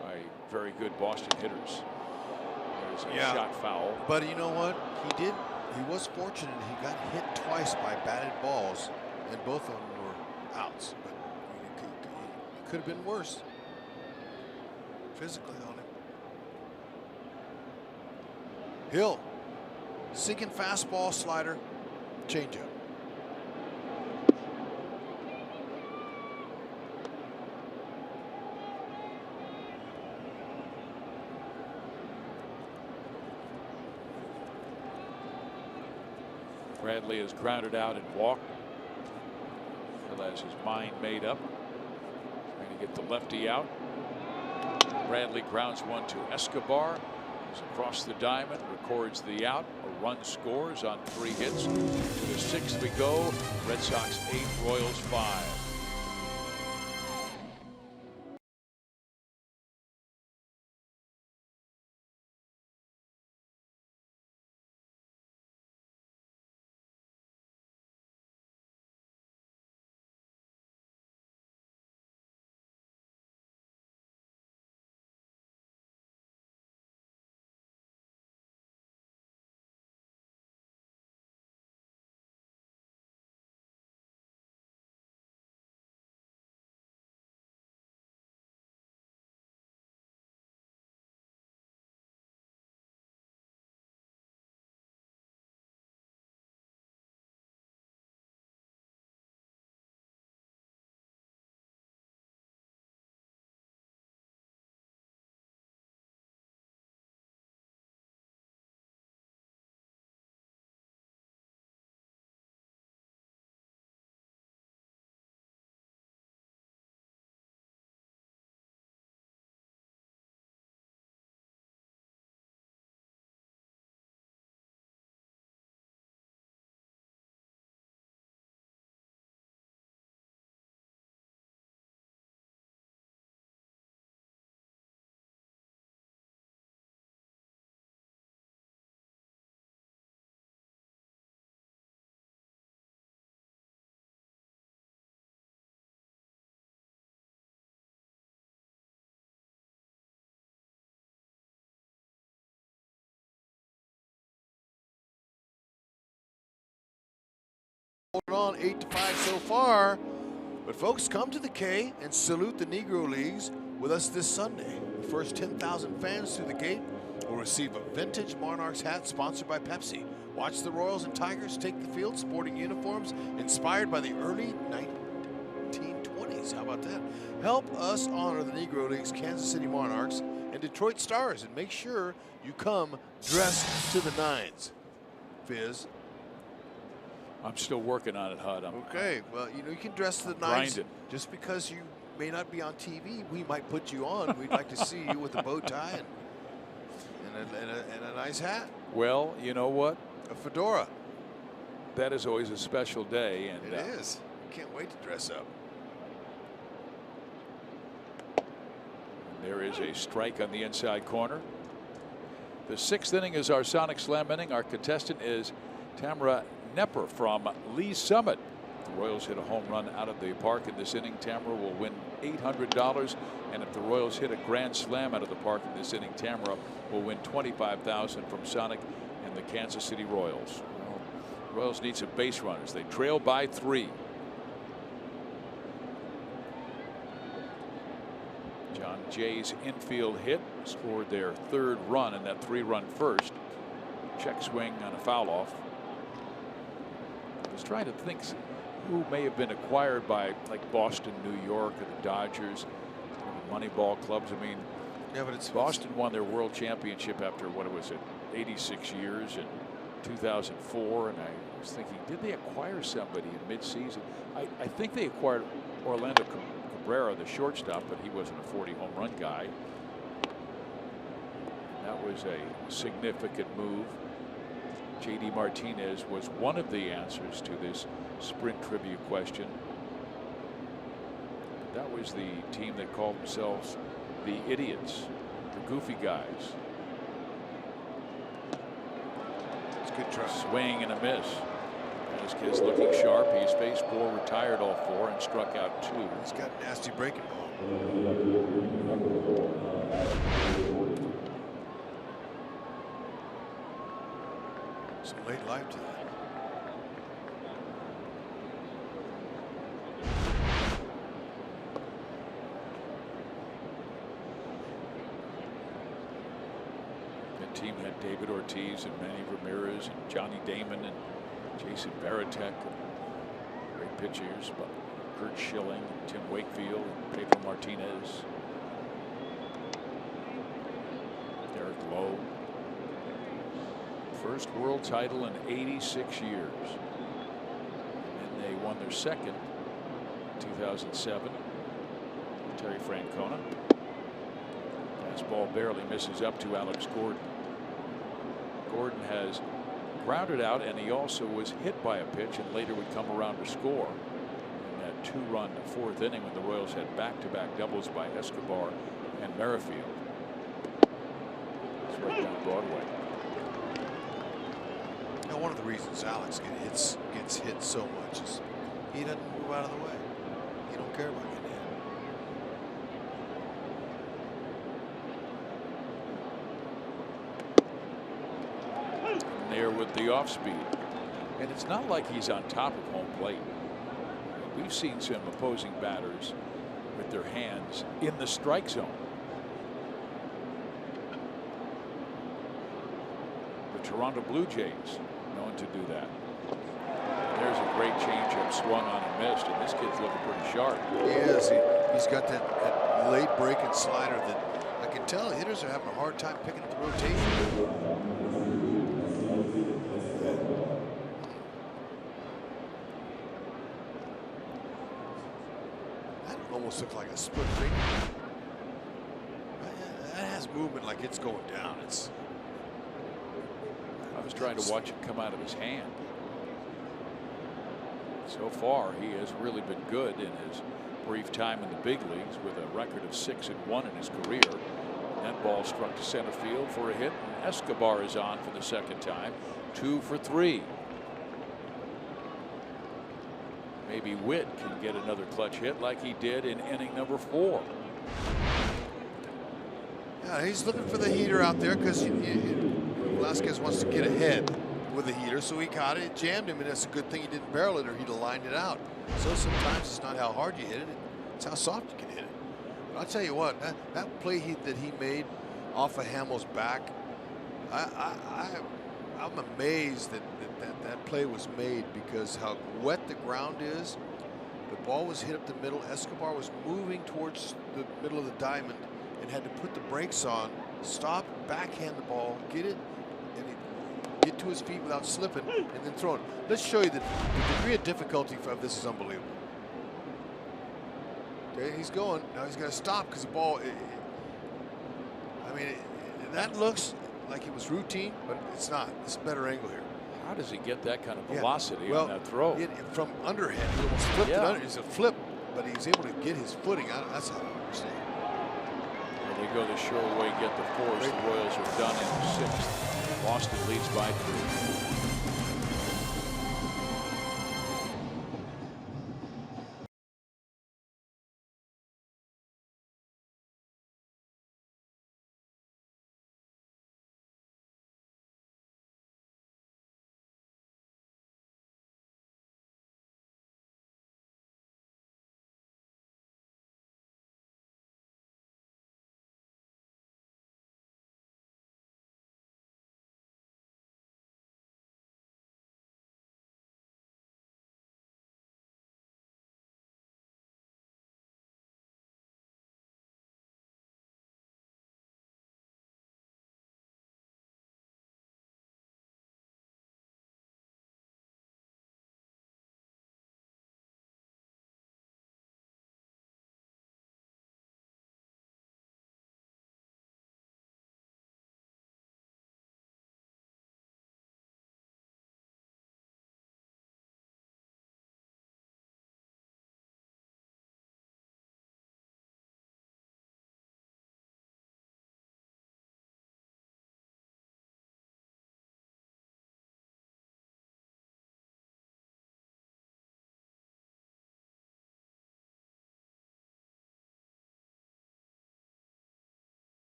by very good Boston hitters. There's a shot foul. But you know what? He was fortunate. He got hit twice by batted balls, and both of them were outs. But it could have been worse physically on him. Hill, sinking fastball, slider, changeup. Bradley is grounded out and walked. Hill has his mind made up. Trying to get the lefty out. Bradley grounds one to Escobar. Goes across the diamond, records the out. A run scores on 3 hits. To the 6th we go. Red Sox 8, Royals 5. On 8-5 so far, but folks, come to the K and salute the Negro Leagues with us this Sunday. The first 10,000 fans through the gate will receive a vintage Monarchs hat sponsored by Pepsi. Watch the Royals and Tigers take the field sporting uniforms inspired by the early 1920s. How about that? Help us honor the Negro Leagues, Kansas City Monarchs, and Detroit Stars, and make sure you come dressed to the nines. Fizz. I'm still working on it, Hud. Okay, well, you know, you can dress to the nines. Just because you may not be on TV, we might put you on. We'd like to see you with a bow tie and a nice hat. Well, you know what? A fedora. That is always a special day. And it is. Can't wait to dress up. There is a strike on the inside corner. The 6th inning is our Sonic Slam inning. Our contestant is Tamara Nepper from Lee Summit. The Royals hit a home run out of the park in this inning. Tamara will win $800, and if the Royals hit a grand slam out of the park in this inning, Tamara will win $25,000 from Sonic and the Kansas City Royals. Well, Royals need some base runners. They trail by 3. John Jay's infield hit scored their 3rd run in that 3-run first. Check swing on a foul off. I was trying to think who may have been acquired by like Boston, New York, or the Dodgers, the Moneyball clubs. I mean, yeah, but it's Boston won their world championship after what was it, 86 years in 2004, and I was thinking, did they acquire somebody in midseason? I think they acquired Orlando Cabrera, the shortstop, but he wasn't a 40 home run guy. That was a significant move. J.D. Martinez was one of the answers to this sprint trivia question. That was the team that called themselves the Idiots, the goofy guys. It's a good try. Swing and a miss. And this kid's looking sharp. He's faced 4, retired all 4, and struck out 2. He's got a nasty breaking ball. Some late life to that. The team had David Ortiz and Manny Ramirez and Johnny Damon and Jason Varitek. Great pitchers, but Kurt Schilling, Tim Wakefield, and Pedro Martinez. Derek Lowe. First world title in 86 years. And they won their second in 2007. Terry Francona. Fastball barely misses up to Alex Gordon. Gordon has grounded out, and he also was hit by a pitch and later would come around to score in that 2-run 4th inning when the Royals had back-to-back doubles by Escobar and Merrifield. It's right down Broadway. Now, one of the reasons Alex gets hit so much is he doesn't move out of the way. He don't care about getting hit. There with the off speed, and it's not like he's on top of home plate. We've seen some opposing batters with their hands in the strike zone. The Toronto Blue Jays known to do that. There's a great changeup swung on and missed, and this kid's looking pretty sharp. He is. He's got that late breaking slider that I can tell hitters are having a hard time picking up the rotation. Almost looks like a split finger. That has movement like it's going down. I was trying to watch it come out of his hand. So far, he has really been good in his brief time in the big leagues with a record of 6-1 in his career. That ball struck to center field for a hit, and Escobar is on for the second time. 2 for 3. Maybe Witt can get another clutch hit like he did in inning number 4. Yeah, he's looking for the heater out there because Velasquez wants to get ahead with the heater, so he caught it, jammed him, and it's a good thing he didn't barrel it or he'd have lined it out. So sometimes it's not how hard you hit it, it's how soft you can hit it. But I'll tell you what, that play that he made off of Hamill's back, I'm amazed that play was made because how wet the ground is. The ball was hit up the middle. Escobar was moving towards the middle of the diamond and had to put the brakes on, stop, backhand the ball, get it, and get to his feet without slipping, and then throw it. Let's show you the degree of difficulty of this is unbelievable. Okay, he's going. Now he's got to stop because the ball, that looks like it was routine, but it's not. It's a better angle here. How does he get that kind of velocity on that throw? From underhand, he almost flipped it under. It's a flip, but he's able to get his footing. That's how I understand. There they go the sure way, get the force. The Royals are done in 6th. Boston leads by 3.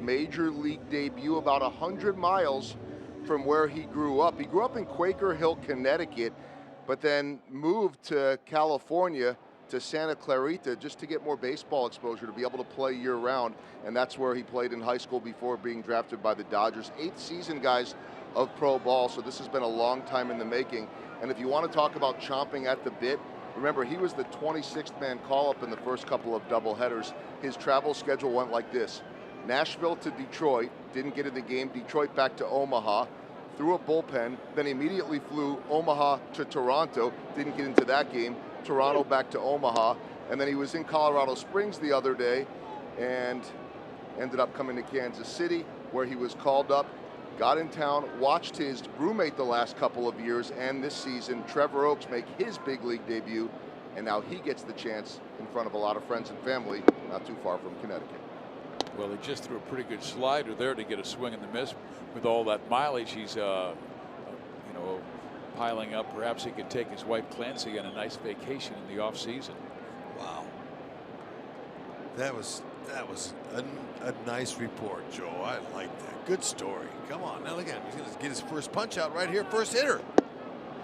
major league debut about 100 miles from where he grew up. He grew up in Quaker Hill, Connecticut, but then moved to California, to Santa Clarita, just to get more baseball exposure, to be able to play year-round, and that's where he played in high school before being drafted by the Dodgers. 8th season, guys, of pro ball, so this has been a long time in the making. And if you want to talk about chomping at the bit, remember, he was the 26th man call-up in the first couple of doubleheaders. His travel schedule went like this: Nashville to Detroit, didn't get in the game, Detroit back to Omaha, threw a bullpen, then immediately flew Omaha to Toronto, didn't get into that game, Toronto back to Omaha, and then he was in Colorado Springs the other day and ended up coming to Kansas City, where he was called up, got in town, watched his roommate the last couple of years, and this season Trevor Oaks make his big league debut, and now he gets the chance in front of a lot of friends and family not too far from Connecticut. Well, he just threw a pretty good slider there to get a swing and the miss. With all that mileage he's you know, piling up, perhaps he could take his wife Clancy on a nice vacation in the off season. Wow, that was a nice report, Joe. I like that. Good story. Come on, now look at him. He's going to get his first punch out right here, first hitter.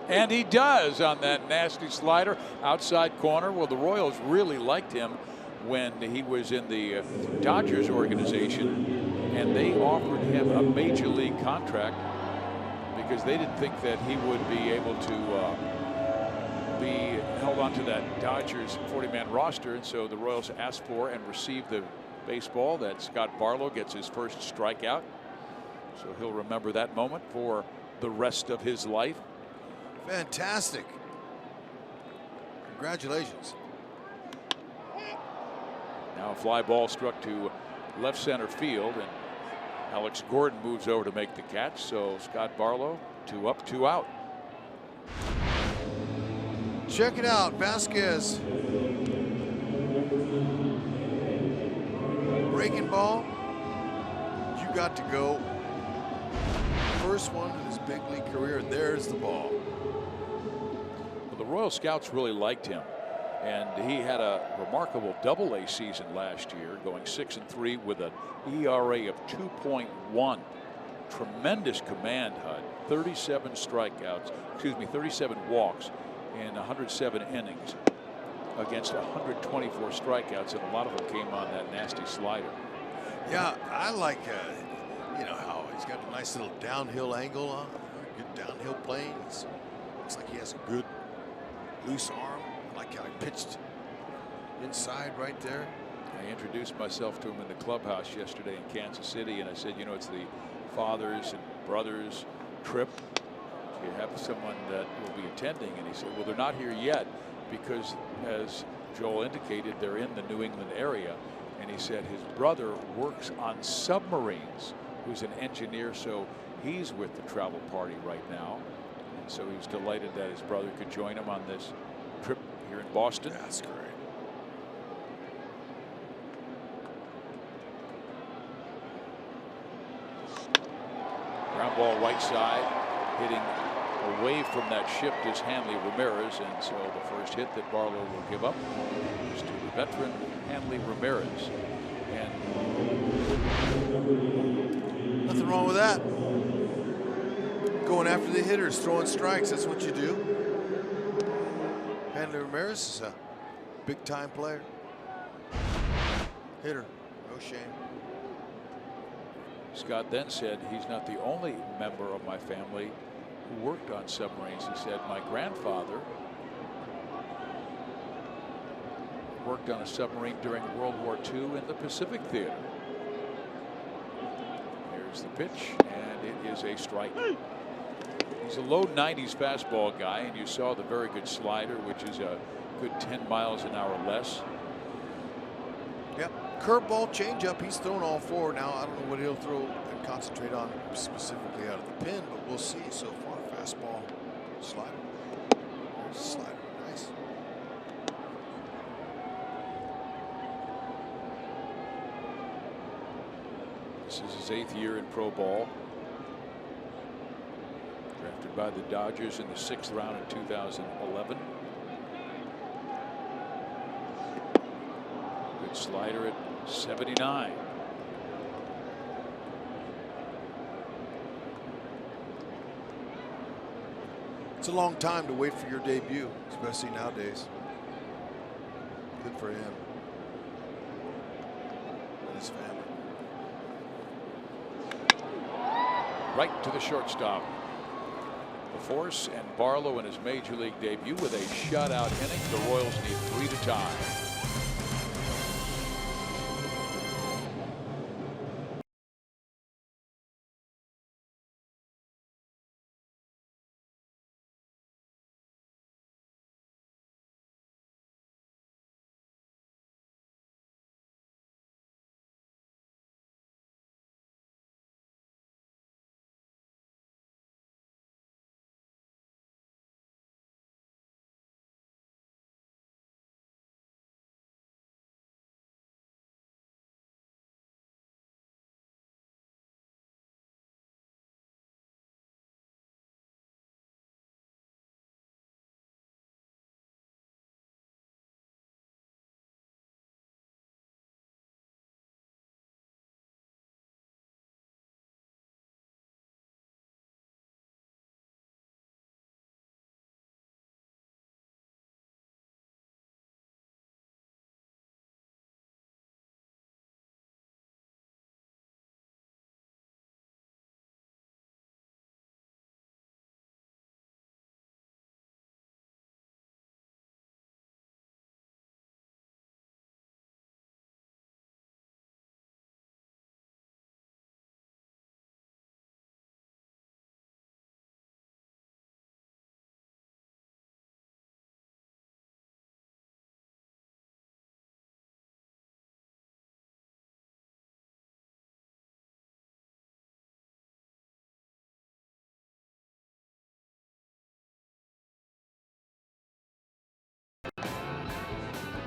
And he does on that nasty slider outside corner. Well, the Royals really liked him when he was in the Dodgers organization, and they offered him a major league contract because they didn't think that he would be able to be held onto that Dodgers 40-man roster. And so the Royals asked for and received the baseball that Scott Barlow gets his first strikeout. So he'll remember that moment for the rest of his life. Fantastic. Congratulations. Now a fly ball struck to left center field, and Alex Gordon moves over to make the catch. So Scott Barlow, 2 up, 2 out. Check it out, Vasquez. Breaking ball. You got to go. First one in his big league career, and there's the ball. Well, the Royal Scouts really liked him, and he had a remarkable Double-A season last year, going 6-3 with an ERA of 2.1. Tremendous command, HUD. 37 strikeouts, 37 walks in 107 innings against 124 strikeouts, and a lot of them came on that nasty slider. Yeah, I like you know how he's got a nice little downhill angle on him, good downhill plane. Looks like he has a good loose arm. I like how he pitched inside right there. I introduced myself to him in the clubhouse yesterday in Kansas City, and I said, you know, it's the fathers and brothers trip. Do you have someone that will be attending? And he said, well, they're not here yet because, as Joel indicated, they're in the New England area. And he said his brother works on submarines, who's an engineer, so he's with the travel party right now. And so he was delighted that his brother could join him on this trip here in Boston. That's great. Ground ball right side, hitting away from that shift is Hanley Ramirez, and so the first hit that Barlow will give up is to the veteran Hanley Ramirez. And nothing wrong with that. Going after the hitters, throwing strikes, that's what you do. Hanley Ramirez is a big-time player. Hitter, no shame. Scott then said he's not the only member of my family who worked on submarines. He said my grandfather worked on a submarine during World War II in the Pacific Theater. Here's the pitch, and it is a strike. He's a low 90s fastball guy, and you saw the very good slider, which is a good 10 miles an hour less. Yep. Curveball, changeup. He's thrown all four. Now I don't know what he'll throw and concentrate on specifically out of the pin, but we'll see so far. Fastball, slider. There's a slider. Nice. This is his 8th year in pro ball. Drafted by the Dodgers in the 6th round in 2011. Good slider at 79. It's a long time to wait for your debut, especially nowadays. Good for him and his family. Right to the shortstop. The force, and Barlow in his major league debut with a shutout inning. The Royals need 3 to tie.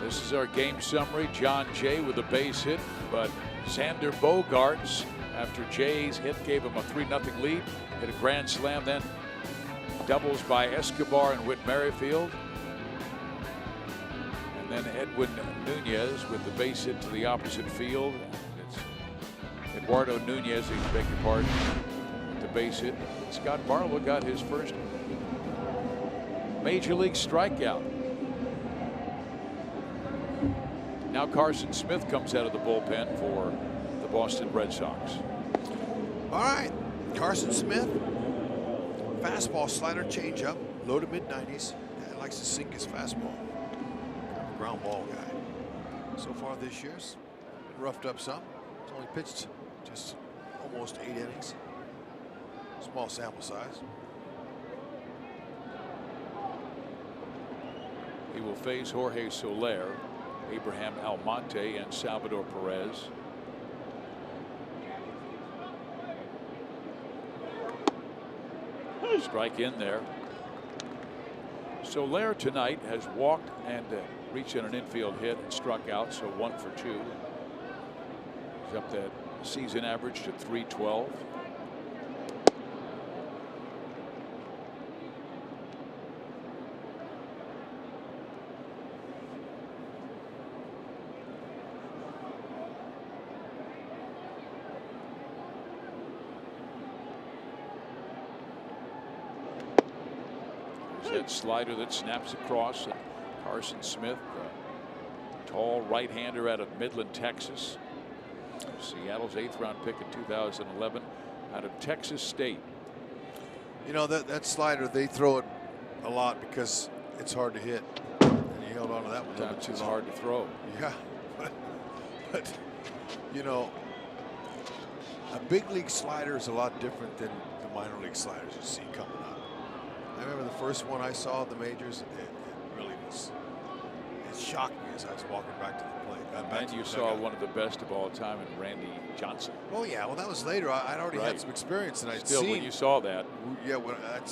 This is our game summary. John Jay with a base hit, but Xander Bogaerts, after Jay's hit, gave him a 3-0 lead. Hit a grand slam, then doubles by Escobar and Whit Merrifield. And then Edwin Nunez with the base hit to the opposite field. It's Eduardo Nunez, I beg your pardon, with the base hit. Scott Barlow got his first major league strikeout. Now Carson Smith comes out of the bullpen for the Boston Red Sox. All right, Carson Smith, fastball, slider, changeup, low to mid-90s. Yeah, likes to sink his fastball. Kind of a ground ball guy. So far this year's been roughed up some. He's only pitched just almost 8 innings. Small sample size. He will face Jorge Soler, Abraham Almonte, and Salvador Perez. Strike in there. Soler tonight has walked and reached in an infield hit and struck out, so 1 for 2. He's up that season average to .312. That slider that snaps across. And Carson Smith, tall right-hander out of Midland, Texas. Seattle's 8th round pick in 2011 out of Texas State. You know, that slider, they throw it a lot because it's hard to hit. And he held on to that one. Sometimes it's hard to throw. Yeah, but you know, a big league slider is a lot different than the minor league sliders you see coming up. I remember the first one I saw at the majors. It really was. It shocked me as I was walking back to the plate. And you saw one of the best of all time in Randy Johnson. Oh yeah, well that was later. I'd already had some experience, and I'd still seen. when you saw that. Yeah, when I'd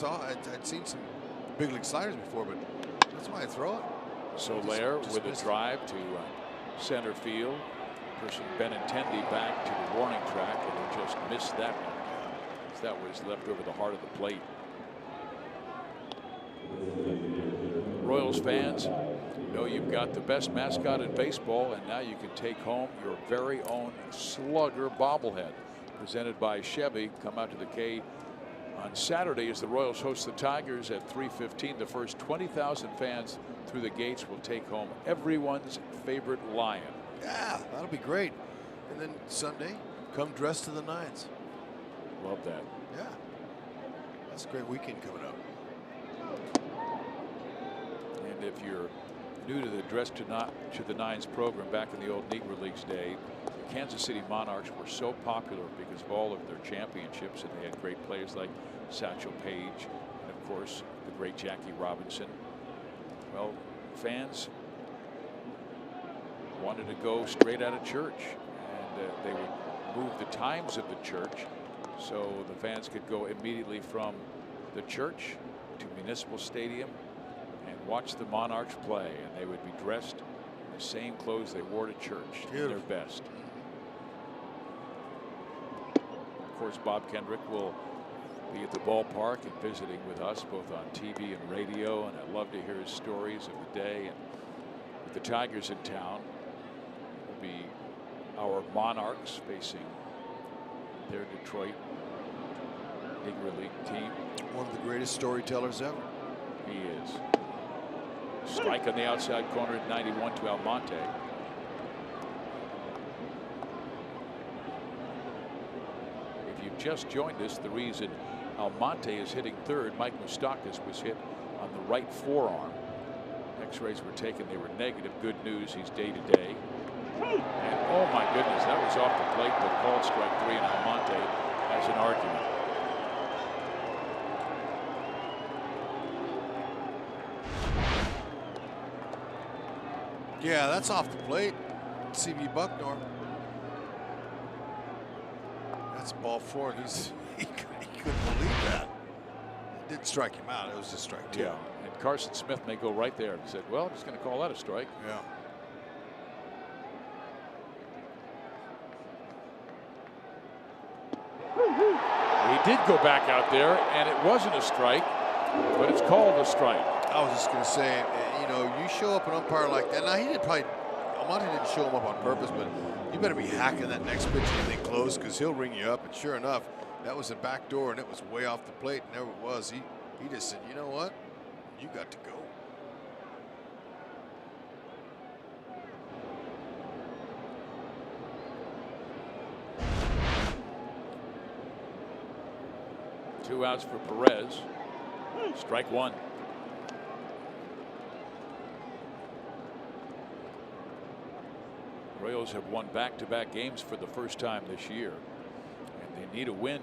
seen some big league sliders before, but that's why I throw it. Soler with a drive to center field, pushing Benintendi back to the warning track, and he just missed that one. That was left over the heart of the plate. Royals fans, you know you've got the best mascot in baseball, and now you can take home your very own Slugger bobblehead, presented by Chevy. Come out to the On Saturday, as the Royals host the Tigers at 3:15, the first 20,000 fans through the gates will take home everyone's favorite lion. Yeah, that'll be great. And then Sunday, come dressed to the nines. Love that. Yeah, that's a great weekend coming up. And if you're new to the Dress to the Nines program, back in the old Negro Leagues day, the Kansas City Monarchs were so popular because of all of their championships, and they had great players like Satchel Paige and, of course, the great Jackie Robinson. Well, fans wanted to go straight out of church, and they would move the times of the church so the fans could go immediately from the church to Municipal Stadium and watch the Monarchs play, and they would be dressed in the same clothes they wore to church, their best. Of course, Bob Kendrick will be at the ballpark and visiting with us both on TV and radio, and I love to hear his stories of the day. And with the Tigers in town, it will be our Monarchs facing their Detroit Negro League team. One of the greatest storytellers ever. He is. Strike on the outside corner at 91 to Almonte. If you've just joined us, the reason Almonte is hitting third, Mike Moustakas was hit on the right forearm. X-rays were taken. They were negative. Good news. He's day to day. And oh my goodness, that was off the plate, but called strike 3, and Almonte has an argument. Yeah, that's off the plate. CB Bucknor. That's ball 4, and he couldn't believe that. It didn't strike him out. It was just strike 2. Yeah, and Carson Smith may go right there and said, well, I'm just going to call that a strike. Yeah. He did go back out there, and it wasn't a strike, but it's called a strike. I was just going to say, you know, you show up an umpire like that. Now, Almonte didn't show him up on purpose, but you better be hacking that next pitch and they close, because he'll ring you up. And sure enough, that was a back door, and it was way off the plate. And there it was. He just said, you know what? You got to go. Two outs for Perez. Strike 1. Royals have won back-to-back games for the first time this year, and they need a win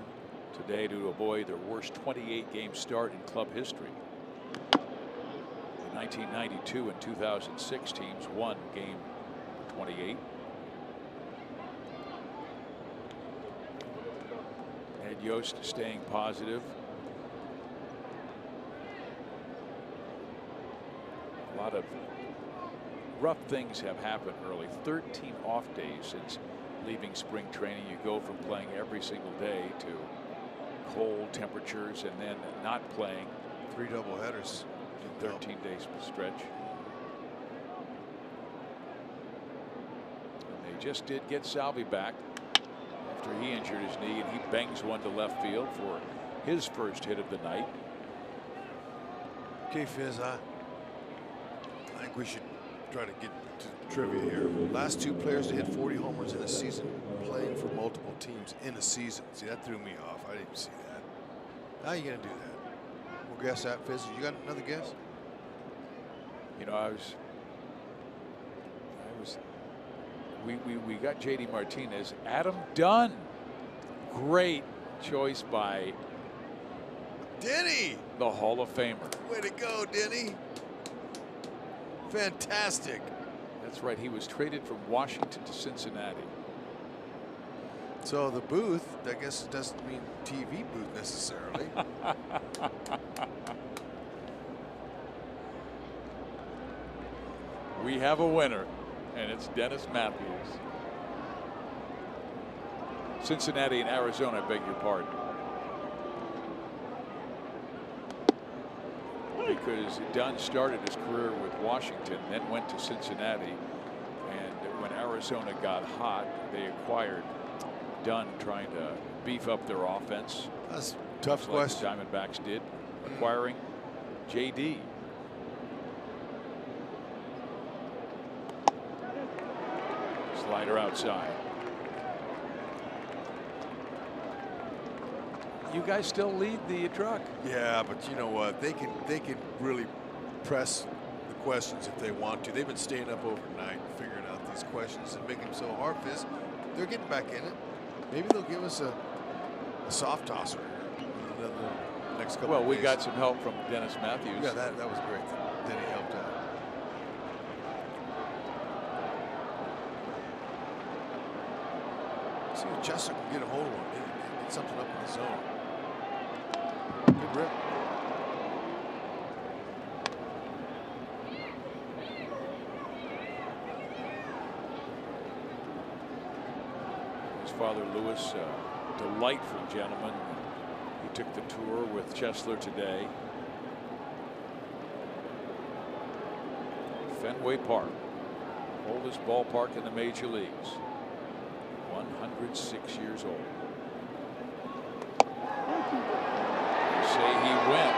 today to avoid their worst 28-game start in club history. The 1992 and 2006 teams won game 28. Ed Yost staying positive. A lot of rough things have happened early. 13 off days since leaving spring training. You go from playing every single day to cold temperatures and then not playing. 3 doubleheaders in 13 days stretch. And they just did get Salvi back after he injured his knee, and he bangs one to left field for his first hit of the night. Okay, Fizz, I think we should try to get to trivia here. Last 2 players to hit 40 homers in a season playing for multiple teams in a season. See, that threw me off. I didn't see that. How are you going to do that? We'll guess that, Fizz. You got another guess? You know, we got JD Martinez. Adam Dunn. Great choice by Denny, the Hall of Famer. Way to go, Denny. Fantastic. That's right. He was traded from Washington to Cincinnati. So the booth, I guess it doesn't mean TV booth necessarily. We have a winner, and it's Dennis Matthews. Cincinnati and Arizona, I beg your pardon. Because Dunn started his career with Washington, then went to Cincinnati, and when Arizona got hot, they acquired Dunn, trying to beef up their offense. That's Tough like question. the Diamondbacks did, acquiring JD. Slider outside. You guys still lead the truck. Yeah, but you know what? They can really press the questions if they want to. They've been staying up overnight figuring out these questions and making them so hard for this. They're getting back in it. Maybe they'll give us a soft tosser in the next couple. Well, of we days. got some help from Dennis Matthews. Yeah, that was great. Then he helped out. See if Chester can get a hold of him. Get something up in the zone. Good rip. His father, Lewis, a delightful gentleman. He took the tour with Chesler today. Fenway Park, oldest ballpark in the major leagues. 106 years old. They say he went.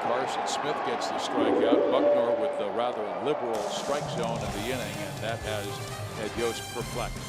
Carson Smith gets the strikeout. Bucknor with the rather liberal strike zone in the inning, and that has had Yost perplexed.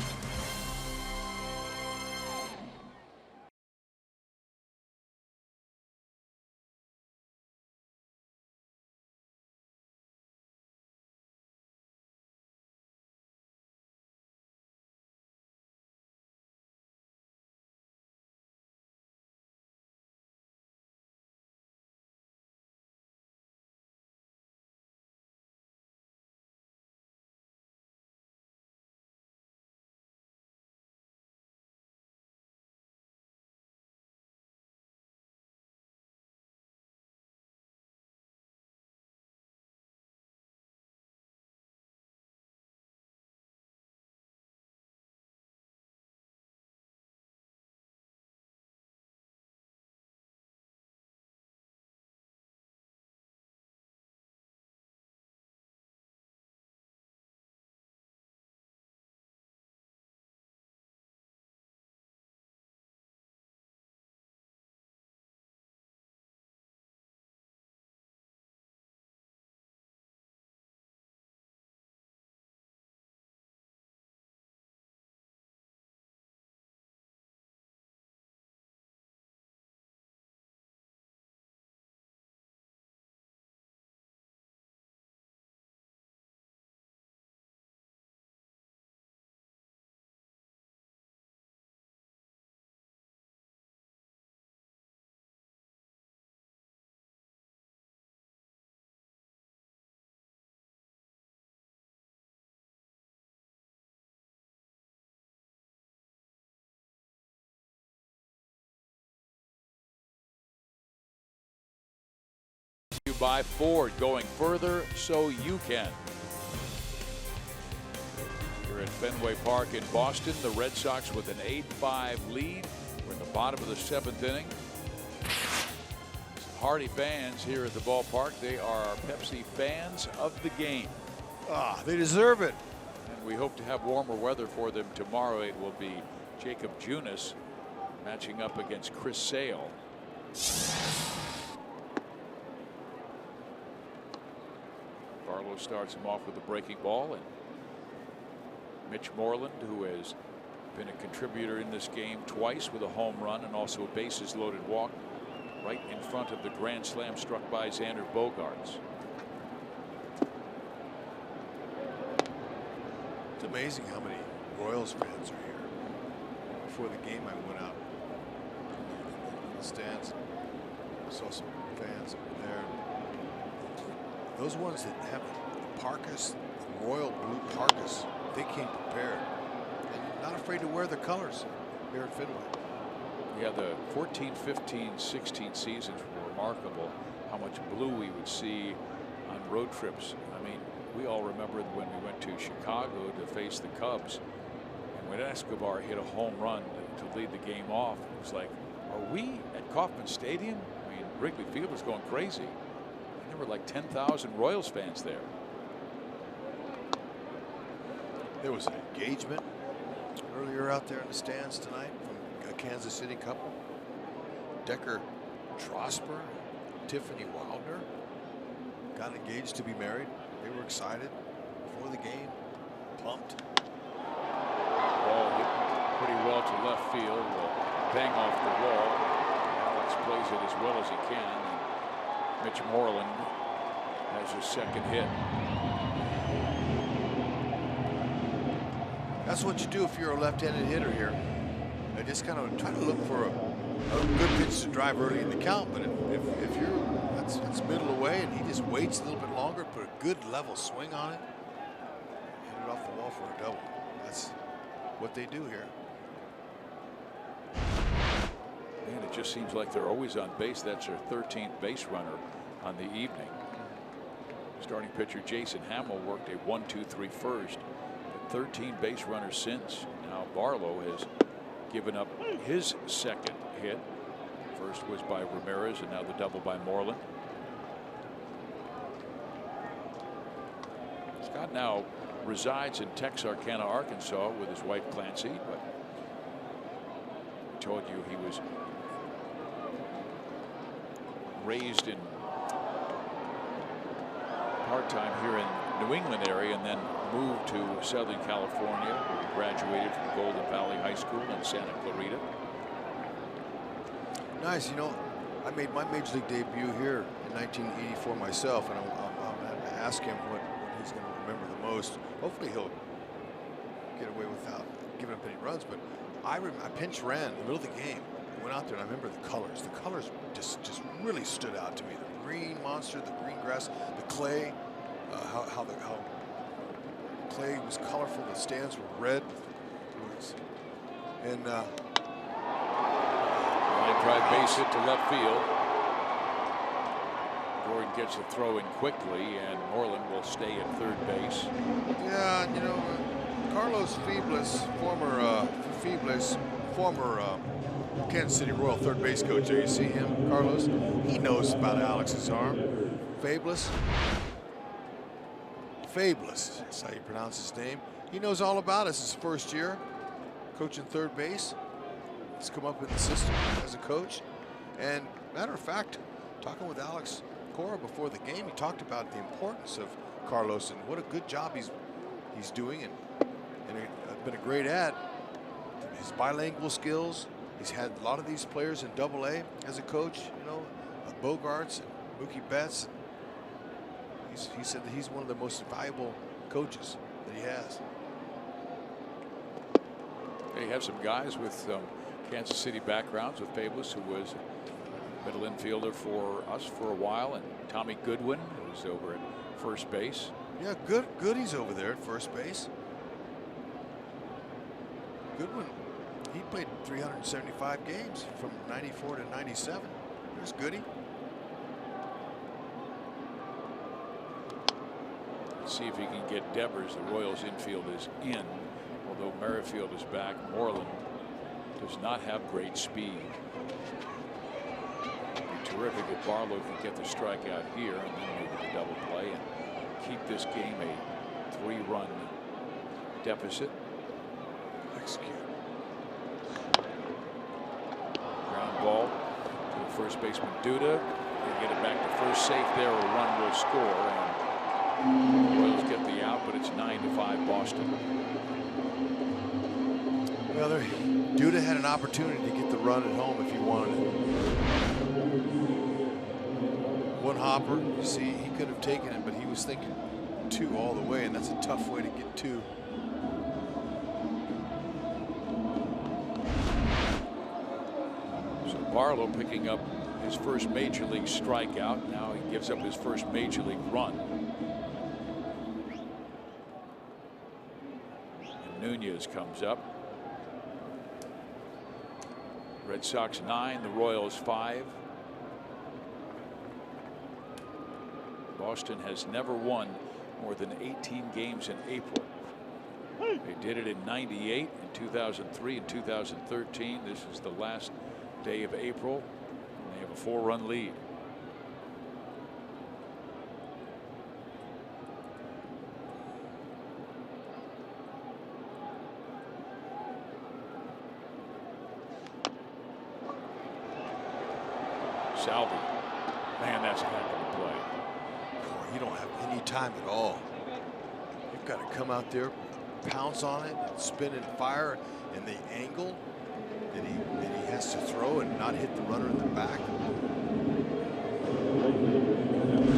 By Ford, going further so you can. Here at Fenway Park in Boston, the Red Sox with an 8-5 lead. We're in the bottom of the 7th inning. Some hardy fans here at the ballpark. They are Pepsi fans of the game. They deserve it. And we hope to have warmer weather for them tomorrow. It will be Jacob Junis matching up against Chris Sale. Barlow starts him off with a breaking ball, and Mitch Moreland, who has been a contributor in this game twice with a home run and also a bases loaded walk, right in front of the grand slam struck by Xander Bogaerts. It's amazing how many Royals fans are here. Before the game, I went out in the stands. Saw some fans over there. Those ones that have the parkas, the royal blue parkas, they came prepared and not afraid to wear the colors here at Fenway. Yeah, the 14, 15, 16 seasons were remarkable. How much blue we would see on road trips. I mean, we all remember when we went to Chicago to face the Cubs, and when Escobar hit a home run to lead the game off, it was like, are we at Kauffman Stadium? I mean, Wrigley Field was going crazy. There were like 10,000 Royals fans there. There was an engagement earlier out there in the stands tonight from a Kansas City couple. Decker Trosper, Tiffany Wilder got engaged to be married. They were excited before the game, pumped. Ball hit pretty well to left field, bang off the wall. Alex plays it as well as he can. And Mitch Moreland has his second hit. That's what you do if you're a left-handed hitter here. I just kind of try to look for a good pitch to drive early in the count, but if you're that's middle away and he just waits a little bit longer, put a good level swing on it, hit it off the wall for a double. That's what they do here. Man, it just seems like they're always on base. That's their 13th base runner on the evening. Starting pitcher Jason Hamill worked a 1-2-3 first, but 13 base runners since. Now Barlow has given up his second hit. First was by Ramirez, and now the double by Moreland. Scott now resides in Texarkana, Arkansas with his wife Clancy, but I told you he was raised in part-time here in New England area and then moved to Southern California, where he graduated from Golden Valley High School in Santa Clarita. Nice. You know, I made my major league debut here in 1984 myself, and I'm going to ask him what he's going to remember the most. Hopefully he'll get away without giving up any runs, but I pinch ran in the middle of the game. I went out there and I remember the colors. The colors just really stood out to me. The green monster, the green grass, the clay, how clay was colorful. The stands were red. And line drive base hit to left field. Gordon gets the throw in quickly, and Moreland will stay at third base. Yeah, you know, Carlos former Kansas City Royal third base coach. There you see him, Carlos. He knows about Alex's arm. Fabulous. That's how you pronounce his name. He knows all about us. His first year coaching third base. He's come up in the system as a coach. And matter of fact, talking with Alex Cora before the game, he talked about the importance of Carlos and what a good job he's doing, and been a great add. His bilingual skills. He's had a lot of these players in Double-A as a coach. You know, Bogarts and Mookie Betts. He said that he's one of the most valuable coaches that he has. They have some guys with Kansas City backgrounds, with Fabulous, who was middle infielder for us for a while, and Tommy Goodwin, who's over at first base. Yeah, Goody's over there at first base. Goodwin, he played 375 games from 94 to 97. There's Goody. Let's see if he can get Devers. The Royals infield is in, although Merrifield is back. Moreland does not have great speed. It'd be terrific if Barlow could get the strikeout here and then maybe the double play and keep this game a 3-run deficit. Execute. Ground ball to the first baseman Duda. They get it back to first, safe there. A run will score, and the Royals get the out, but it's 9-5 Boston. Well, Duda had an opportunity to get the run at home if he wanted it. One hopper, you see, he could have taken it, but he was thinking 2 all the way, and that's a tough way to get 2. So Barlow picking up his first major league strikeout. Now he gives up his first major league run. And Nunez comes up. Red Sox 9, the Royals 5. Boston has never won more than 18 games in April. They did it in '98, in 2003, and 2013. This is the last day of April, and they have a 4-run lead. Salvi. Man, that's a heck of a play. Boy, you don't have any time at all. You've got to come out there, pounce on it, spin and fire, and the angle that he has to throw and not hit the runner in the back.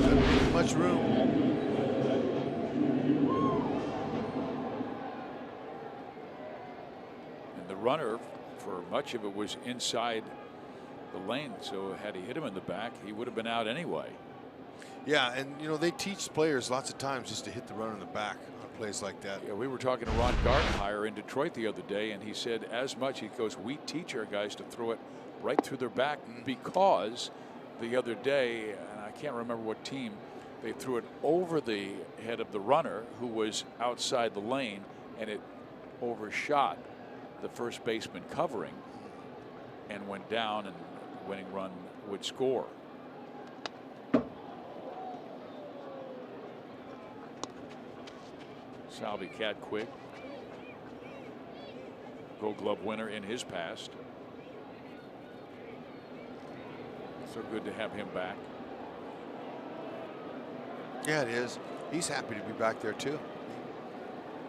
Doesn't leave much room. And the runner, for much of it, was inside the lane, so had he hit him in the back, he would have been out anyway. Yeah, and you know, they teach players lots of times just to hit the runner in the back on plays like that. Yeah, we were talking to Ron Gartenhire in Detroit the other day, and he said as much. He goes, we teach our guys to throw it right through their back because the other day, and I can't remember what team, they threw it over the head of the runner who was outside the lane, and it overshot the first baseman covering and went down, and the winning run would score. Salvi cat quick. Gold Glove winner in his past. So good to have him back. Yeah, it is. He's happy to be back there too.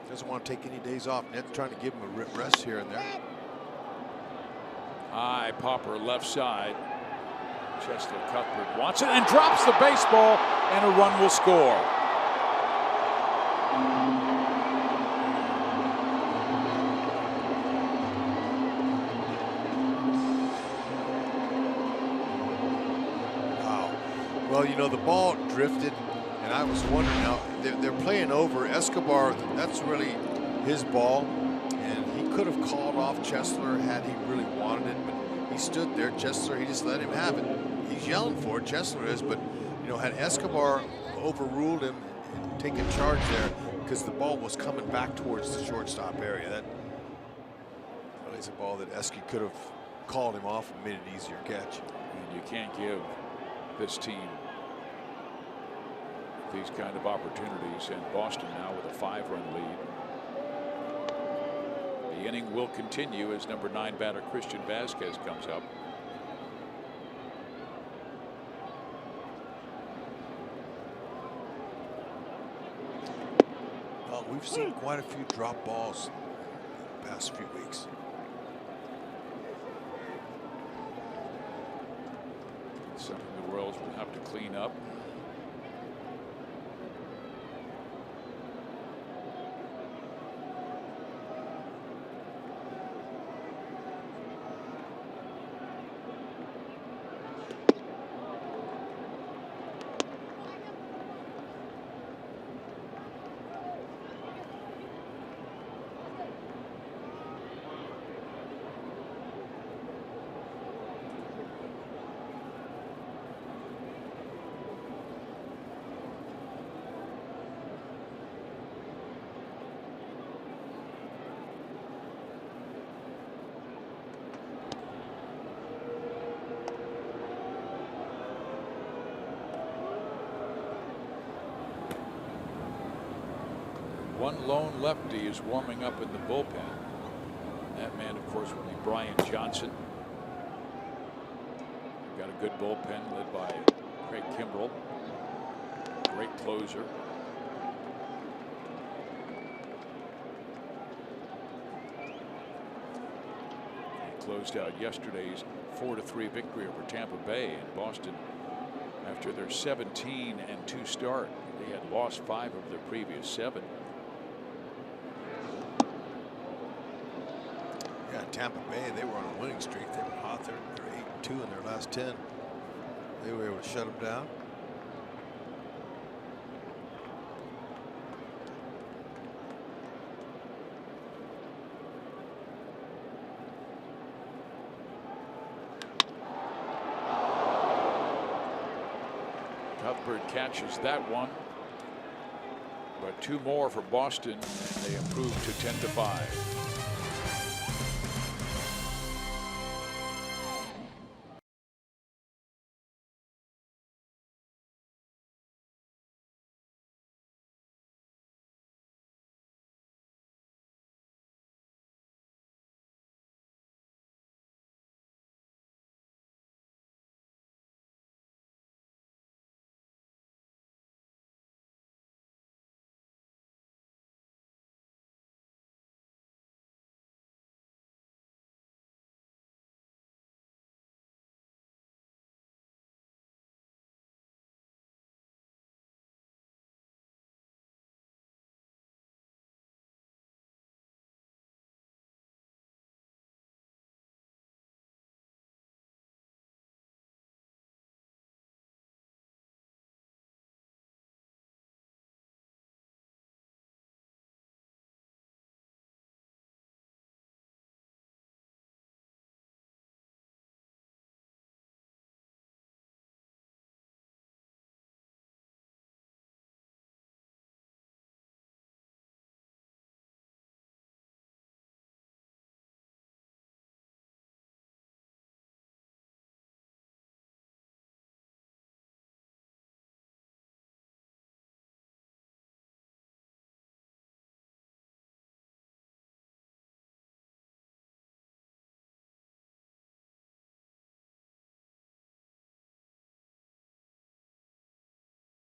He doesn't want to take any days off. Ned's trying to give him a rest here and there. High popper left side. Chester Cuthbert wants it and drops the baseball, and a run will score. Well, you know, the ball drifted, and I was wondering now, they're playing over Escobar. That's really his ball, and he could have called off Chesler had he really wanted it, but he stood there. Chesler, he just let him have it. He's yelling for it, Chesler is, but, you know, had Escobar overruled him and taken charge there, because the ball was coming back towards the shortstop area. That really is a ball that Esky could have called him off and made an easier catch. And you can't give this team these kind of opportunities, and Boston now with a 5-run lead. The inning will continue as number 9 batter Christian Vasquez comes up. Well, we've seen quite a few drop balls in the past few weeks. Something the Royals will have to clean up. One lone lefty is warming up in the bullpen. That man, of course, will be Brian Johnson. Got a good bullpen led by Craig Kimbrell. Great closer. He closed out yesterday's 4-3 victory over Tampa Bay, and Boston, after their 17-2 start, they had lost 5 of their previous 7. Yeah, Tampa Bay, they were on a winning streak. They were hot. They're 8-2 in their last 10. They were able to shut them down. Cuthbert catches that one, but 2 more for Boston, and they improve to 10-5.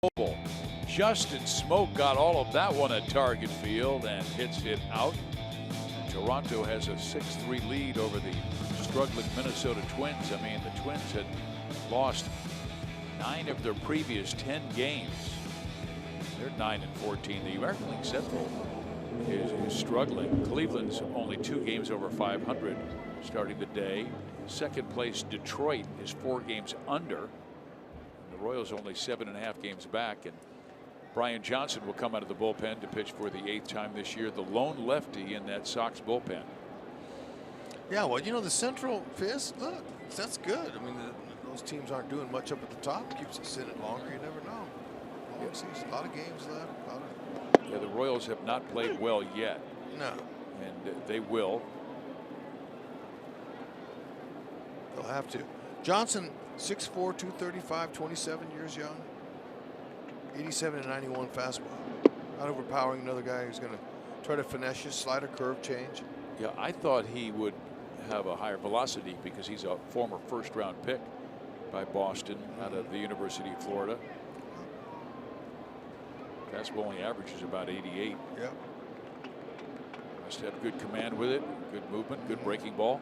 Oval. Justin Smoke got all of that one at Target Field and hits it out. And Toronto has a 6-3 lead over the struggling Minnesota Twins. I mean, the Twins had lost 9 of their previous 10 games. They're 9-14. The American League Central is struggling. Cleveland's only 2 games over 500 starting the day. Second place Detroit is 4 games under. And the Royals only 7.5 games back. And Brian Johnson will come out of the bullpen to pitch for the 8th time this year. The lone lefty in that Sox bullpen. Yeah, well, you know, the Central, Fizz, look, that's good. I mean, those teams aren't doing much up at the top. Keeps us in it longer. You never know. Long season, a lot of games left. Yeah, the Royals have not played well yet. No. And they will. They'll have to. Johnson, 6'4", 235, 27 years young. 87-91 fastball. Not overpowering another guy who's going to try to finesse you, slider, curve, change. Yeah, I thought he would have a higher velocity because he's a former first-round pick by Boston out of the University of Florida. Fastball only averages about 88. Yeah. Must have good command with it, good movement, good breaking ball.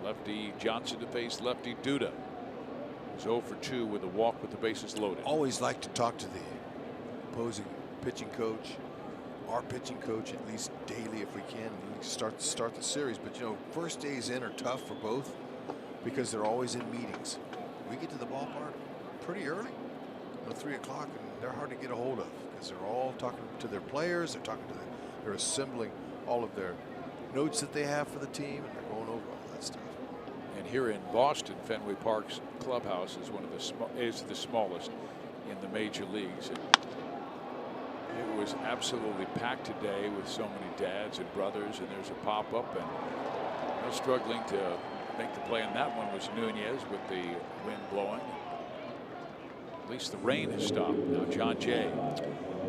Lefty Johnson to face lefty Duda. He's 0 for 2 with a walk with the bases loaded. Always like to talk to the opposing pitching coach, our pitching coach, at least daily if we can. We start the series, but you know, first days in are tough for both because they're always in meetings. We get to the ballpark pretty early, 3 o'clock, and they're hard to get a hold of because they're all talking to their players. They're assembling all of their notes that they have for the team, and they're going over all that stuff. And here in Boston, Fenway Park's clubhouse is the smallest in the major leagues. And it was absolutely packed today with so many dads and brothers, and there's a pop-up, and they're struggling to make the play on that one was Nunez with the wind blowing. At least the rain has stopped. Now John Jay.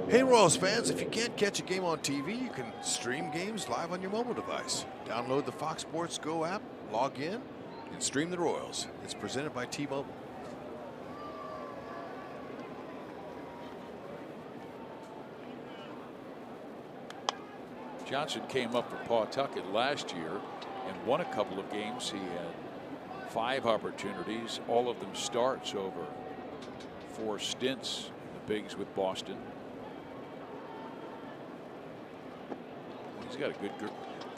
Hey Royals fans, if you can't catch a game on TV, you can stream games live on your mobile device. Download the Fox Sports Go app, log in, and stream the Royals. It's presented by T-Mobile. Johnson came up for Pawtucket last year and won a couple of games. He had 5 opportunities, all of them starts over 4 stints in the bigs with Boston. He's got a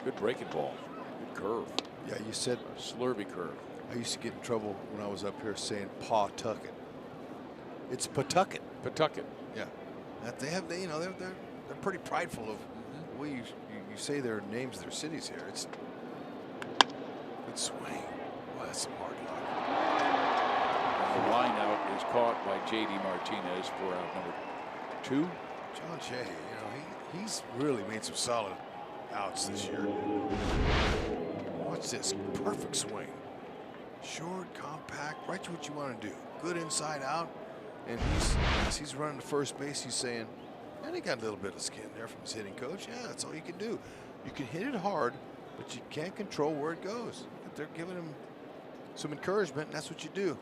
good breaking ball, good curve. Yeah, you said a slurvy curve. I used to get in trouble when I was up here saying Pawtucket. It's Pawtucket. Pawtucket. Yeah, you know, they're pretty prideful of the way you say their names of their cities here. It's good swing. Well, that's some hard luck. The line out is caught by J.D. Martinez for out number 2. John Jay, you know, he's really made some solid outs this year. Watch this, perfect swing. Short, compact, right to what you want to do. Good inside out. And as he's running to first base, he's saying, and he got a little bit of skin there from his hitting coach. Yeah, that's all you can do. You can hit it hard, but you can't control where it goes. But they're giving him some encouragement, and that's what you do.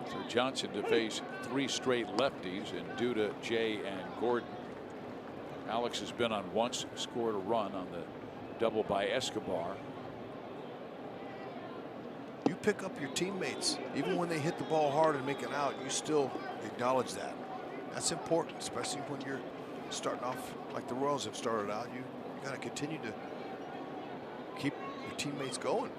So Johnson to face 3 straight lefties in Duda, Jay, and Gordon. Alex has been on once, scored a run on the double by Escobar. You pick up your teammates. Even when they hit the ball hard and make it out, you still acknowledge that. That's important, especially when you're starting off like the Royals have started out. You got to continue to keep your teammates going.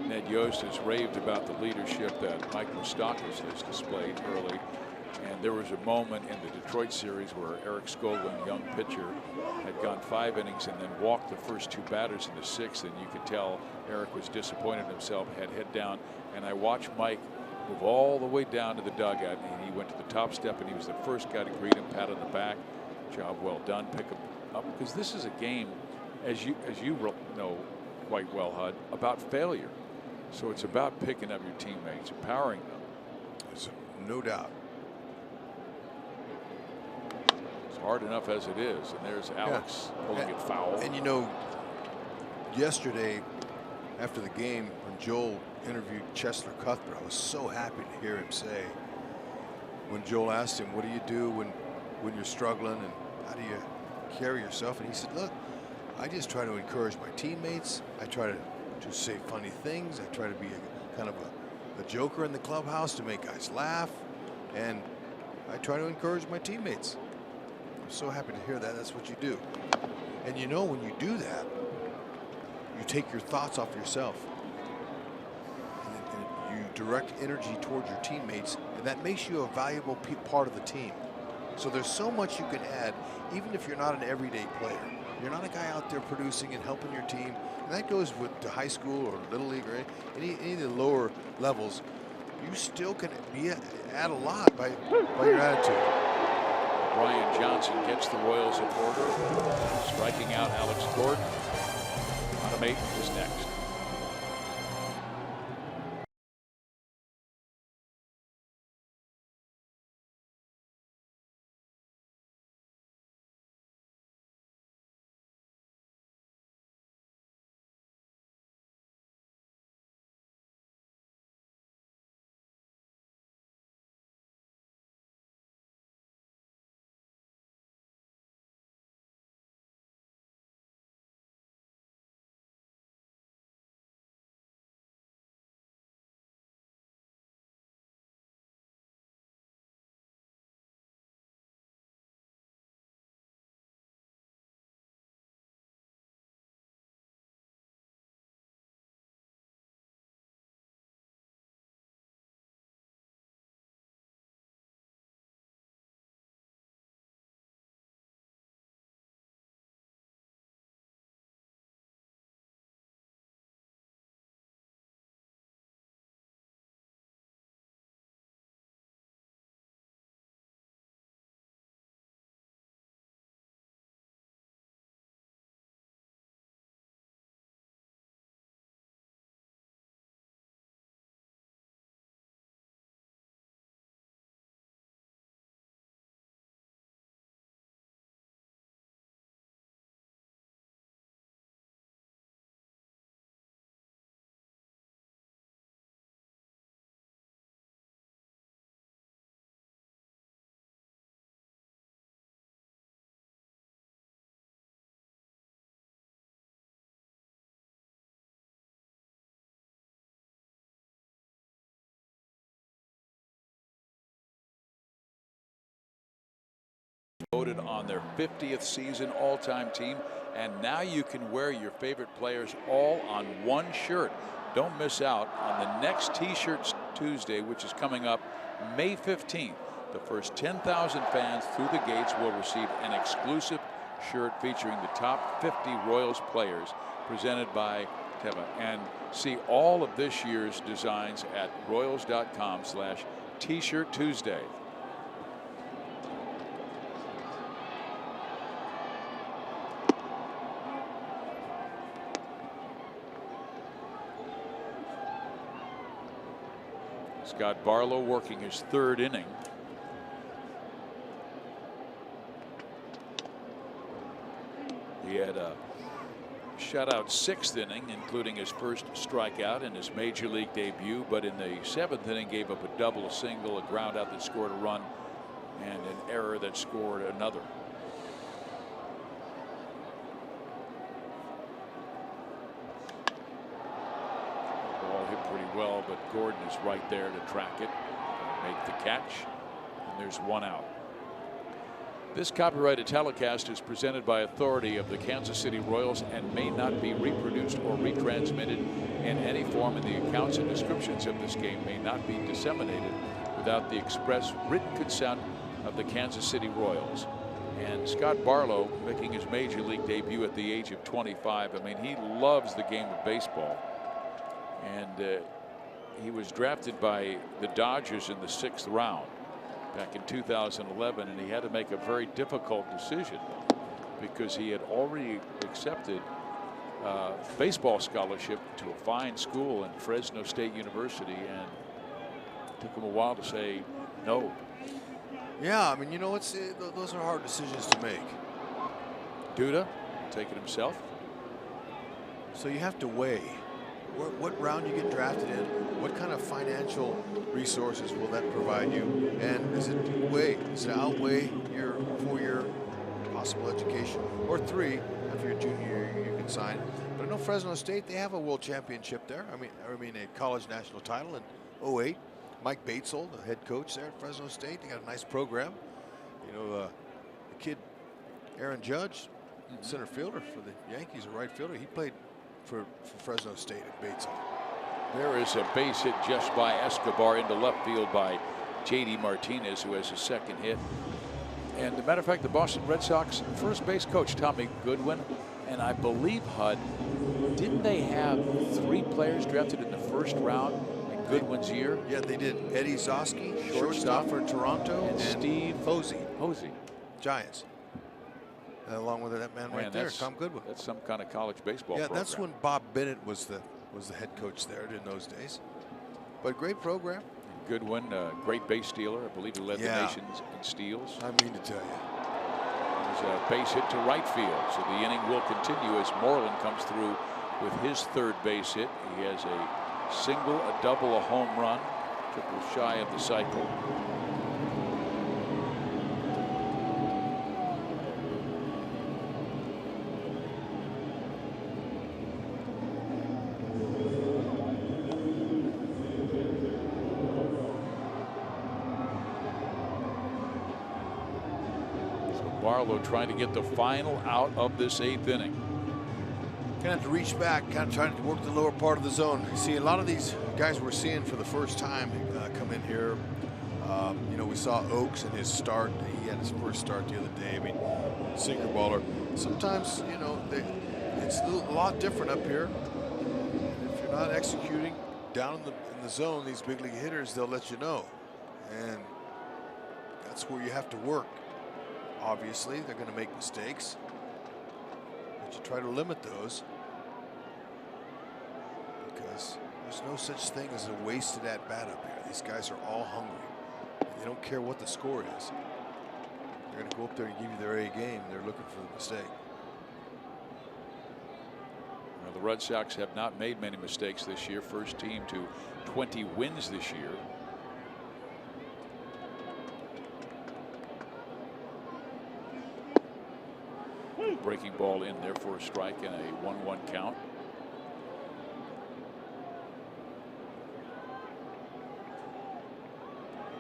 Ned Yost has raved about the leadership that Mike Moustakas has displayed early. And there was a moment in the Detroit series where Eric Skoglund, young pitcher, had gone 5 innings and then walked the first 2 batters in the 6th. And you could tell Eric was disappointed in himself, had head down. And I watched Mike move all the way down to the dugout, and he went to the top step, and he was the first guy to greet him, pat on the back. Job well done. Pick him up, because this is a game, as you know quite well, Hud, about failure. So it's about picking up your teammates, empowering them. There's no doubt. It's hard enough as it is, and there's Alex pulling it foul. And you know, yesterday After the game, when Joel interviewed Chesler Cuthbert, I was so happy to hear him say, when Joel asked him, what do you do when you're struggling and how do you carry yourself? And he said, look, I just try to encourage my teammates. I try to say funny things. I try to be a kind of a joker in the clubhouse to make guys laugh. And I try to encourage my teammates. I'm so happy to hear that. That's what you do. And you know, when you do that, you take your thoughts off yourself. And you direct energy towards your teammates, and that makes you a valuable part of the team. So there's so much you can add, even if you're not an everyday player. You're not a guy out there producing and helping your team. And that goes to high school or little league or any of the lower levels. You still can add a lot by your attitude. Brian Johnson gets the Royals in order, striking out Alex Gordon. Automate is next. Voted on their 50th season all-time team, and now you can wear your favorite players all on one shirt. Don't miss out on the next T-Shirts Tuesday, which is coming up May 15th. The first 10,000 fans through the gates will receive an exclusive shirt featuring the top 50 Royals players, presented by Teva. And see all of this year's designs at royals.com/T-Shirt Tuesday. Scott Barlow working his third inning. He had a shutout sixth inning, including his first strikeout in his major league debut, but in the seventh inning gave up a double, a single, a ground out that scored a run, and an error that scored another. Pretty well, but Gordon is right there to track it, make the catch, and there's one out. This copyrighted telecast is presented by authority of the Kansas City Royals and may not be reproduced or retransmitted in any form, and the accounts and descriptions of this game may not be disseminated without the express written consent of the Kansas City Royals. And Scott Barlow making his major league debut at the age of 25. I mean, he loves the game of baseball. And he was drafted by the Dodgers in the 6th round back in 2011, and he had to make a very difficult decision because he had already accepted a baseball scholarship to a fine school in Fresno State University, and it took him a while to say no. Yeah, I mean, you know, those are hard decisions to make. Duda take it himself. So you have to weigh what round you get drafted in, what kind of financial resources will that provide you, and does it outweigh your 4-year possible education, or 3 after your junior year you can sign. But I know Fresno State, they have a world championship there. I mean a college national title in '08. Mike Batesel, the head coach there at Fresno State, they got a nice program. You know, the kid Aaron Judge, center fielder for the Yankees, a right fielder. He played for Fresno State at Batesel. There is a base hit just by Escobar into left field by J.D. Martinez, who has a second hit. And as a matter of fact, the Boston Red Sox first base coach, Tommy Goodwin, and I believe HUD, didn't they have 3 players drafted in the first round in Goodwin's year? Yeah, they did. Eddie Zosky, shortstop for Toronto, and Steve Hosey, Giants. And along with that man right there, Tom Goodwin. That's some kind of college baseball program. That's when Bob Bennett was the head coach there in those days. But great program. Goodwin, great base stealer. I believe he led the nation in steals. I mean to tell you. There's a base hit to right field, so the inning will continue as Moreland comes through with his third base hit. He has a single, a double, a home run, triple shy of the cycle. Barlow trying to get the final out of this 8th inning. Gonna have to reach back, kind of trying to work the lower part of the zone. You see a lot of these guys we're seeing for the first time come in here. You know, we saw Oaks in his start. He had his first start the other day. I mean, sinker baller. Sometimes, you know, it's a lot different up here. And if you're not executing down in the zone, these big league hitters, they'll let you know. And that's where you have to work. Obviously, they're going to make mistakes, but you try to limit those because there's no such thing as a wasted at bat up here. These guys are all hungry. They don't care what the score is. They're going to go up there and give you their A game. They're looking for the mistake. Well, the Red Sox have not made many mistakes this year. First team to 20 wins this year. Breaking ball in there for a strike and a 1-1 count.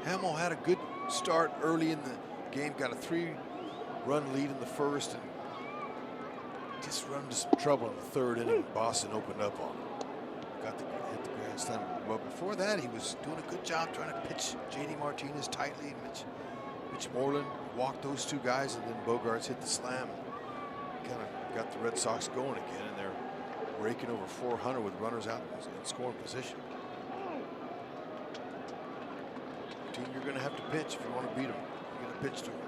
Hamill had a good start early in the game, got a 3-run lead in the first, and just run into some trouble in the 3rd inning. Boston opened up on him. Hit the grand slam. But before that, he was doing a good job trying to pitch J.D. Martinez tightly. Mitch Moreland walked those 2 guys, and then Bogarts hit the slam. Kind of got the Red Sox going again, and they're raking over 400 with runners out in scoring position. Team, you're going to have to pitch if you want to beat them. You're going to pitch to them.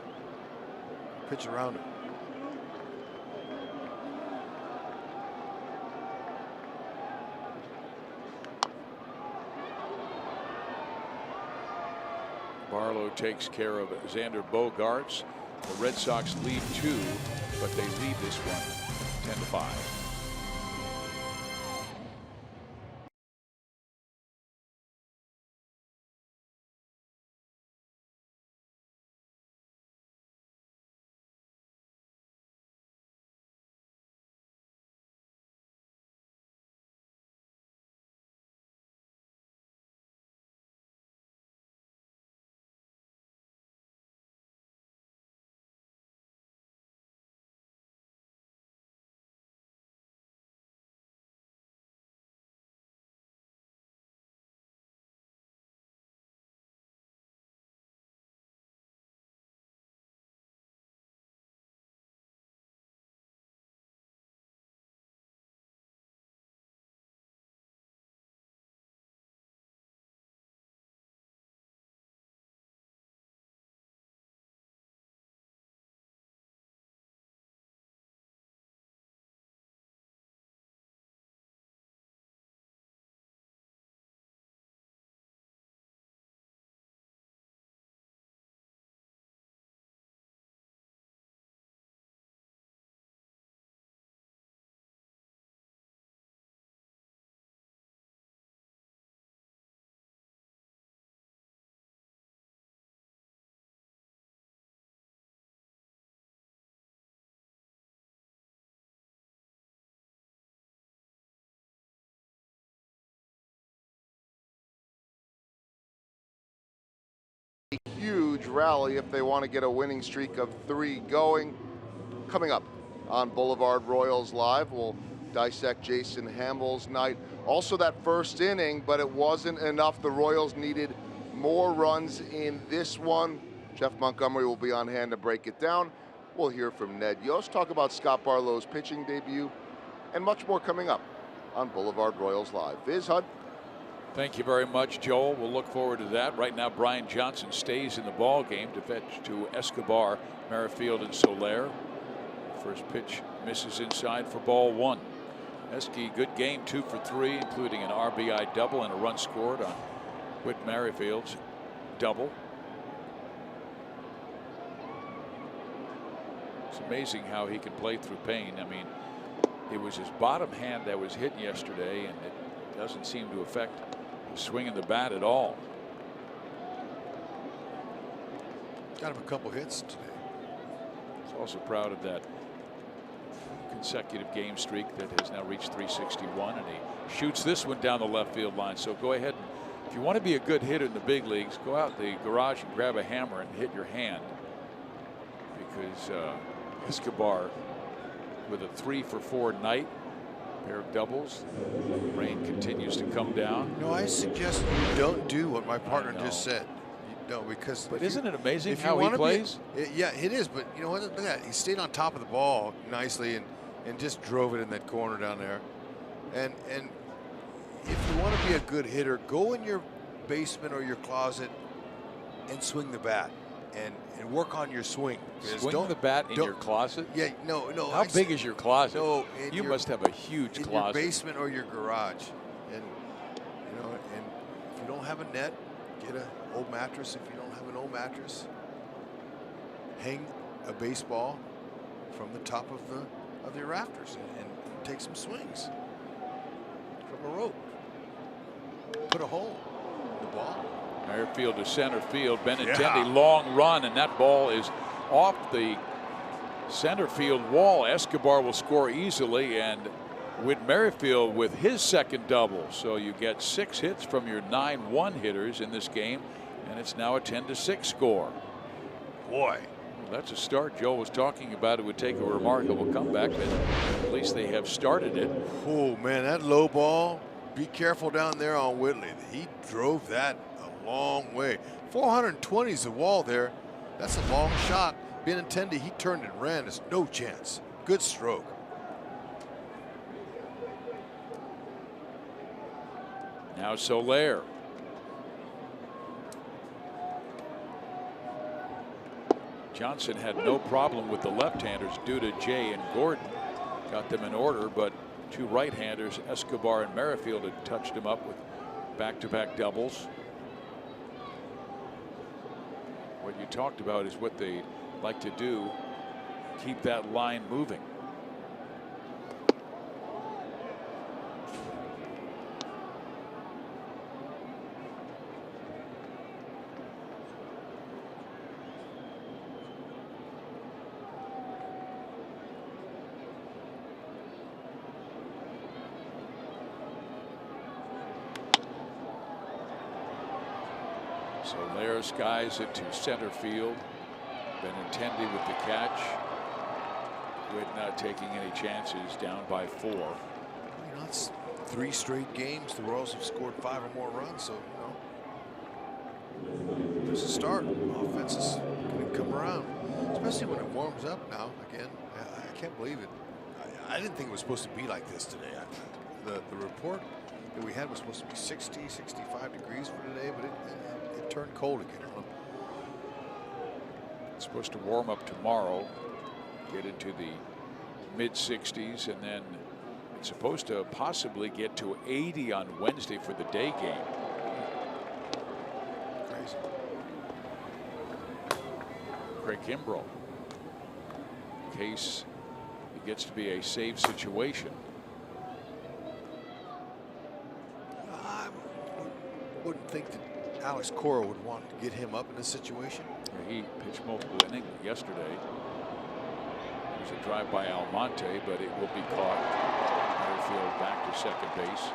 Pitch around them. Barlow takes care of Xander Bogaerts. The Red Sox lead 2, but they lead this one 10-5. huge rally if they want to get a winning streak of 3 going. Coming up on Boulevard Royals Live, we'll dissect Jason Hamble's night. Also that first inning, but it wasn't enough. The Royals needed more runs in this one. Jeff Montgomery will be on hand to break it down. We'll hear from Ned Yost, talk about Scott Barlow's pitching debut, and much more coming up on Boulevard Royals Live. Viz Hud. Thank you very much, Joel. We'll look forward to that. Right now, Brian Johnson stays in the ball game to fetch to Escobar, Merrifield, and Soler. First pitch misses inside for ball 1. Esky, good game, 2 for 3, including an RBI double and a run scored on Whit Merrifield's double. It's amazing how he can play through pain. I mean, it was his bottom hand that was hit yesterday, and it doesn't seem to affect the swing of the bat at all. Got him a couple hits today. He's also proud of that consecutive game streak that has now reached 361, and he shoots this one down the left field line. So go ahead, and if you want to be a good hitter in the big leagues, go out the garage and grab a hammer and hit your hand, because Escobar with a 3 for 4 night, pair of doubles. Rain continues to come down. No, I suggest you don't do what my partner just said. No, because but isn't it amazing how he plays? Yeah, it is. But you know what? Look at that. He stayed on top of the ball nicely and just drove it in that corner down there. And if you want to be a good hitter, go in your basement or your closet and swing the bat and work on your swing. Swing the bat in your closet? Yeah, no. How big is your closet? No, you must have a huge closet. Your basement or your garage, and you know, and if you don't have a net, get an old mattress. If you don't have an old mattress, hang a baseball from the top of the rafters and take some swings from a rope. Put a hole in the ball. Merrifield to center field. Benintendi, long run, and that ball is off the center field wall. Escobar will score easily, and with Merrifield with his second double. So you get 6 hits from your 9-1 hitters in this game, and it's now a 10-6 score. Boy, that's a start. Joe was talking about it would take a remarkable comeback, but at least they have started it. Oh man, that low ball. Be careful down there on Whitley. He drove that a long way. 420 is the wall there. That's a long shot. Benintendi, he turned and ran. There's no chance. Good stroke. Now Soler. Johnson had no problem with the left-handers due to Jay and Gordon. Got them in order, but 2 right-handers, Escobar and Merrifield, had touched him up with back-to-back doubles. What you talked about is what they like to do, keep that line moving. Soler skies it to center field. Benintendi with the catch. Whit not taking any chances, down by 4. You know, it's 3 straight games. The Royals have scored 5 or more runs, so you know, there's a start. Offense is going to come around, especially when it warms up now. Again, I can't believe it. I didn't think it was supposed to be like this today. The report that we had was supposed to be 60, 65 degrees for today, but it turned cold again. It's supposed to warm up tomorrow, get into the mid-60s, and then it's supposed to possibly get to 80 on Wednesday for the day game. Crazy. Craig Kimbrell. In case it gets to be a save situation. I wouldn't think that Alex Cora would want to get him up in this situation. He pitched multiple innings yesterday. There's a drive by Almonte, but it will be caught. Merrifield back to second base.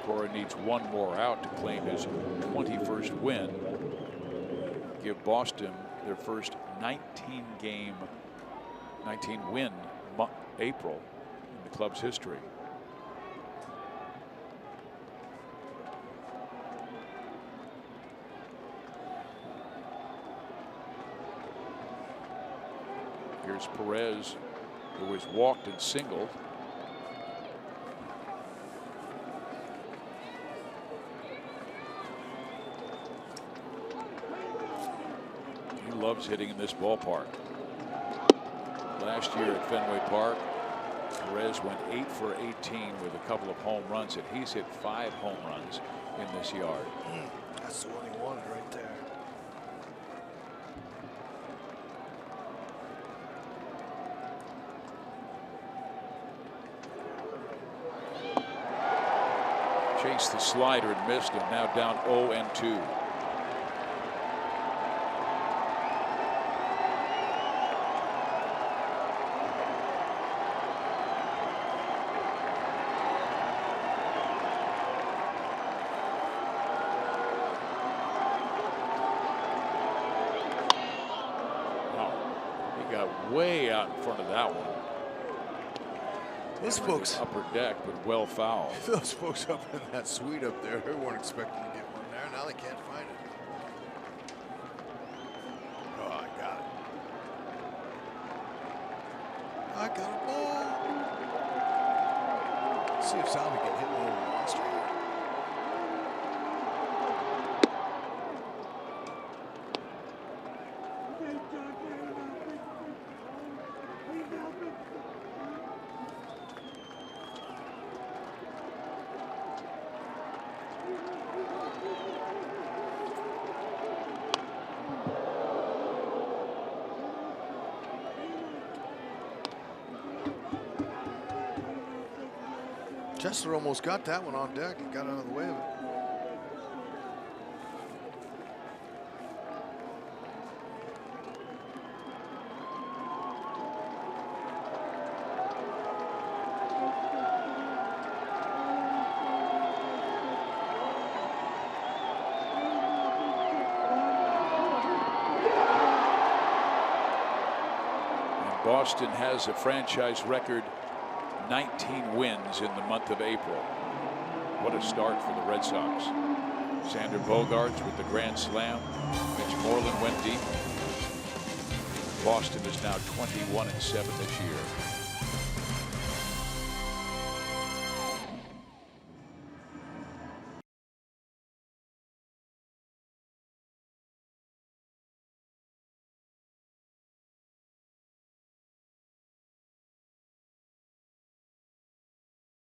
Cora needs one more out to claim his 21st win. Give Boston their first 19-win April in the club's history. Here's Perez, who was walked and singled. He loves hitting in this ballpark. Last year at Fenway Park, Perez went 8 for 18 with a couple of home runs, and he's hit 5 home runs in this yard. That's the one he wanted right there. Chased the slider and missed him. Now down 0-2. Way out in front of that one. Those folks upper deck, but well foul. Those folks up in that suite up there, they weren't expecting to get one there. Now they can't find it. Oh, I got it. I got a ball. See if Salvi can hit one over the monster. Chester almost got that one on deck and got out of the way of it. And Boston has a franchise record 19 wins in the month of April. What a start for the Red Sox. Xander Bogaerts with the grand slam. Mitch Moreland went deep. Boston is now 21-7 this year.